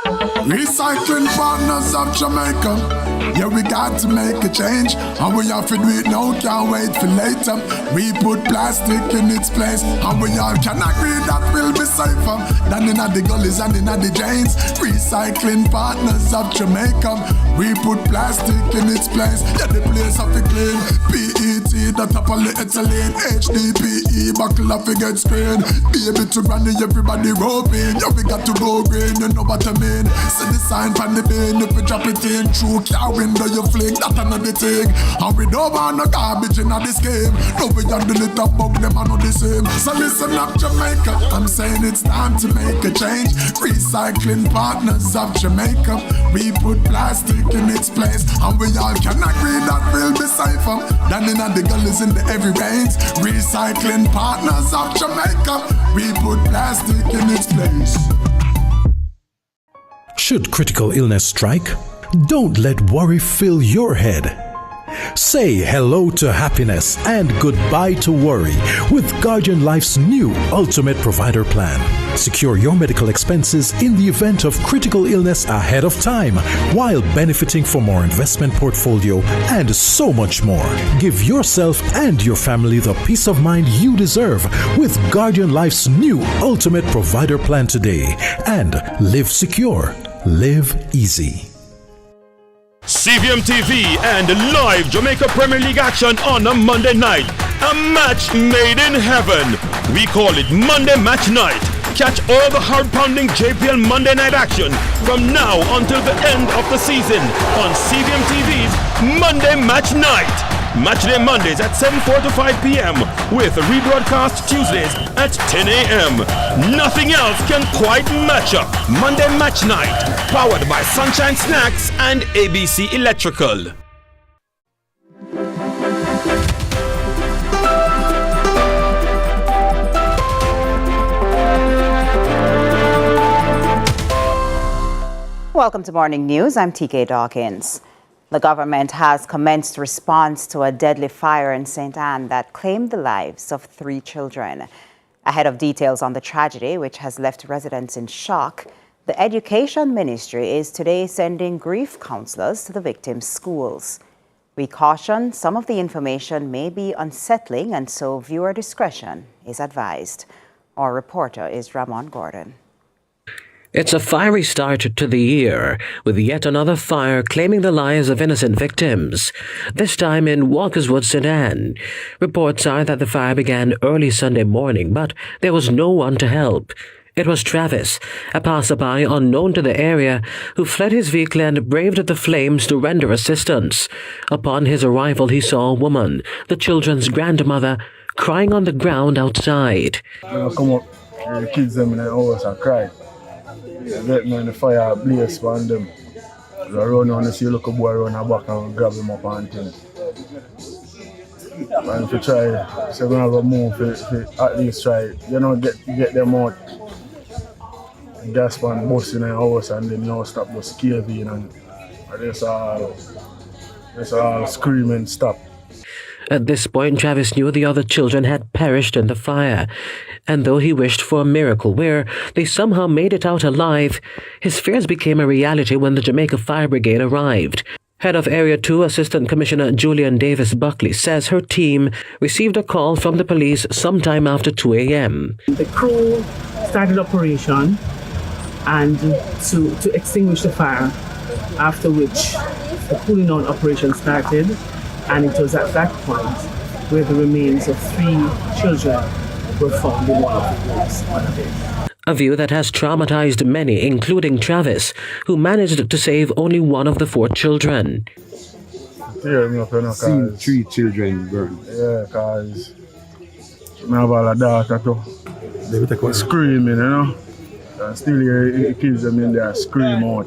Speaker 7: Recycling partners of Jamaica. Yeah, we got to make a change, and we have to do it now, can't wait for later. We put plastic in its place, and we all can agree that will be safer than in the gullies and in the drains. Recycling partners of Jamaica. We put plastic in its place, yeah, the place have to clean. PET, the top of the ethylene, HDPE, buckle up, get screen. Baby to granny, everybody roping. Yeah, we got to go green, you know what I mean. See the sign from the bin, if we drop it in through car window, you fling, that another thing. And we don't want no garbage in this game. No, we handle it up, bug them are not the same. So listen up, Jamaica, I'm saying it's time to make a change. Recycling partners of Jamaica. We put plastic in its place, and we all can agree that will be safer than in the gullies in the every rains. Recycling partners of Jamaica. We put plastic in its place.
Speaker 4: Should critical illness strike, don't let worry fill your head. Say hello to happiness and goodbye to worry with Guardian Life's new Ultimate Provider Plan. Secure your medical expenses in the event of critical illness ahead of time, while benefiting from our investment portfolio and so much more. Give yourself and your family the peace of mind you deserve with Guardian Life's new Ultimate Provider Plan today, and live secure, live easy.
Speaker 3: CVM TV and live Jamaica Premier League action on a Monday night. A match made in heaven. We call it Monday Match Night. Catch all the hard-pounding JPL Monday night action from now until the end of the season on CVM TV's Monday Match Night. Matchday Mondays at 7:45 p.m. with a rebroadcast Tuesdays at 10 a.m. Nothing else can quite match up. Monday Match Night, powered by Sunshine Snacks and ABC Electrical.
Speaker 19: Welcome to Morning News. I'm TK Dawkins. The government has commenced response to a deadly fire in St. Anne that claimed the lives of 3 children. Ahead of details on the tragedy, which has left residents in shock, the Education Ministry is today sending grief counselors to the victims' schools. We caution some of the information may be unsettling, and so viewer discretion is advised. Our reporter is Ramon Gordon.
Speaker 11: It's a fiery start to the year, with yet another fire claiming the lives of innocent victims, this time in Walkerswood, St. Anne. Reports are that the fire began early Sunday morning, but there was no one to help. It was Travis, a passerby unknown to the area, who fled his vehicle and braved the flames to render assistance. Upon his arrival, he saw a woman, the children's grandmother, crying on the ground outside.
Speaker 1: I come up, the kids them in the house and cry. They get me in the fire, blaze on them. I run on and see a little boy run back and grab him up and things. And if you try, so we're going to move, if at least try, get them out. Gas pan bust in the house and then stop just caving and just all screaming stop.
Speaker 11: At this point, Travis knew the other children had perished in the fire, and though he wished for a miracle where they somehow made it out alive, his fears became a reality when the Jamaica Fire Brigade arrived. Head of Area 2 Assistant Commissioner Julian Davis Buckley says her team received a call from the police sometime after 2 a.m.
Speaker 14: The crew started operation and to extinguish the fire, after which the cooling down operation started, and it was at that point where the remains of 3 children were found in one of the rooms on the bed.
Speaker 11: A view that has traumatized many, including Travis, who managed to save only one of the 4 children.
Speaker 1: Seen
Speaker 15: 3 children burned.
Speaker 1: Yeah, because I have all a daughter too. They screaming, And still hear kids them in there scream out,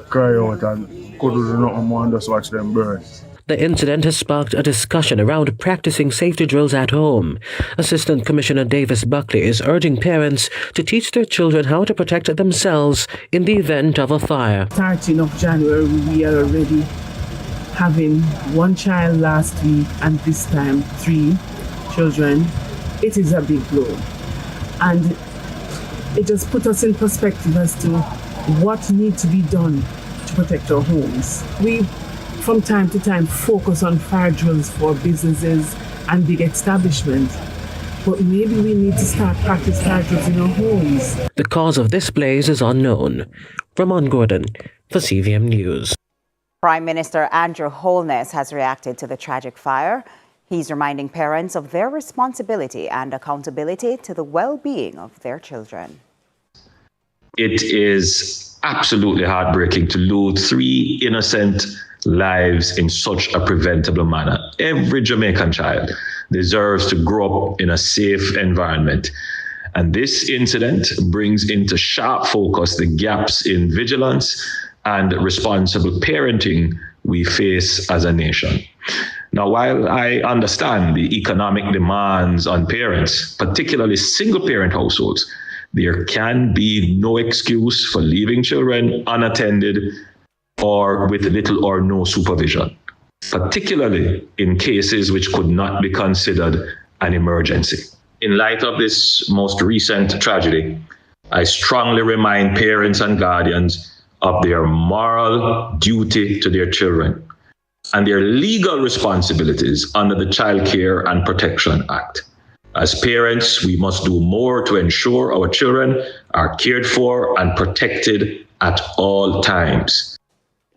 Speaker 1: cry out, and couldn't do nothing more and just watch them burn.
Speaker 11: The incident has sparked a discussion around practicing safety drills at home. Assistant Commissioner Davis Buckley is urging parents to teach their children how to protect themselves in the event of a fire.
Speaker 14: Starting of January, we are already having 1 child last week, and this time 3 children. It is a big blow. And it just put us in perspective as to what needs to be done to protect our homes. We, from time to time, focus on fire drills for businesses and big establishments, but maybe we need to start practice fire drills in our homes.
Speaker 11: The cause of this blaze is unknown. Ramon Gordon for CVM News.
Speaker 19: Prime Minister Andrew Holness has reacted to the tragic fire. He's reminding parents of their responsibility and accountability to the well-being of their children.
Speaker 20: It is absolutely heartbreaking to lose 3 innocent lives in such a preventable manner. Every Jamaican child deserves to grow up in a safe environment. And this incident brings into sharp focus the gaps in vigilance and responsible parenting we face as a nation. Now, while I understand the economic demands on parents, particularly single-parent households, there can be no excuse for leaving children unattended or with little or no supervision, particularly in cases which could not be considered an emergency. In light of this most recent tragedy, I strongly remind parents and guardians of their moral duty to their children and their legal responsibilities under the Child Care and Protection Act. As parents, we must do more to ensure our children are cared for and protected at all times.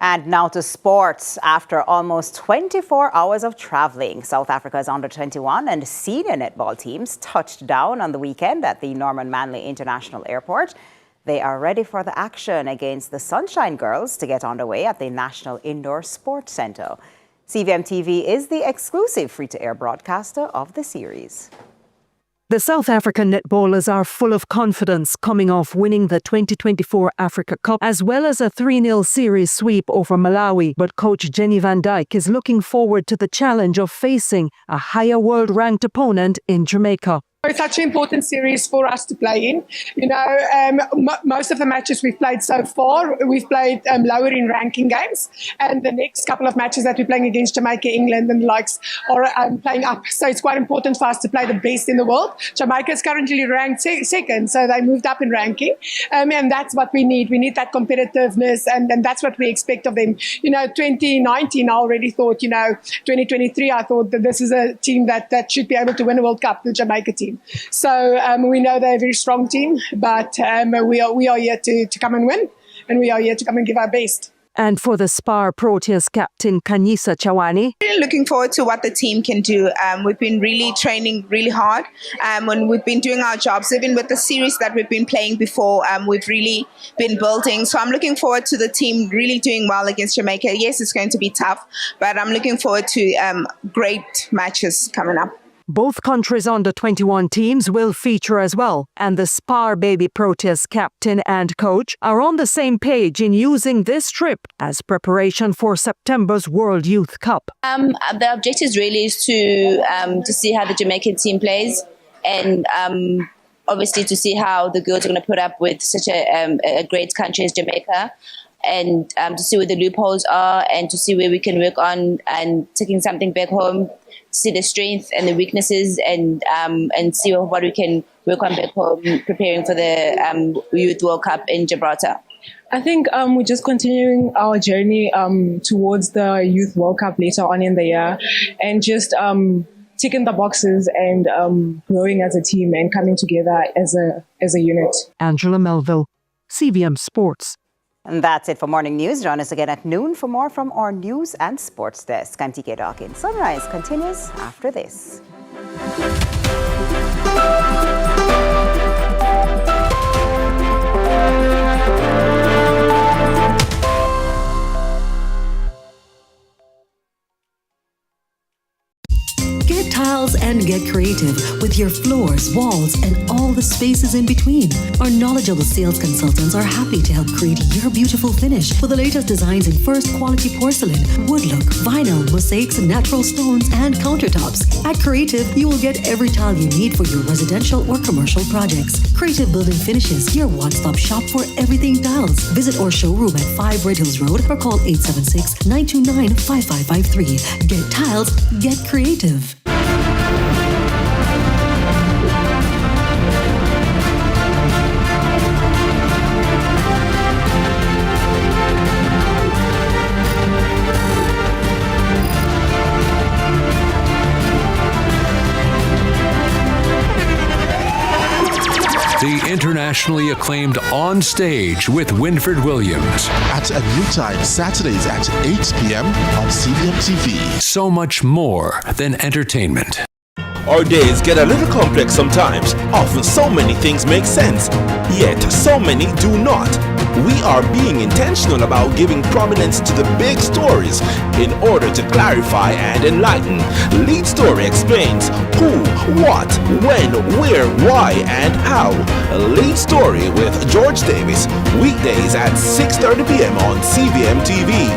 Speaker 19: And now to sports. After almost 24 hours of traveling, South Africa's under-21 and senior netball teams touched down on the weekend at the Norman Manley International Airport. They are ready for the action against the Sunshine Girls to get underway at the National Indoor Sports Centre. CVM TV is the exclusive free-to-air broadcaster of the series.
Speaker 25: The South African netballers are full of confidence coming off winning the 2024 Africa Cup as well as a 3-0 series sweep over Malawi. But coach Jenny Van Dyke is looking forward to the challenge of facing a higher world-ranked opponent in Jamaica.
Speaker 26: It's such an important series for us to play in. Most of the matches we've played so far, we've played lower in ranking games. And the next couple of matches that we're playing against Jamaica, England and the likes are playing up. So it's quite important for us to play the best in the world. Jamaica is currently ranked second, so they moved up in ranking. And that's what we need. We need that competitiveness, and that's what we expect of them. 2019, I already thought, 2023, I thought that this is a team that should be able to win a World Cup, the Jamaica team. So we know they're a very strong team, but we are here to come and win, and we are here to come and give our best.
Speaker 25: And for the Spar Proteas captain Kanisa Chawani,
Speaker 2: Really looking forward to what the team can do. We've been really training really hard and we've been doing our jobs. Even with the series that we've been playing before, we've really been building. So I'm looking forward to the team really doing well against Jamaica. Yes, it's going to be tough, but I'm looking forward to great matches coming up.
Speaker 25: both countries' under-21 teams will feature as well, and the Spar Baby Proteas captain and coach are on the same page in using this trip as preparation for September's World Youth Cup.
Speaker 13: The objective really is to see how the Jamaican team plays, and obviously to see how the girls are going to put up with such a great country as Jamaica, and to see where the loopholes are and to see where we can work on and taking something back home, to see the strengths and the weaknesses, and see what we can work on back home, preparing for the Youth World Cup in Gibraltar.
Speaker 15: I think we're just continuing our journey towards the Youth World Cup later on in the year, and just ticking the boxes and growing as a team and coming together as a unit.
Speaker 25: Angela Melville, CVM Sports.
Speaker 19: And that's it for Morning News. Join us again at noon for more from our news and sports desk. I'm TK Dawkins. Sunrise continues after this.
Speaker 16: Get tiles and get creative with your floors, walls, and all the spaces in between. Our knowledgeable sales consultants are happy to help create your beautiful finish with the latest designs in first quality porcelain, wood look, vinyl, mosaics, natural stones, and countertops. At Creative, you will get every tile you need for your residential or commercial projects. Creative Building Finishes, your one-stop shop for everything tiles. Visit our showroom at 5 Red Hills Road or call 876-929-5553. Get tiles, get creative.
Speaker 9: The internationally acclaimed On Stage with Winfred Williams.
Speaker 10: At a new time, Saturdays at 8 p.m. on CVM TV.
Speaker 9: So much more than entertainment.
Speaker 12: Our days get a little complex sometimes. Often so many things make sense, yet so many do not. We are being intentional about giving prominence to the big stories in order to clarify and enlighten. Lead Story explains who, what, when, where, why, and how. Lead Story with George Davis, weekdays at 6:30 p.m. on CVM TV.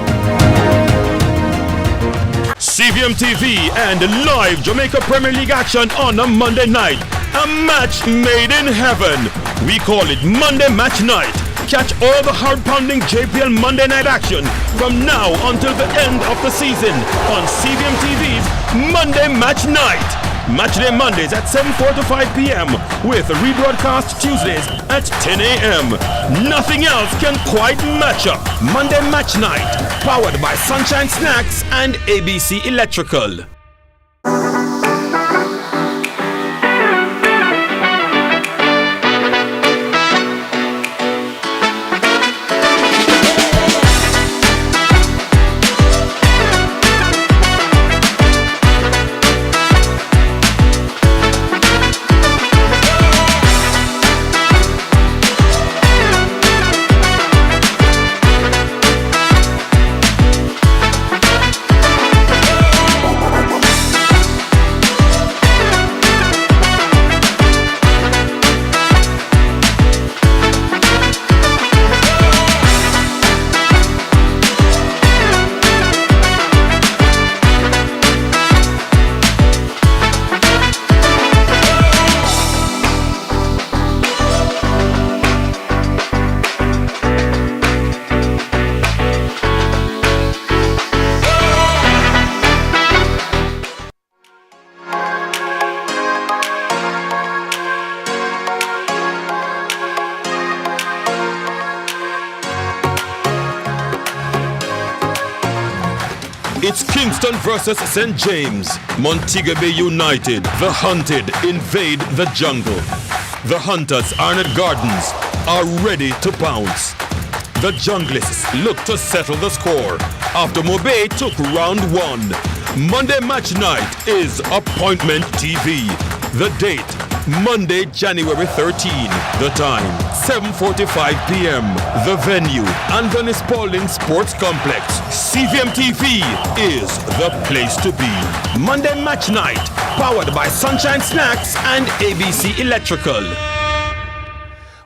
Speaker 3: CVM TV and live Jamaica Premier League action on a Monday night. A match made in heaven. We call it Monday Match Night. Catch all the hard-pounding JPL Monday night action from now until the end of the season on CVM TV's Monday Match Night. Matchday Mondays at 7:4 to 5 p.m. with rebroadcast Tuesdays at 10 a.m. Nothing else can quite match up. Monday Match Night, powered by Sunshine Snacks and ABC Electrical. It's Kingston versus St. James. Montego Bay United, the hunted, invade the jungle. The hunters, Arnott Gardens, are ready to pounce. the Junglists look to settle the score after Mobe took round 1. Monday Match Night is Appointment TV. The date, Monday, January 13. The time, 7:45 p.m. The venue, Anthony Spaulding Sports Complex. CVM TV is the place to be. Monday Match Night, powered by Sunshine Snacks and ABC Electrical.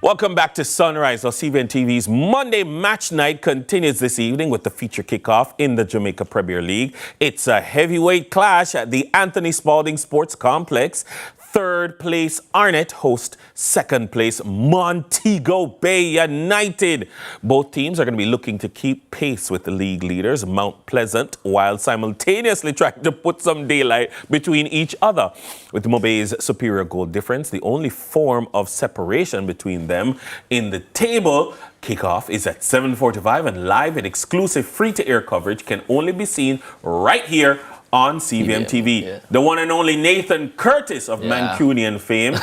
Speaker 12: Welcome back to Sunrise, or CVM TV's Monday Match Night continues this evening with the feature kickoff in the Jamaica Premier League. It's a heavyweight clash at the Anthony Spaulding Sports Complex. Third place Arnett host second place Montego Bay United. Both teams are going to be looking to keep pace with the league leaders, Mount Pleasant, while simultaneously trying to put some daylight between each other. With Mobe's superior goal difference, the only form of separation between them in the table. Kickoff is at 7:45 and live and exclusive free-to-air coverage can only be seen right here on CVM TV. Yeah. The one and only Nathan Curtis of Mancunian fame,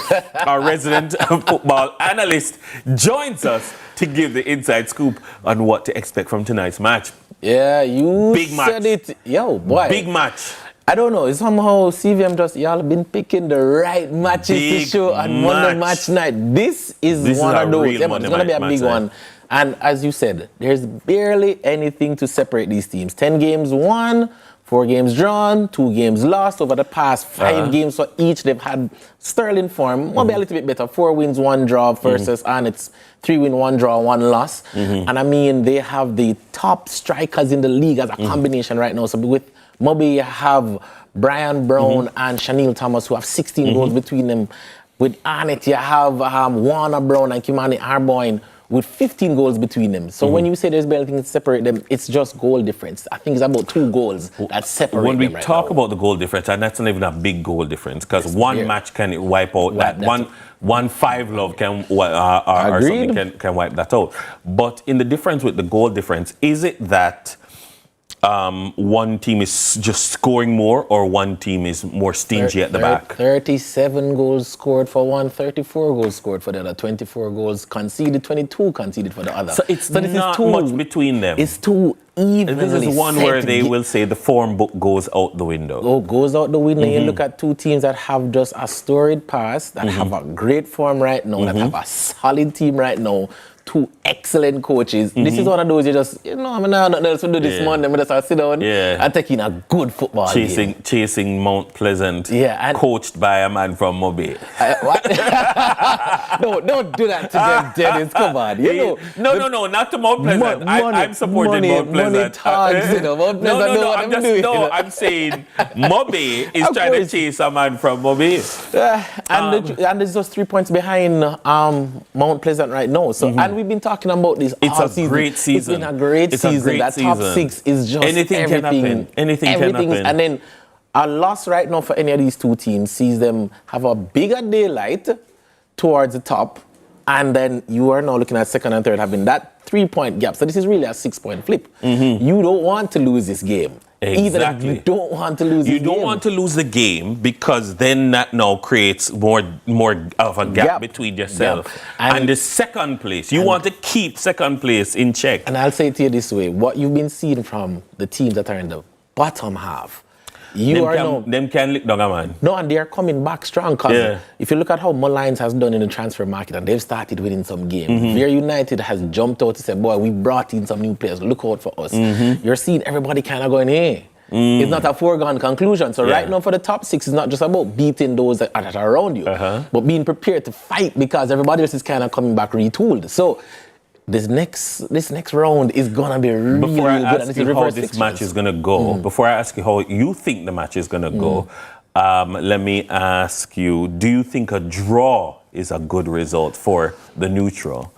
Speaker 12: our resident football analyst, joins us to give the inside scoop on what to expect from tonight's match.
Speaker 5: Yeah, you
Speaker 12: Big
Speaker 5: said
Speaker 12: match.
Speaker 5: it. Yo, boy.
Speaker 12: Big match.
Speaker 5: I don't know. Somehow CVM just, y'all been picking the right matches to show on Monday Match Night. This is one of those. Yeah, it's going to be a big one. And as you said, there's barely anything to separate these teams. 10 games won, 4 games drawn, 2 games lost over the past 5 games for each. They've had sterling form, maybe a little bit better. 4 wins, 1 draw versus and it's 3 win, 1 draw, 1 loss. And I mean, they have the top strikers in the league as a combination right now. So with Moby, you have Brian Brown and Shanil Thomas, who have 16 goals between them. With Arnett, you have Warner Brown and Kimani Arboyne with 15 goals between them. So when you say there's barely anything to separate them, it's just goal difference. I think it's about 2 goals that separate them.
Speaker 12: When we talk about the goal difference, and that's not even a big goal difference, because one match can wipe out that. One 5-love can or something can wipe that out. But in the difference with the goal difference, is it that one team is just scoring more, or one team is more stingy at the back?
Speaker 5: 37 goals scored for one, 34 goals scored for the other, 24 goals conceded, 22 conceded for the other.
Speaker 12: So it's not much between them.
Speaker 5: It's too even.
Speaker 12: This is one where they will say the form book goes out the window.
Speaker 5: Oh, goes out the window. You look at 2 teams that have just a storied past, that have a great form right now, that have a solid team right now. 2 excellent coaches. This is one of those you just, I'm not nothing else to do this morning. I'm just sit down and taking a good football game.
Speaker 12: Chasing Mount Pleasant, coached by a man from Mobe.
Speaker 5: No, don't do that to them, Dennis. Come on.
Speaker 12: No, not to Mount Pleasant. I'm supporting Mount Pleasant.
Speaker 5: Money tags, Mount Pleasant.
Speaker 12: I'm saying Mobe is trying to chase a man from Mobe.
Speaker 5: And there's just 3 points behind Mount Pleasant right now. So, and we've been talking about this all season.
Speaker 12: Great season.
Speaker 5: It's been a great season. That top 6 is just
Speaker 12: anything can happen. Anything can happen.
Speaker 5: And then a loss right now for any of these 2 teams sees them have a bigger daylight towards the top. And then you are now looking at second and third having that 3-point gap. So this is really a 6-point flip. You don't want to lose this game.
Speaker 12: Exactly.
Speaker 5: You don't want to lose the game.
Speaker 12: You don't want to lose the game, because then that now creates more of a gap between yourself and the second place. You want to keep second place in check.
Speaker 5: And I'll say it to you this way. What you've been seeing from the teams that are in the bottom half,
Speaker 12: them can lick down a man.
Speaker 5: No, and they are coming back strong. Because if you look at how Mullines has done in the transfer market, and they've started winning some games. Very United has jumped out to say, boy, we brought in some new players. Look out for us. You're seeing everybody kind of going, hey. It's not a foregone conclusion. So right now for the top 6, it's not just about beating those that are around you, but being prepared to fight, because everybody else is kind of coming back retooled. So this next round is gonna be really good.
Speaker 12: Before I ask you how this match is gonna go, before I ask you how you think the match is gonna go, let me ask you: do you think a draw is a good result for the neutral?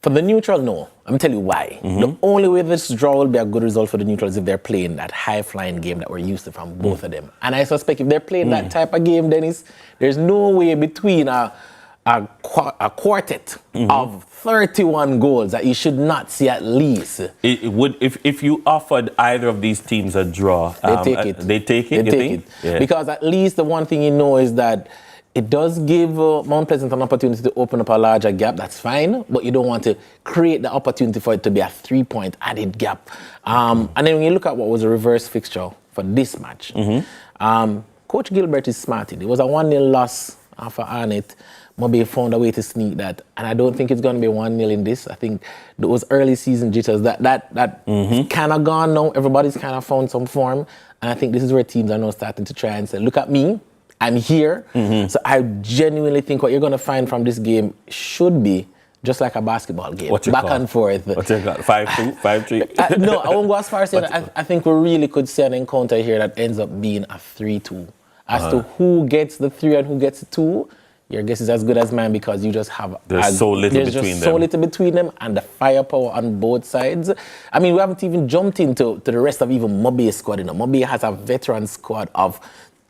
Speaker 5: For the neutral, no. I'm telling you why. The only way this draw will be a good result for the neutral is if they're playing that high-flying game that we're used to from both of them. And I suspect if they're playing that type of game, Dennis, there's no way between a quartet of 31 goals that you should not see at least.
Speaker 12: It would, if you offered either of these teams a draw,
Speaker 5: they take it.
Speaker 12: They take it.
Speaker 5: Yeah. Because at least the one thing you know is that it does give Mount Pleasant an opportunity to open up a larger gap. That's fine, but you don't want to create the opportunity for it to be a 3-point added gap. And then when you look at what was a reverse fixture for this match, Coach Gilbert is smart. It was a 1-0 loss after Arnett. Mobay found a way to sneak that, and I don't think it's going to be 1-0 in this. I think those early season jitters that kind of gone now. Everybody's kind of found some form, and I think this is where teams are now starting to try and say, "Look at me, I'm here." So I genuinely think what you're going to find from this game should be just like a basketball game, back and forth.
Speaker 6: What's your call? 5-2, 5-3?
Speaker 5: No, I won't go as far as saying that. I think we really could see an encounter here that ends up being a 3-2. As to who gets the 3 and who gets the 2, your guess is as good as mine, because you just have
Speaker 6: there's so little
Speaker 5: between them and the firepower on both sides. I mean, we haven't even jumped into the rest of even Mobay's squad. Mobay has a veteran squad of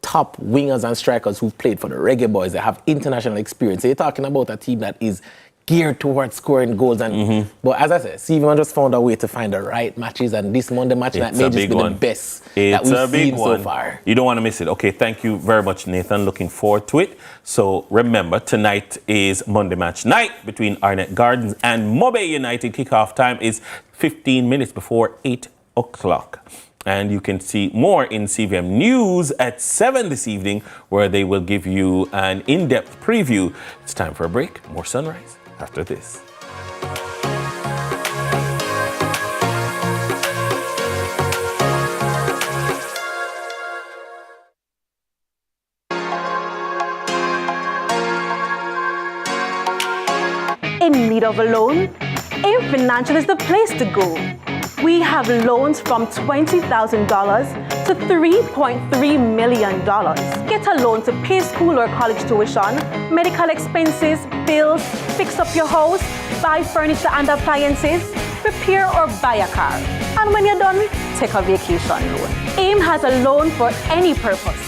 Speaker 5: top wingers and strikers who've played for the Reggae Boys. They have international experience. So you're talking about a team that is geared towards scoring goals. And but as I said, CVM just found a way to find the right matches, and this Monday match night may just be the best that we've seen so far.
Speaker 6: You don't want to miss it. Okay, thank you very much, Nathan. Looking forward to it. So remember, tonight is Monday match night between Arnett Gardens and Mobay United. Kickoff time is 15 minutes before 8 o'clock. And you can see more in CVM News at 7 this evening, where they will give you an in-depth preview. It's time for a break. More Sunrise after this.
Speaker 8: In need of a loan? AIM Financial is the place to go. We have loans from $20,000 to $3.3 million. Get a loan to pay school or college tuition, medical expenses, bills, fix up your house, buy furniture and appliances, repair or buy a car. And when you're done, take a vacation loan. AIM has a loan for any purpose.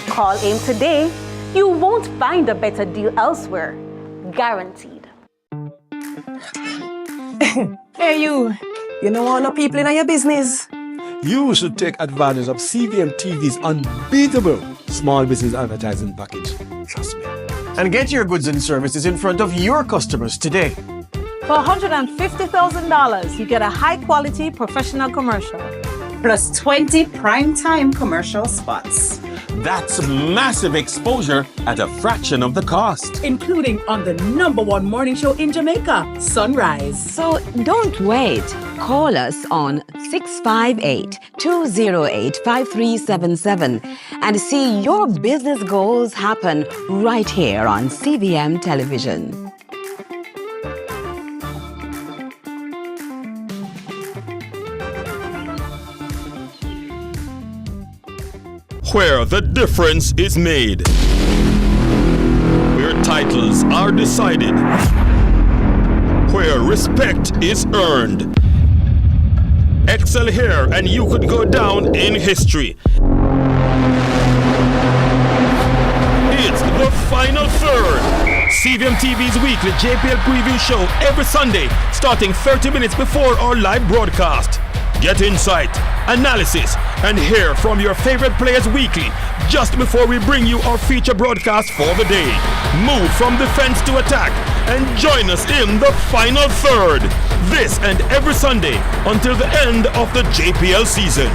Speaker 8: Call AIM today. You won't find a better deal elsewhere. Guaranteed.
Speaker 18: Hey you don't want no people in your business?
Speaker 21: You should take advantage of CVM TV's unbeatable small business advertising package. Trust me.
Speaker 22: And get your goods and services in front of your customers today.
Speaker 18: For $150,000, you get a high-quality professional commercial.
Speaker 24: Plus 20 prime-time commercial spots.
Speaker 27: That's massive exposure at a fraction of the cost.
Speaker 18: Including on the #1 morning show in Jamaica, Sunrise.
Speaker 28: So don't wait. Call us on 658-208-5377 and see your business goals happen right here on CVM Television.
Speaker 3: Where the difference is made, where titles are decided, where respect is earned. Excel here and you could go down in history. It's the final third. CVM TV's weekly JPL preview show every Sunday, starting 30 minutes before our live broadcast. Get insight, analysis, and hear from your favorite players weekly, just before we bring you our feature broadcast for the day. Move from defense to attack and join us in the final third. This and every Sunday until the end of the JPL season.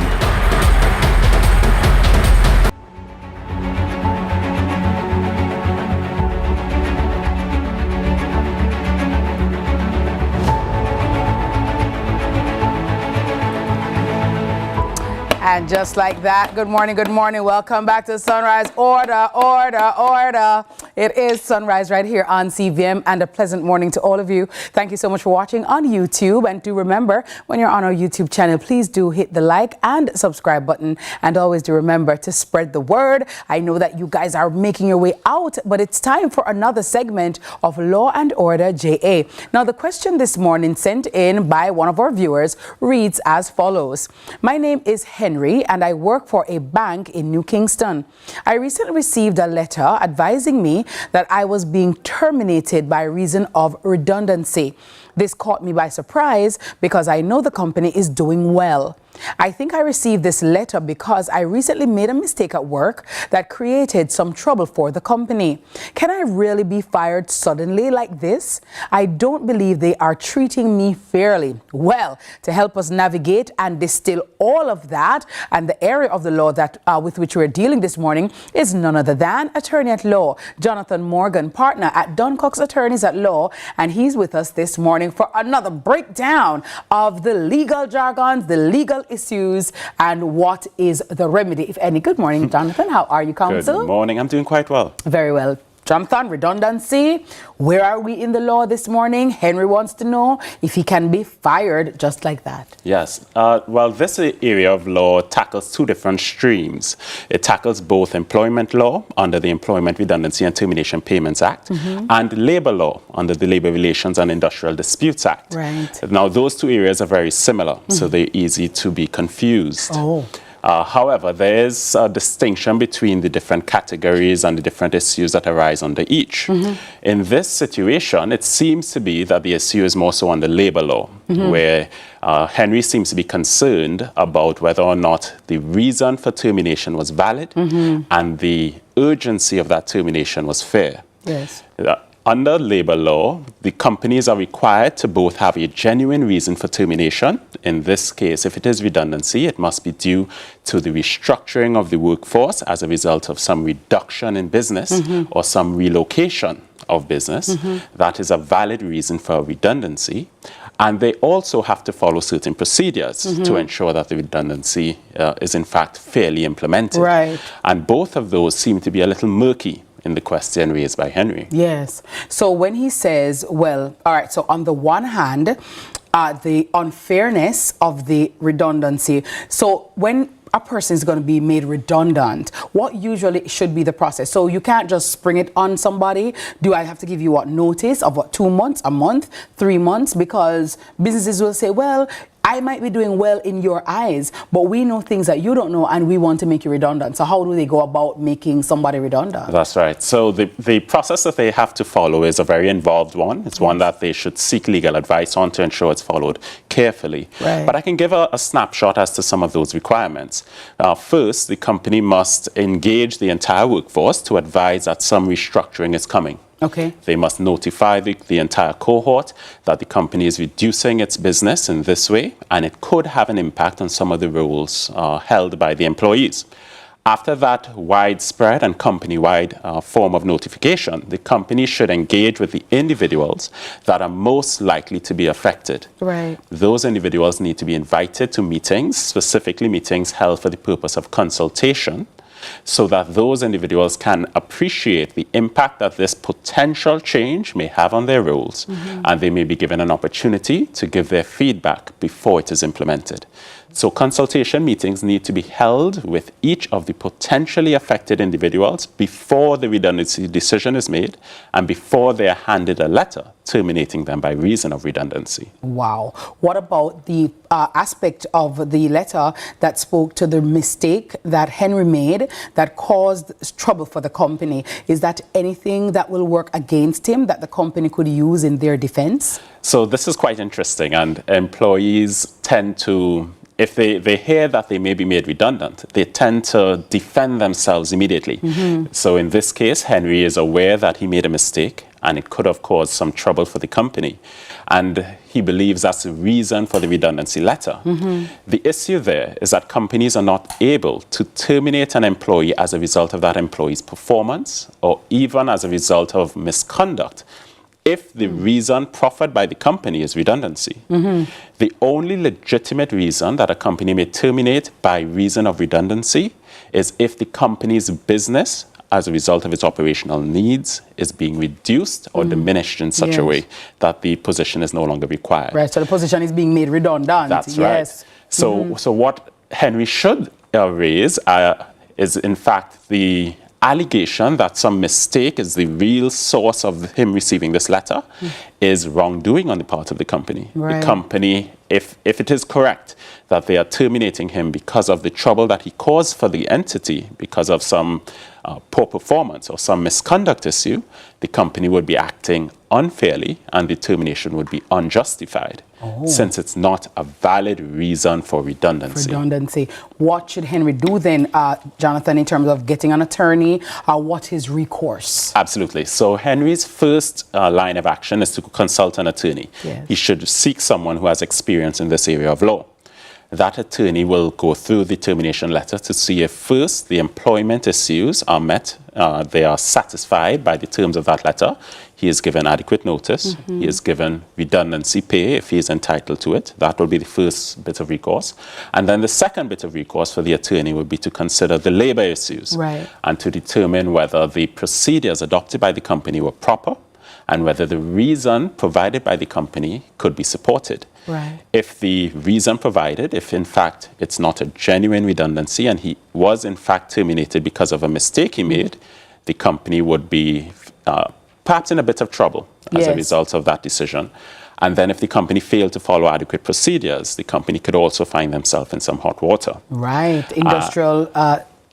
Speaker 29: And just like that, good morning, welcome back to Sunrise. Order, order, order. It is Sunrise right here on CVM, and a pleasant morning to all of you. Thank you so much for watching on YouTube, and do remember, when you're on our YouTube channel, please do hit the like and subscribe button, and always do remember to spread the word. I know that you guys are making your way out, but it's time for another segment of Law and Order JA. Now, the question this morning sent in by one of our viewers reads as follows. My name is Henry, and I work for a bank in New Kingston. I recently received a letter advising me that I was being terminated by reason of redundancy. This caught me by surprise because I know the company is doing well. I think I received this letter because I recently made a mistake at work that created some trouble for the company. Can I really be fired suddenly like this? I don't believe they are treating me fairly. Well, to help us navigate and distill all of that and the area of the law that with which we're dealing this morning is none other than Attorney at Law, Jonathan Morgan, partner at Duncox Attorneys at Law, and he's with us this morning for another breakdown of the legal jargons, the legal issues, and what is the remedy, if any. Good morning, Jonathan. How are you, counsel?
Speaker 1: Good morning. I'm doing quite well.
Speaker 29: Very well. Jonathan, redundancy. Where are we in the law this morning? Henry wants to know if he can be fired just like that.
Speaker 1: Yes. Well, this area of law tackles two different streams. It tackles both employment law under the Employment Redundancy and Termination Payments Act and labor law under the Labor Relations and Industrial Disputes Act.
Speaker 29: Right.
Speaker 1: Now, those two areas are very similar, so they're easy to be confused.
Speaker 29: Oh.
Speaker 1: However, there is a distinction between the different categories and the different issues that arise under each. In this situation, it seems to be that the issue is more so on the labor law, where Henry seems to be concerned about whether or not the reason for termination was valid and the urgency of that termination was fair.
Speaker 29: Yes.
Speaker 1: Under labor law, the companies are required to both have a genuine reason for termination. In this case, if it is redundancy, it must be due to the restructuring of the workforce as a result of some reduction in business or some relocation of business. That is a valid reason for redundancy. And they also have to follow certain procedures to ensure that the redundancy is in fact fairly implemented.
Speaker 29: Right.
Speaker 1: And both of those seem to be a little murky in the question raised by Henry.
Speaker 29: Yes. So when he says, well, all right, so on the one hand, the unfairness of the redundancy. So when a person is going to be made redundant, what usually should be the process? So you can't just spring it on somebody. Do I have to give you what notice of what, 2 months, a month, 3 months? Because businesses will say, well, I might be doing well in your eyes, but we know things that you don't know and we want to make you redundant. So how do they go about making somebody redundant?
Speaker 1: That's right. So the process that they have to follow is a very involved one. It's one that they should seek legal advice on to ensure it's followed carefully.
Speaker 29: Right.
Speaker 1: But I can give a snapshot as to some of those requirements. First, the company must engage the entire workforce to advise that some restructuring is coming.
Speaker 29: Okay.
Speaker 1: They must notify the entire cohort that the company is reducing its business in this way, and it could have an impact on some of the roles held by the employees. After that widespread and company-wide form of notification, the company should engage with the individuals that are most likely to be affected.
Speaker 29: Right.
Speaker 1: Those individuals need to be invited to meetings, specifically meetings held for the purpose of consultation, so that those individuals can appreciate the impact that this potential change may have on their roles, and they may be given an opportunity to give their feedback before it is implemented. So consultation meetings need to be held with each of the potentially affected individuals before the redundancy decision is made and before they are handed a letter terminating them by reason of redundancy.
Speaker 29: Wow. What about the aspect of the letter that spoke to the mistake that Henry made that caused trouble for the company? Is that anything that will work against him that the company could use in their defense?
Speaker 1: So this is quite interesting, and employees tend to, if they hear that they may be made redundant, they tend to defend themselves immediately. So in this case, Henry is aware that he made a mistake and it could have caused some trouble for the company. And he believes that's the reason for the redundancy letter. The issue there is that companies are not able to terminate an employee as a result of that employee's performance or even as a result of misconduct if the reason proffered by the company is redundancy. The only legitimate reason that a company may terminate by reason of redundancy is if the company's business, as a result of its operational needs, is being reduced or diminished in such a way that the position is no longer required.
Speaker 29: Right, so the position is being made redundant.
Speaker 1: That's
Speaker 29: yes.
Speaker 1: right. So what Henry should raise is, in fact, the allegation that some mistake is the real source of him receiving this letter is wrongdoing on the part of the company.
Speaker 29: Right.
Speaker 1: The company, if it is correct that they are terminating him because of the trouble that he caused for the entity, because of some poor performance or some misconduct issue, the company would be acting unfairly and the termination would be unjustified, since it's not a valid reason for redundancy.
Speaker 29: What should Henry do then, Jonathan, in terms of getting an attorney? What his recourse?
Speaker 1: Absolutely. So Henry's first line of action is to consult an attorney.
Speaker 29: Yes.
Speaker 1: He should seek someone who has experience in this area of law. That attorney will go through the termination letter to see if first the employment issues are met, they are satisfied by the terms of that letter. He is given adequate notice. He is given redundancy pay if he is entitled to it. That will be the first bit of recourse. And then the second bit of recourse for the attorney would be to consider the labor issues and to determine whether the procedures adopted by the company were proper and whether the reason provided by the company could be supported. If the reason provided, if in fact it's not a genuine redundancy and he was in fact terminated because of a mistake he made, the company would be perhaps in a bit of trouble as a result of that decision. And then if the company failed to follow adequate procedures, the company could also find themselves in some hot water.
Speaker 29: Industrial...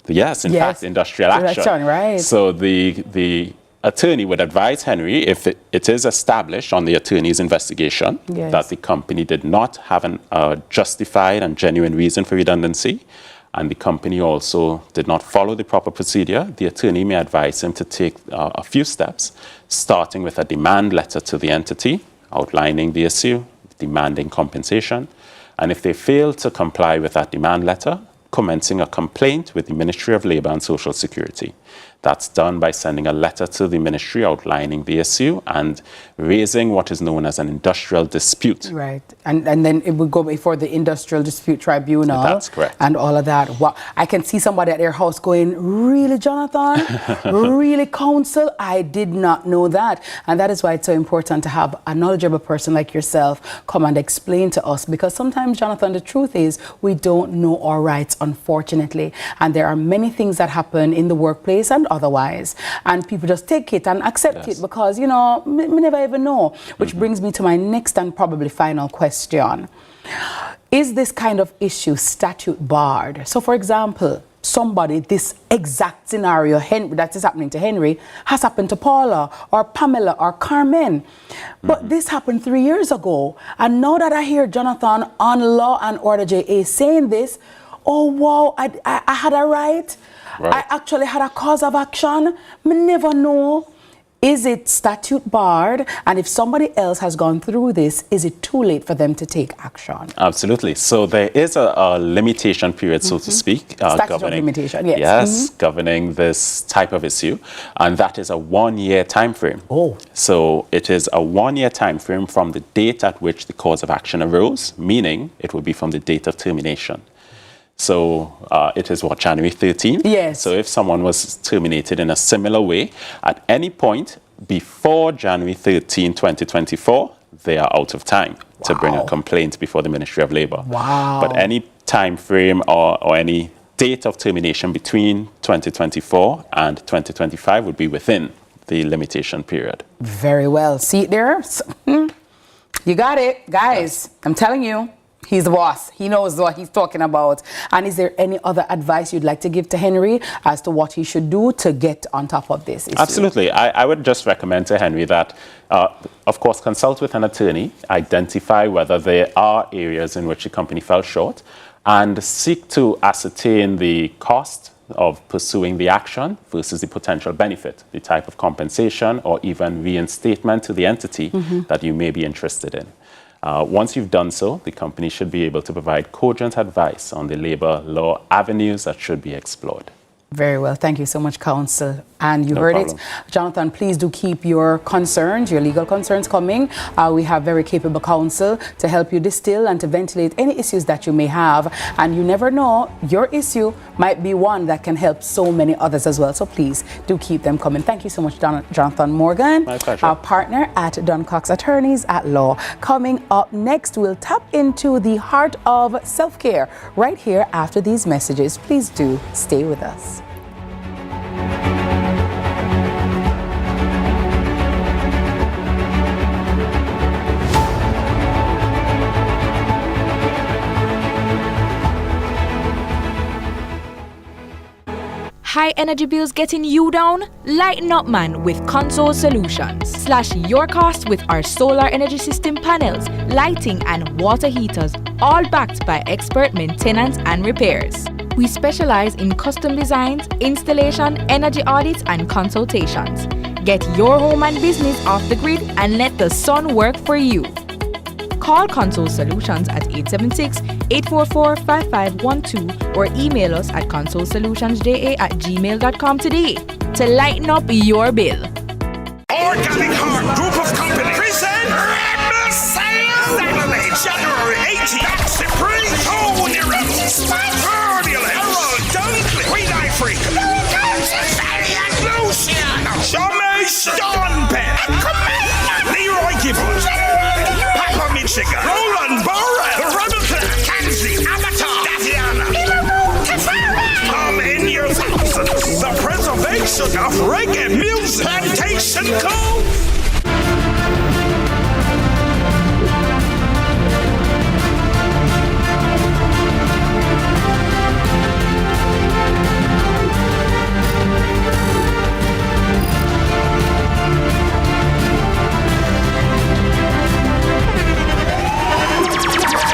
Speaker 1: yes, in fact, industrial action. So the attorney would advise Henry, if it is established on the attorney's investigation that the company did not have a justified and genuine reason for redundancy, and the company also did not follow the proper procedure, the attorney may advise him to take a few steps, starting with a demand letter to the entity, outlining the issue, demanding compensation, and if they fail to comply with that demand letter, commencing a complaint with the Ministry of Labour and Social Security. That's done by sending a letter to the ministry outlining the issue and raising what is known as an industrial dispute.
Speaker 29: And then it would go before the Industrial Dispute Tribunal.
Speaker 1: That's correct.
Speaker 29: And all of that. Wow. I can see somebody at their house going, really, Jonathan? Really, counsel? I did not know that. And that is why it's so important to have a knowledgeable person like yourself come and explain to us. Because sometimes, Jonathan, the truth is we don't know our rights, unfortunately. And there are many things that happen in the workplace and otherwise, and people just take it and accept it because, you know, me never even know. Which brings me to my next and probably final question. Is this kind of issue statute barred? So, for example, somebody, this exact scenario that is happening to Henry has happened to Paula or Pamela or Carmen. But this happened 3 years ago. And now that I hear Jonathan on Law and Order JA saying this, oh, wow, I had a right. I actually had a cause of action. Me never know. Is it statute barred? And if somebody else has gone through this, is it too late for them to take action?
Speaker 1: Absolutely. So there is a limitation period, so to speak, governing governing this type of issue, and that is a 1 year time frame. So it is a 1 year time frame from the date at which the cause of action arose, meaning it will be from the date of termination. So it is January 13th? So if someone was terminated in a similar way, at any point before January 13, 2024, they are out of time to bring a complaint before the Ministry of Labour. But any time frame or any date of termination between 2024 and 2025 would be within the limitation period.
Speaker 29: Very well. See it there? You got it, guys. I'm telling you. He's the boss. He knows what he's talking about. And is there any other advice you'd like to give to Henry as to what he should do to get on top of this issue?
Speaker 1: Absolutely. I would just recommend to Henry that, of course, consult with an attorney, identify whether there are areas in which the company fell short, and seek to ascertain the cost of pursuing the action versus the potential benefit, the type of compensation or even reinstatement to the entity that you may be interested in. Once you've done so, the company should be able to provide cogent advice on the labor law avenues that should be explored.
Speaker 29: Very well. Thank you so much, counsel. And you heard it. Jonathan, please do keep your concerns, your legal concerns coming. We have very capable counsel to help you distill and to ventilate any issues that you may have. And you never know, your issue might be one that can help so many others as well. So please do keep them coming. Thank you so much, Jonathan Morgan,
Speaker 1: my pleasure.
Speaker 29: Our partner at Duncox Attorneys at Law. Coming up next, we'll tap into the heart of self-care right here after these messages. Please do stay with us.
Speaker 2: high energy bills getting you down? Lighten up, man, with Console Solutions. Slash your costs with our solar energy system panels, lighting and water heaters, all backed by expert maintenance and repairs. We specialize in custom designs, installation, energy audits, and consultations. Get your home and business off the grid and let the sun work for you. Call Console Solutions at 876-844-5512 or email us at consolesolutionsja@gmail.com today to lighten up your bill.
Speaker 4: Organic Heart Group of Companies present Red Sales Saturday, January 18th. Supreme Tony Rose, Turbulent, Harold Dunkley, Queen Africa, Luciano, Shamae Stonepen, Leroy Gibbons, Papa Michigan, Roland Burrell, Robinson, Kanzi, Avatar, Daviana, come in your thousands. The preservation of reggae music, Plantation Cove.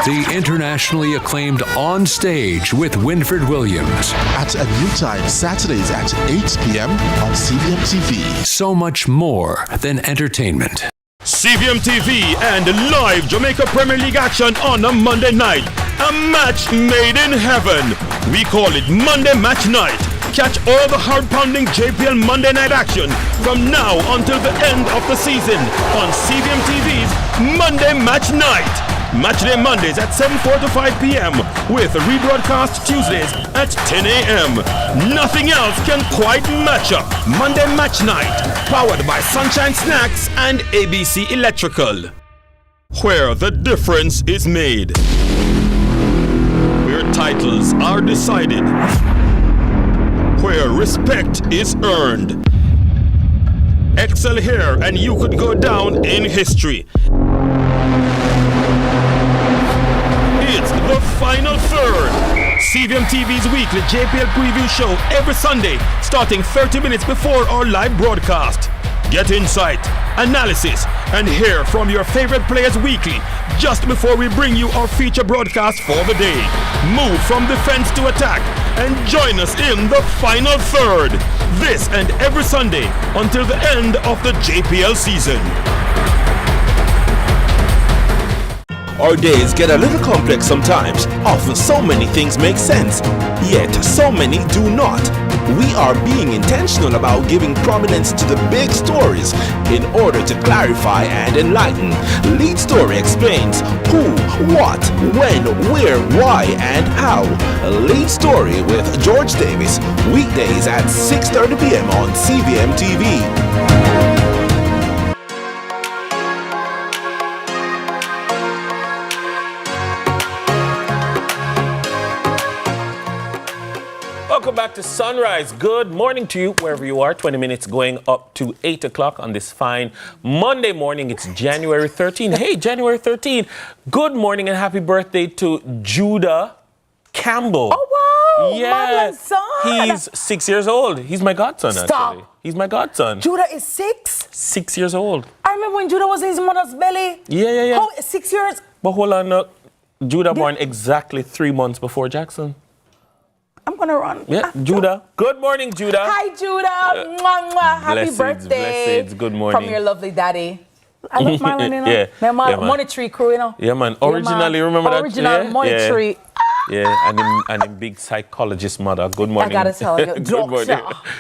Speaker 9: The internationally acclaimed On Stage with Winfred Williams.
Speaker 10: At a new time, Saturdays at 8 p.m. on CVM TV.
Speaker 9: So much more than entertainment.
Speaker 3: CVM TV and live Jamaica Premier League action on a Monday night. A match made in heaven. We call it Monday Match Night. Catch all the hard-pounding JPL Monday night action from now until the end of the season on CVM TV's Monday Match Night. Matchday Mondays at 7:45 to 5 p.m. with rebroadcast Tuesdays at 10 a.m. Nothing else can quite match up. Monday Match Night, powered by Sunshine Snacks and ABC Electrical. Where the difference is made. Where titles are decided. Where respect is earned. Excel here and you could go down in history. It's the final third. CVM TV's weekly JPL preview show every Sunday, starting 30 minutes before our live broadcast. Get insight, analysis, and hear from your favorite players weekly, just before we bring you our feature broadcast for the day. Move from defense to attack and join us in the final third. This and every Sunday until the end of the JPL season.
Speaker 12: Our days get a little complex sometimes. Often so many things make sense, yet so many do not. We are being intentional about giving prominence to the big stories in order to clarify and enlighten. Lead Story explains who, what, when, where, why, and how. Lead Story with George Davis, weekdays at 6:30 p.m. on CVM TV.
Speaker 6: Welcome back to Sunrise. Good morning to you, wherever you are. 20 minutes going up to 8 o'clock on this fine Monday morning. It's January 13. Hey, January 13. Good morning and happy birthday to Judah Campbell.
Speaker 29: Oh, wow.
Speaker 6: Yeah.
Speaker 29: Son.
Speaker 6: He's 6 years old. He's my godson,
Speaker 29: Stop.
Speaker 6: actually. He's my godson.
Speaker 29: Judah is 6?
Speaker 6: 6 years old.
Speaker 29: I remember when Judah was in his mother's belly.
Speaker 6: Yeah.
Speaker 29: How, 6 years?
Speaker 6: But hold on. Judah born exactly 3 months before Jackson.
Speaker 29: I'm going to run.
Speaker 6: Yeah, Judah. Good morning, Judah.
Speaker 29: Hi, Judah. Mwah, mwah. Happy birthday.
Speaker 6: Blessings. Good morning.
Speaker 29: From your lovely daddy. I love my one, you know.
Speaker 6: Yeah.
Speaker 29: My money tree crew, you know.
Speaker 6: Yeah, man. Originally, remember that?
Speaker 29: Original money tree.
Speaker 6: Yeah, and him big psychologist mother. Good morning.
Speaker 29: I gotta tell you.
Speaker 6: Good morning.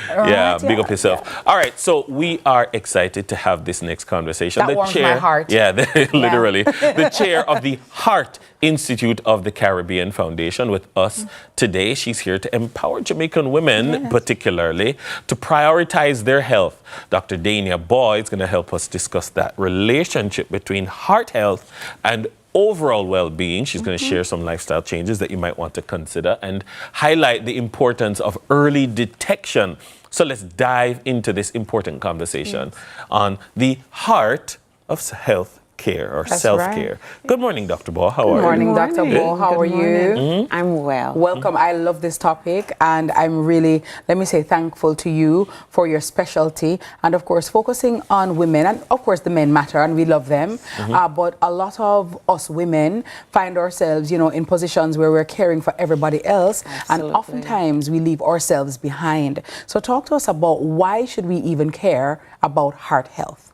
Speaker 6: Yeah, big up yourself. Yeah. All right, so we are excited to have this next conversation.
Speaker 29: That warms my heart.
Speaker 6: Yeah, literally. The chair of the Heart Institute of the Caribbean Foundation with us today. She's here to empower Jamaican women, particularly, to prioritize their health. Dr. Dania Boyd is going to help us discuss that relationship between heart health and overall well-being. She's going to share some lifestyle changes that you might want to consider and highlight the importance of early detection. So let's dive into this important conversation on the heart of health care or
Speaker 29: That's
Speaker 6: self-care.
Speaker 29: right.
Speaker 6: Good morning, Dr. Ball. How are you?
Speaker 29: Good morning, Dr. Ball. How are you?
Speaker 28: I'm well.
Speaker 29: Welcome. I love this topic, and I'm really, let me say, thankful to you for your specialty, and of course, focusing on women, and of course, the men matter, and we love them. But a lot of us women find ourselves, in positions where we're caring for everybody else, and oftentimes we leave ourselves behind. So, talk to us about why should we even care about heart health?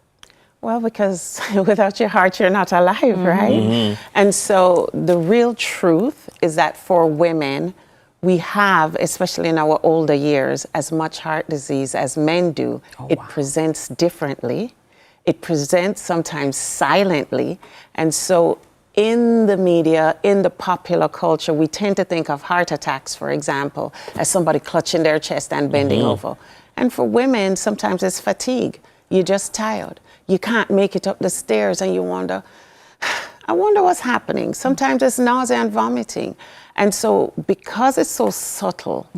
Speaker 7: Well, because without your heart, you're not alive, right? And so the real truth is that for women, we have, especially in our older years, as much heart disease as men do. It presents differently. It presents sometimes silently. And so in the media, in the popular culture, we tend to think of heart attacks, for example, as somebody clutching their chest and bending over. And for women, sometimes it's fatigue. You're just tired. You can't make it up the stairs and you wonder, I wonder what's happening. Sometimes it's nausea and vomiting. And so because it's so subtle,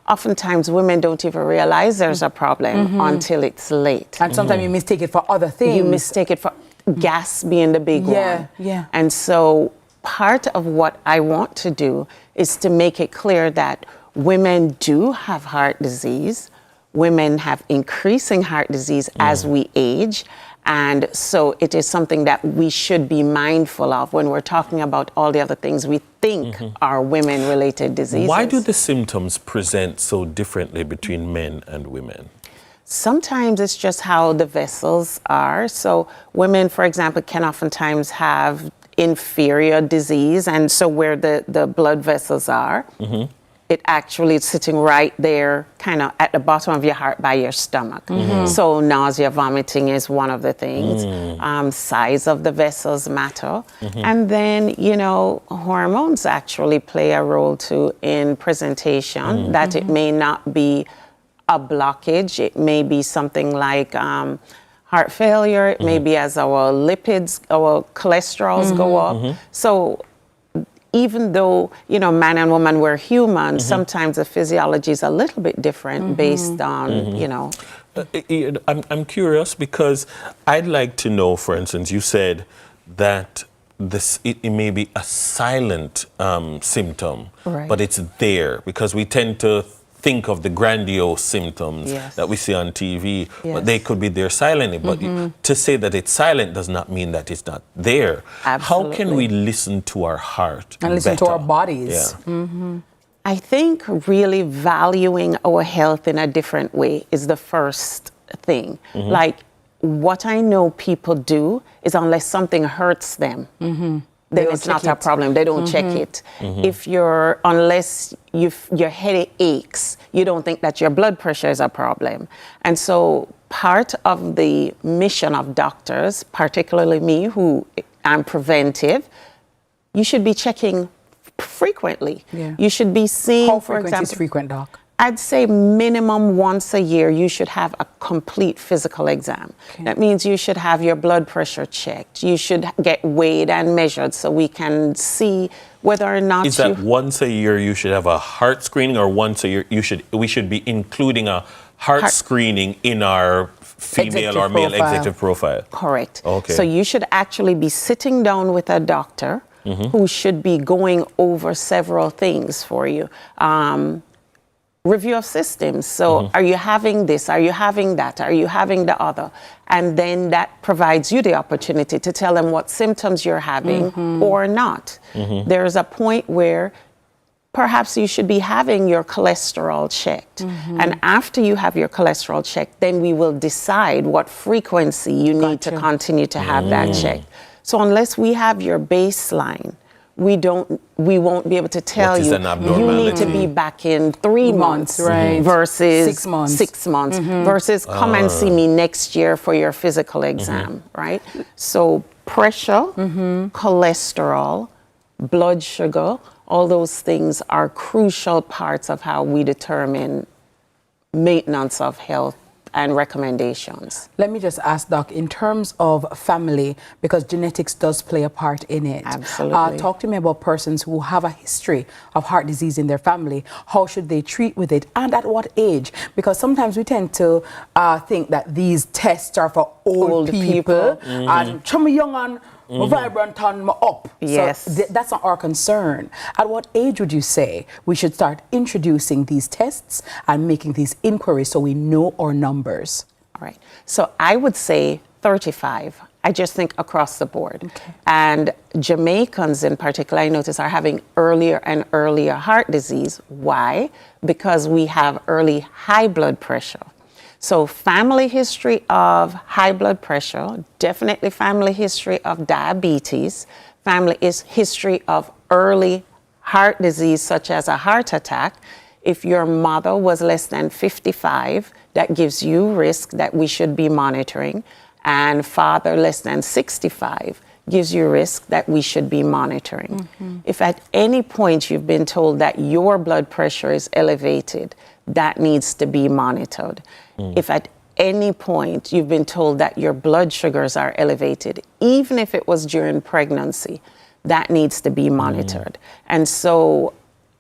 Speaker 7: oftentimes women don't even realize there's a problem until it's late.
Speaker 29: And sometimes you mistake it for other things.
Speaker 7: You mistake it for gas being the big one. And so part of what I want to do is to make it clear that women do have heart disease. Women have increasing heart disease as we age. And so it is something that we should be mindful of when we're talking about all the other things we think are women-related diseases.
Speaker 6: Why do the symptoms present so differently between men and women?
Speaker 7: Sometimes it's just how the vessels are. So women, for example, can oftentimes have inferior disease, and so where the blood vessels are, it actually is sitting right there, kind of at the bottom of your heart by your stomach. So nausea, vomiting is one of the things. Size of the vessels matter. And then, hormones actually play a role too in presentation, that it may not be a blockage. It may be something like heart failure. It may be as our lipids, our cholesterols go up. So even though, man and woman, we're human, sometimes the physiology is a little bit different based on,
Speaker 6: I'm curious because I'd like to know, for instance, you said that it may be a silent symptom, but it's there because we tend to think of the grandiose symptoms that we see on TV, but they could be there silently. But to say that it's silent does not mean that it's not there. How can we listen to our heart
Speaker 29: and listen to our bodies?
Speaker 7: I think really valuing our health in a different way is the first thing. Like what I know people do is unless something hurts them, then it's not a problem. They don't check it. Unless your head aches, you don't think that your blood pressure is a problem. And so part of the mission of doctors, particularly me, who am preventive, you should be checking frequently. You should be seeing,
Speaker 29: How
Speaker 7: for
Speaker 29: frequent
Speaker 7: example,
Speaker 29: is frequent, Doc?
Speaker 7: I'd say minimum once a year, you should have a complete physical exam. That means you should have your blood pressure checked. You should get weighed and measured so we can see whether or not
Speaker 6: Is that once a year you should have a heart screening, or once a year we should be including a heart screening in our female or male executive profile?
Speaker 7: Correct.
Speaker 6: Okay.
Speaker 7: So you should actually be sitting down with a doctor who should be going over several things for you. Review of systems. So are you having this? Are you having that? Are you having the other? And then that provides you the opportunity to tell them what symptoms you're having or not. There's a point where perhaps you should be having your cholesterol checked. And after you have your cholesterol checked, then we will decide what frequency you need to continue to have that checked. So unless we have your baseline, we won't be able to tell you need to be back in 3 months versus
Speaker 29: 6 months.
Speaker 7: 6 months versus come and see me next year for your physical exam, right? So pressure, cholesterol, blood sugar, all those things are crucial parts of how we determine maintenance of health and recommendations.
Speaker 29: Let me just ask, Doc, in terms of family, because genetics does play a part in it.
Speaker 7: Absolutely.
Speaker 29: Talk to me about persons who have a history of heart disease in their family. How should they treat with it, and at what age? Because sometimes we tend to think that these tests are for old people. And some young and my vibrant and my up.
Speaker 7: Yes.
Speaker 29: So that's not our concern. At what age would you say we should start introducing these tests and making these inquiries so we know our numbers?
Speaker 7: All right. So I would say 35. I just think across the board.
Speaker 29: Okay.
Speaker 7: And Jamaicans in particular, I notice, are having earlier and earlier heart disease. Why? Because we have early high blood pressure. So family history of high blood pressure, definitely family history of diabetes, family history of early heart disease such as a heart attack. If your mother was less than 55, that gives you risk that we should be monitoring. And father less than 65 gives you risk that we should be monitoring. If at any point you've been told that your blood pressure is elevated, that needs to be monitored. If at any point you've been told that your blood sugars are elevated, even if it was during pregnancy, that needs to be monitored. And so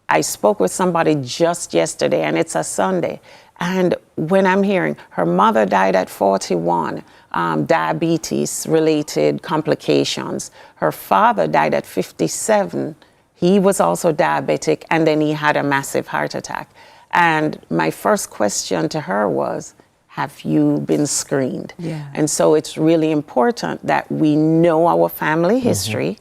Speaker 7: I spoke with somebody just yesterday, and it's a Sunday, and when I'm hearing her mother died at 41, diabetes-related complications. Her father died at 57. He was also diabetic, and then he had a massive heart attack. And my first question to her was, have you been screened?
Speaker 29: Yeah.
Speaker 7: And so it's really important that we know our family history,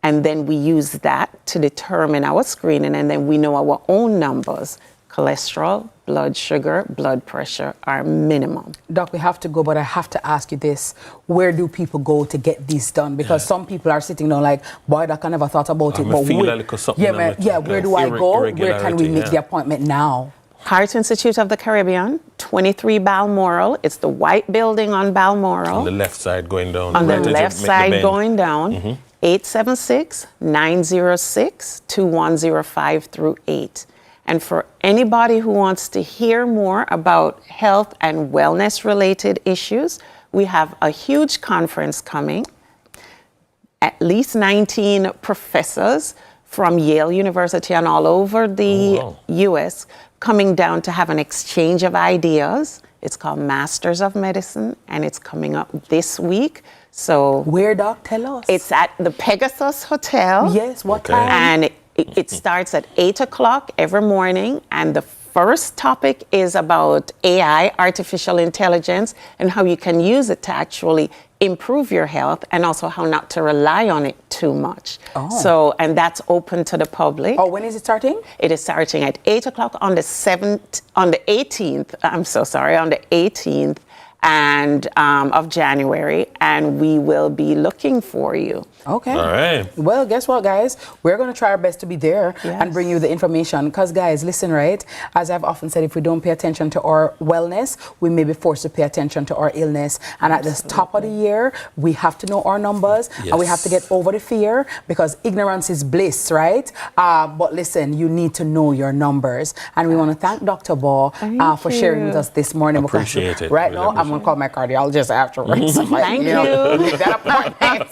Speaker 7: and then we use that to determine our screening, and then we know our own numbers. Cholesterol, blood sugar, blood pressure are minimum.
Speaker 29: Doc, we have to go, but I have to ask you this. Where do people go to get these done? Because some people are sitting down like, boy, Doc, I never thought about it. But where do I go? Where can we make the appointment now?
Speaker 7: Heart Institute of the Caribbean, 23 Balmoral. It's the white building on Balmoral.
Speaker 6: On the left side going down.
Speaker 7: On the left side going down. 876-906-2105 through 8. And for anybody who wants to hear more about health and wellness related issues, we have a huge conference coming. At least 19 professors from Yale University and all over the US coming down to have an exchange of ideas. It's called Masters of Medicine, and it's coming up this week. So
Speaker 29: where, Doc? Tell us.
Speaker 7: It's at the Pegasus Hotel.
Speaker 29: Yes, what time?
Speaker 7: And it starts at 8 o'clock every morning, and the first topic is about AI, artificial intelligence, and how you can use it to actually improve your health, and also how not to rely on it too much. So, and that's open to the public.
Speaker 29: Oh, when is it starting?
Speaker 7: It is starting at 8 o'clock on the 18th, and of January, and we will be looking for you.
Speaker 29: Okay.
Speaker 6: All right.
Speaker 29: Well, guess what, guys? We're going to try our best to be there and bring you the information. Because, guys, listen, right? As I've often said, if we don't pay attention to our wellness, we may be forced to pay attention to our illness. And at the top of the year, we have to know our numbers, and we have to get over the fear, because ignorance is bliss, right? But listen, you need to know your numbers. And we want to thank Dr. Ball for sharing with us this morning.
Speaker 6: Appreciate it.
Speaker 29: Right now, I'm going to call my cardiologist afterwards.
Speaker 7: Thank you.
Speaker 29: Make that appointment.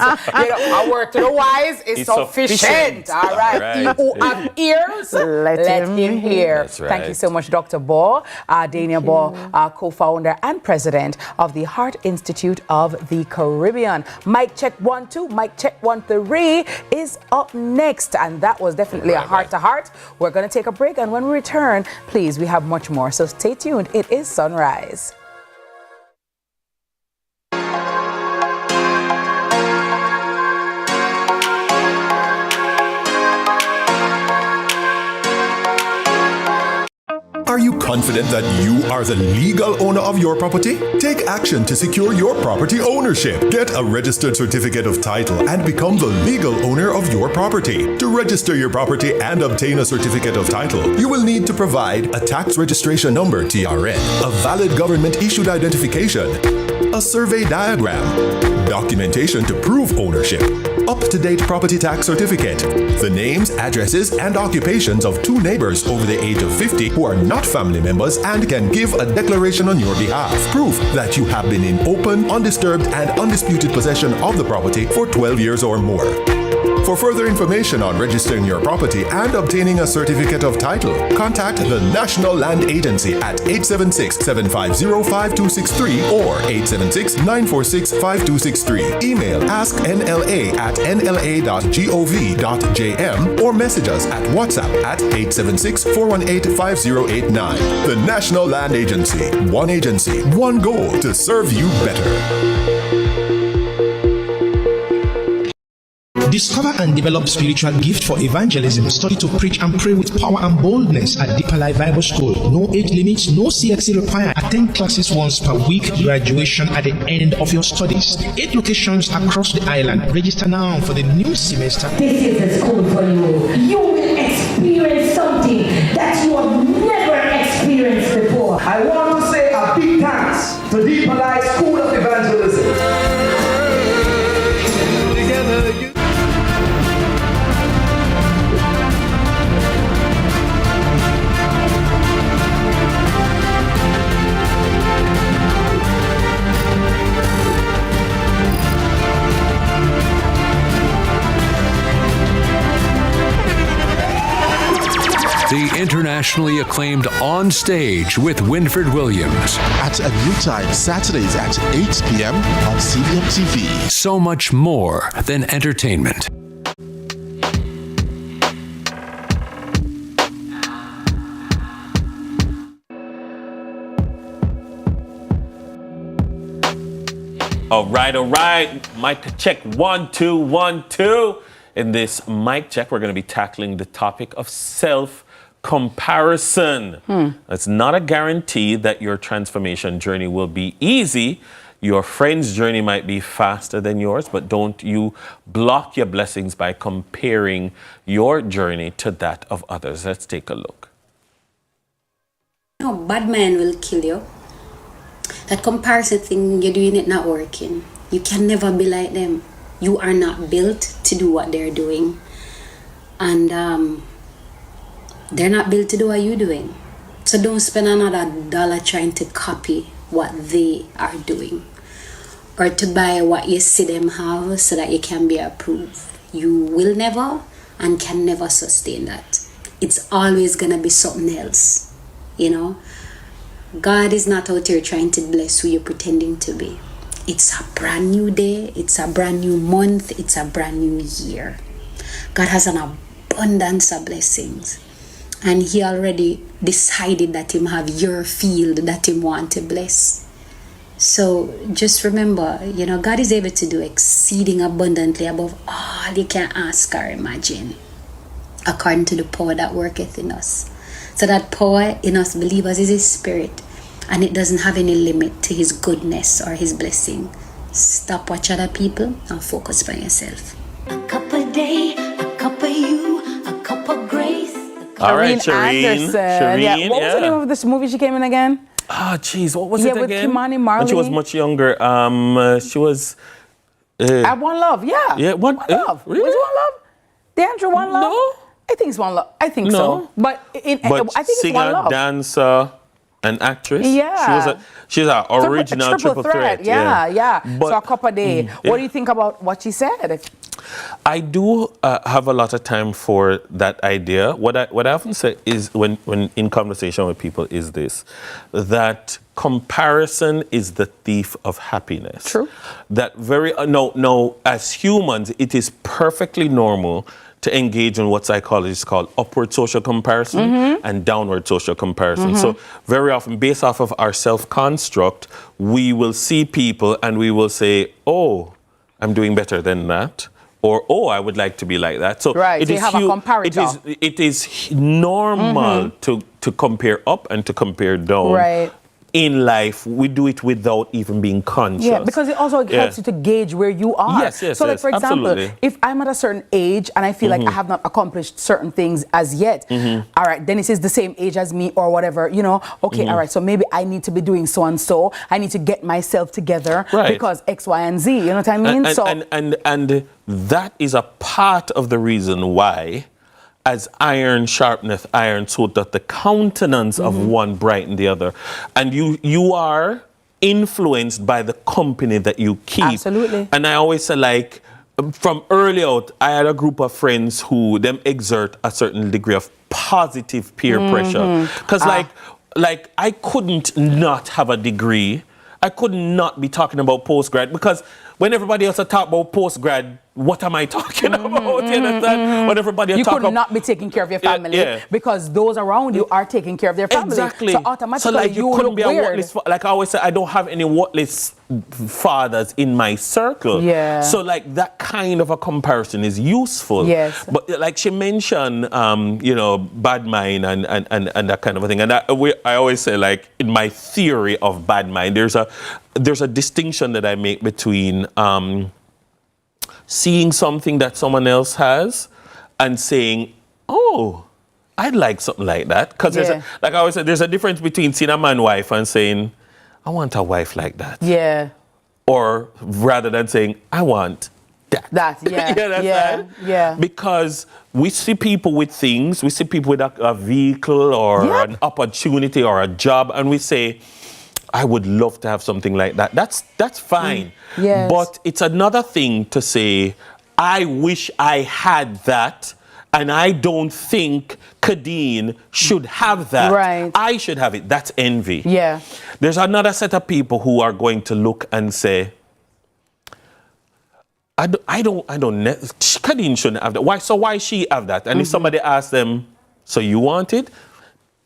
Speaker 29: Our word to the wise is sufficient. All right. He who have ears, let him hear.
Speaker 6: That's right.
Speaker 29: Thank you so much, Dr. Ball, Dania Ball, co-founder and president of the Heart Institute of the Caribbean. Mic check 1, 2. Mic check 1, 3 is up next. And that was definitely a heart-to-heart. We're going to take a break. And when we return, please, we have much more. So stay tuned. It is Sunrise.
Speaker 11: Are you confident that you are the legal owner of your property? Take action to secure your property ownership. Get a registered certificate of title and become the legal owner of your property. To register your property and obtain a certificate of title, you will need to provide a tax registration number (TRN), a valid government-issued identification, a survey diagram, documentation to prove ownership, up-to-date property tax certificate, the names, addresses, and occupations of 2 neighbors over the age of 50 who are not family members and can give a declaration on your behalf, proof that you have been in open, undisturbed, and undisputed possession of the property for 12 years or more. For further information on registering your property and obtaining a certificate of title, contact the National Land Agency at 876-750-5263 or 876-946-5263. Email asknla@nla.gov.jm or message us at WhatsApp at 876-418-5089. The National Land Agency. One agency, one goal to serve you better.
Speaker 13: Discover and develop spiritual gift for evangelism. Study to preach and pray with power and boldness at Deeper Life Bible School. No age limits, no CXC required. Attend classes once per week. Graduation at the end of your studies. 8 locations across the island. Register now for the new semester.
Speaker 14: This is the school for you. You will experience something that you have never experienced before.
Speaker 15: I want to say a big thanks to Deeper Life School of Evangelism.
Speaker 9: The internationally acclaimed On Stage with Winfred Williams.
Speaker 10: At a new time, Saturdays at 8 p.m. on CVM TV.
Speaker 9: So much more than entertainment.
Speaker 6: All right. Mic check 1 2 1 2. In this mic check, we're going to be tackling the topic of self-comparison. It's not a guarantee that your transformation journey will be easy. Your friend's journey might be faster than yours, but don't you block your blessings by comparing your journey to that of others. Let's take a look.
Speaker 17: No, bad man will kill you. That comparison thing, you're doing it not working. You can never be like them. You are not built to do what they're doing. And they're not built to do what you're doing. So don't spend another dollar trying to copy what they are doing. Or to buy what you see them have so that you can be approved. You will never and can never sustain that. It's always going to be something else. You know? God is not out here trying to bless who you're pretending to be. It's a brand new day. It's a brand new month. It's a brand new year. God has an abundance of blessings. And he already decided that him have your field that him want to bless. So just remember, you know, God is able to do exceeding abundantly above all you can ask or imagine, according to the power that worketh in us. So that power in us believers is his spirit. And it doesn't have any limit to his goodness or his blessing. Stop watching other people and focus on yourself.
Speaker 14: A cup a day, a cup of you, a cup of grace.
Speaker 6: All right, Shireen.
Speaker 29: Anderson. Yeah. What was the name of this movie she came in again?
Speaker 6: Ah, jeez, what was it again?
Speaker 29: Yeah, with Kimani Marley.
Speaker 6: When she was much younger. She was...
Speaker 29: At One Love, yeah.
Speaker 6: Yeah, One
Speaker 29: Love.
Speaker 6: Really?
Speaker 29: Was it One Love? D'Andre One Love?
Speaker 6: No.
Speaker 29: I think it's One Love. I think so. But I think it's One Love.
Speaker 6: Dancer, an actress.
Speaker 29: Yeah.
Speaker 6: She's an original triple threat.
Speaker 29: Yeah.
Speaker 6: But,
Speaker 29: so a cup a day. What do you think about what she said?
Speaker 6: I do have a lot of time for that idea. What I often say is when in conversation with people is this, that comparison is the thief of happiness.
Speaker 29: True.
Speaker 6: That no, as humans, it is perfectly normal to engage in what psychologists call upward social comparison and downward social comparison. So very often, based off of our self-construct, we will see people and we will say, oh, I'm doing better than that. Or, oh, I would like to be like that. So
Speaker 29: right, you have a comparator.
Speaker 6: It is normal to compare up and to compare down.
Speaker 29: Right.
Speaker 6: In life, we do it without even being conscious.
Speaker 29: Yeah, because it also helps you to gauge where you are.
Speaker 6: Yes,
Speaker 29: so, like, for example,
Speaker 6: absolutely.
Speaker 29: if I'm at a certain age and I feel like I have not accomplished certain things as yet, all right, Dennis is the same age as me or whatever, you know, okay, all right, so maybe I need to be doing so and so. I need to get myself together because X, Y, and Z, you know what I mean?
Speaker 6: And that is a part of the reason why, as iron sharpeneth iron, so doth the countenance of one brighten the other. And you are influenced by the company that you keep.
Speaker 29: Absolutely.
Speaker 6: And I always say, like, from early out, I had a group of friends who them exert a certain degree of positive peer pressure. Because like I couldn't not have a degree. I could not be talking about postgrad because when everybody else talk about postgrad, what am I talking about? You understand? When everybody
Speaker 29: you
Speaker 6: talk
Speaker 29: could not be taking care of your family because those around you are taking care of their family.
Speaker 6: Exactly.
Speaker 29: So automatically
Speaker 6: so like you couldn't
Speaker 29: look
Speaker 6: be
Speaker 29: weird.
Speaker 6: a worthless. Like I always say, I don't have any worthless fathers in my circle.
Speaker 29: Yeah.
Speaker 6: So like that kind of a comparison is useful.
Speaker 29: Yes.
Speaker 6: But like she mentioned, you know, bad mind and that kind of a thing. And I always say, like in my theory of bad mind, there's a distinction that I make between seeing something that someone else has and saying, oh, I'd like something like that. Because like I always say, there's a difference between seeing a man wife and saying, I want a wife like that.
Speaker 29: Yeah.
Speaker 6: Or rather than saying, I want that.
Speaker 29: Yeah.
Speaker 6: Because we see people with things, we see people with a vehicle or an opportunity or a job, and we say, I would love to have something like that. That's fine.
Speaker 29: Yes.
Speaker 6: But it's another thing to say, I wish I had that, and I don't think Khadine should have that.
Speaker 29: Right.
Speaker 6: I should have it. That's envy.
Speaker 29: Yeah.
Speaker 6: There's another set of people who are going to look and say, Khadine shouldn't have that. Why she have that? And if somebody asks them, so you want it?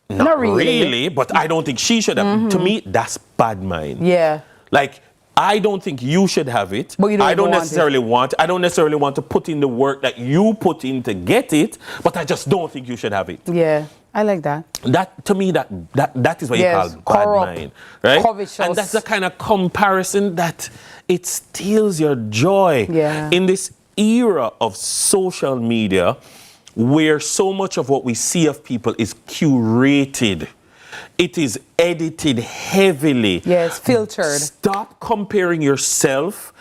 Speaker 6: Not really, but I don't think she should have. To me, that's bad mind.
Speaker 29: Yeah.
Speaker 6: Like, I don't think you should have it.
Speaker 29: But you don't
Speaker 6: I don't
Speaker 29: want
Speaker 6: necessarily want it. I don't necessarily want to put in the work that you put in to get it, but I just don't think you should have it.
Speaker 29: Yeah, I like that.
Speaker 6: That to me, that is what you call bad mind, right?
Speaker 29: Covetous.
Speaker 6: And that's the kind of comparison that it steals your joy.
Speaker 29: Yeah.
Speaker 6: In this era of social media, where so much of what we see of people is curated. It is edited heavily.
Speaker 29: Yes, filtered.
Speaker 6: Stop comparing yourself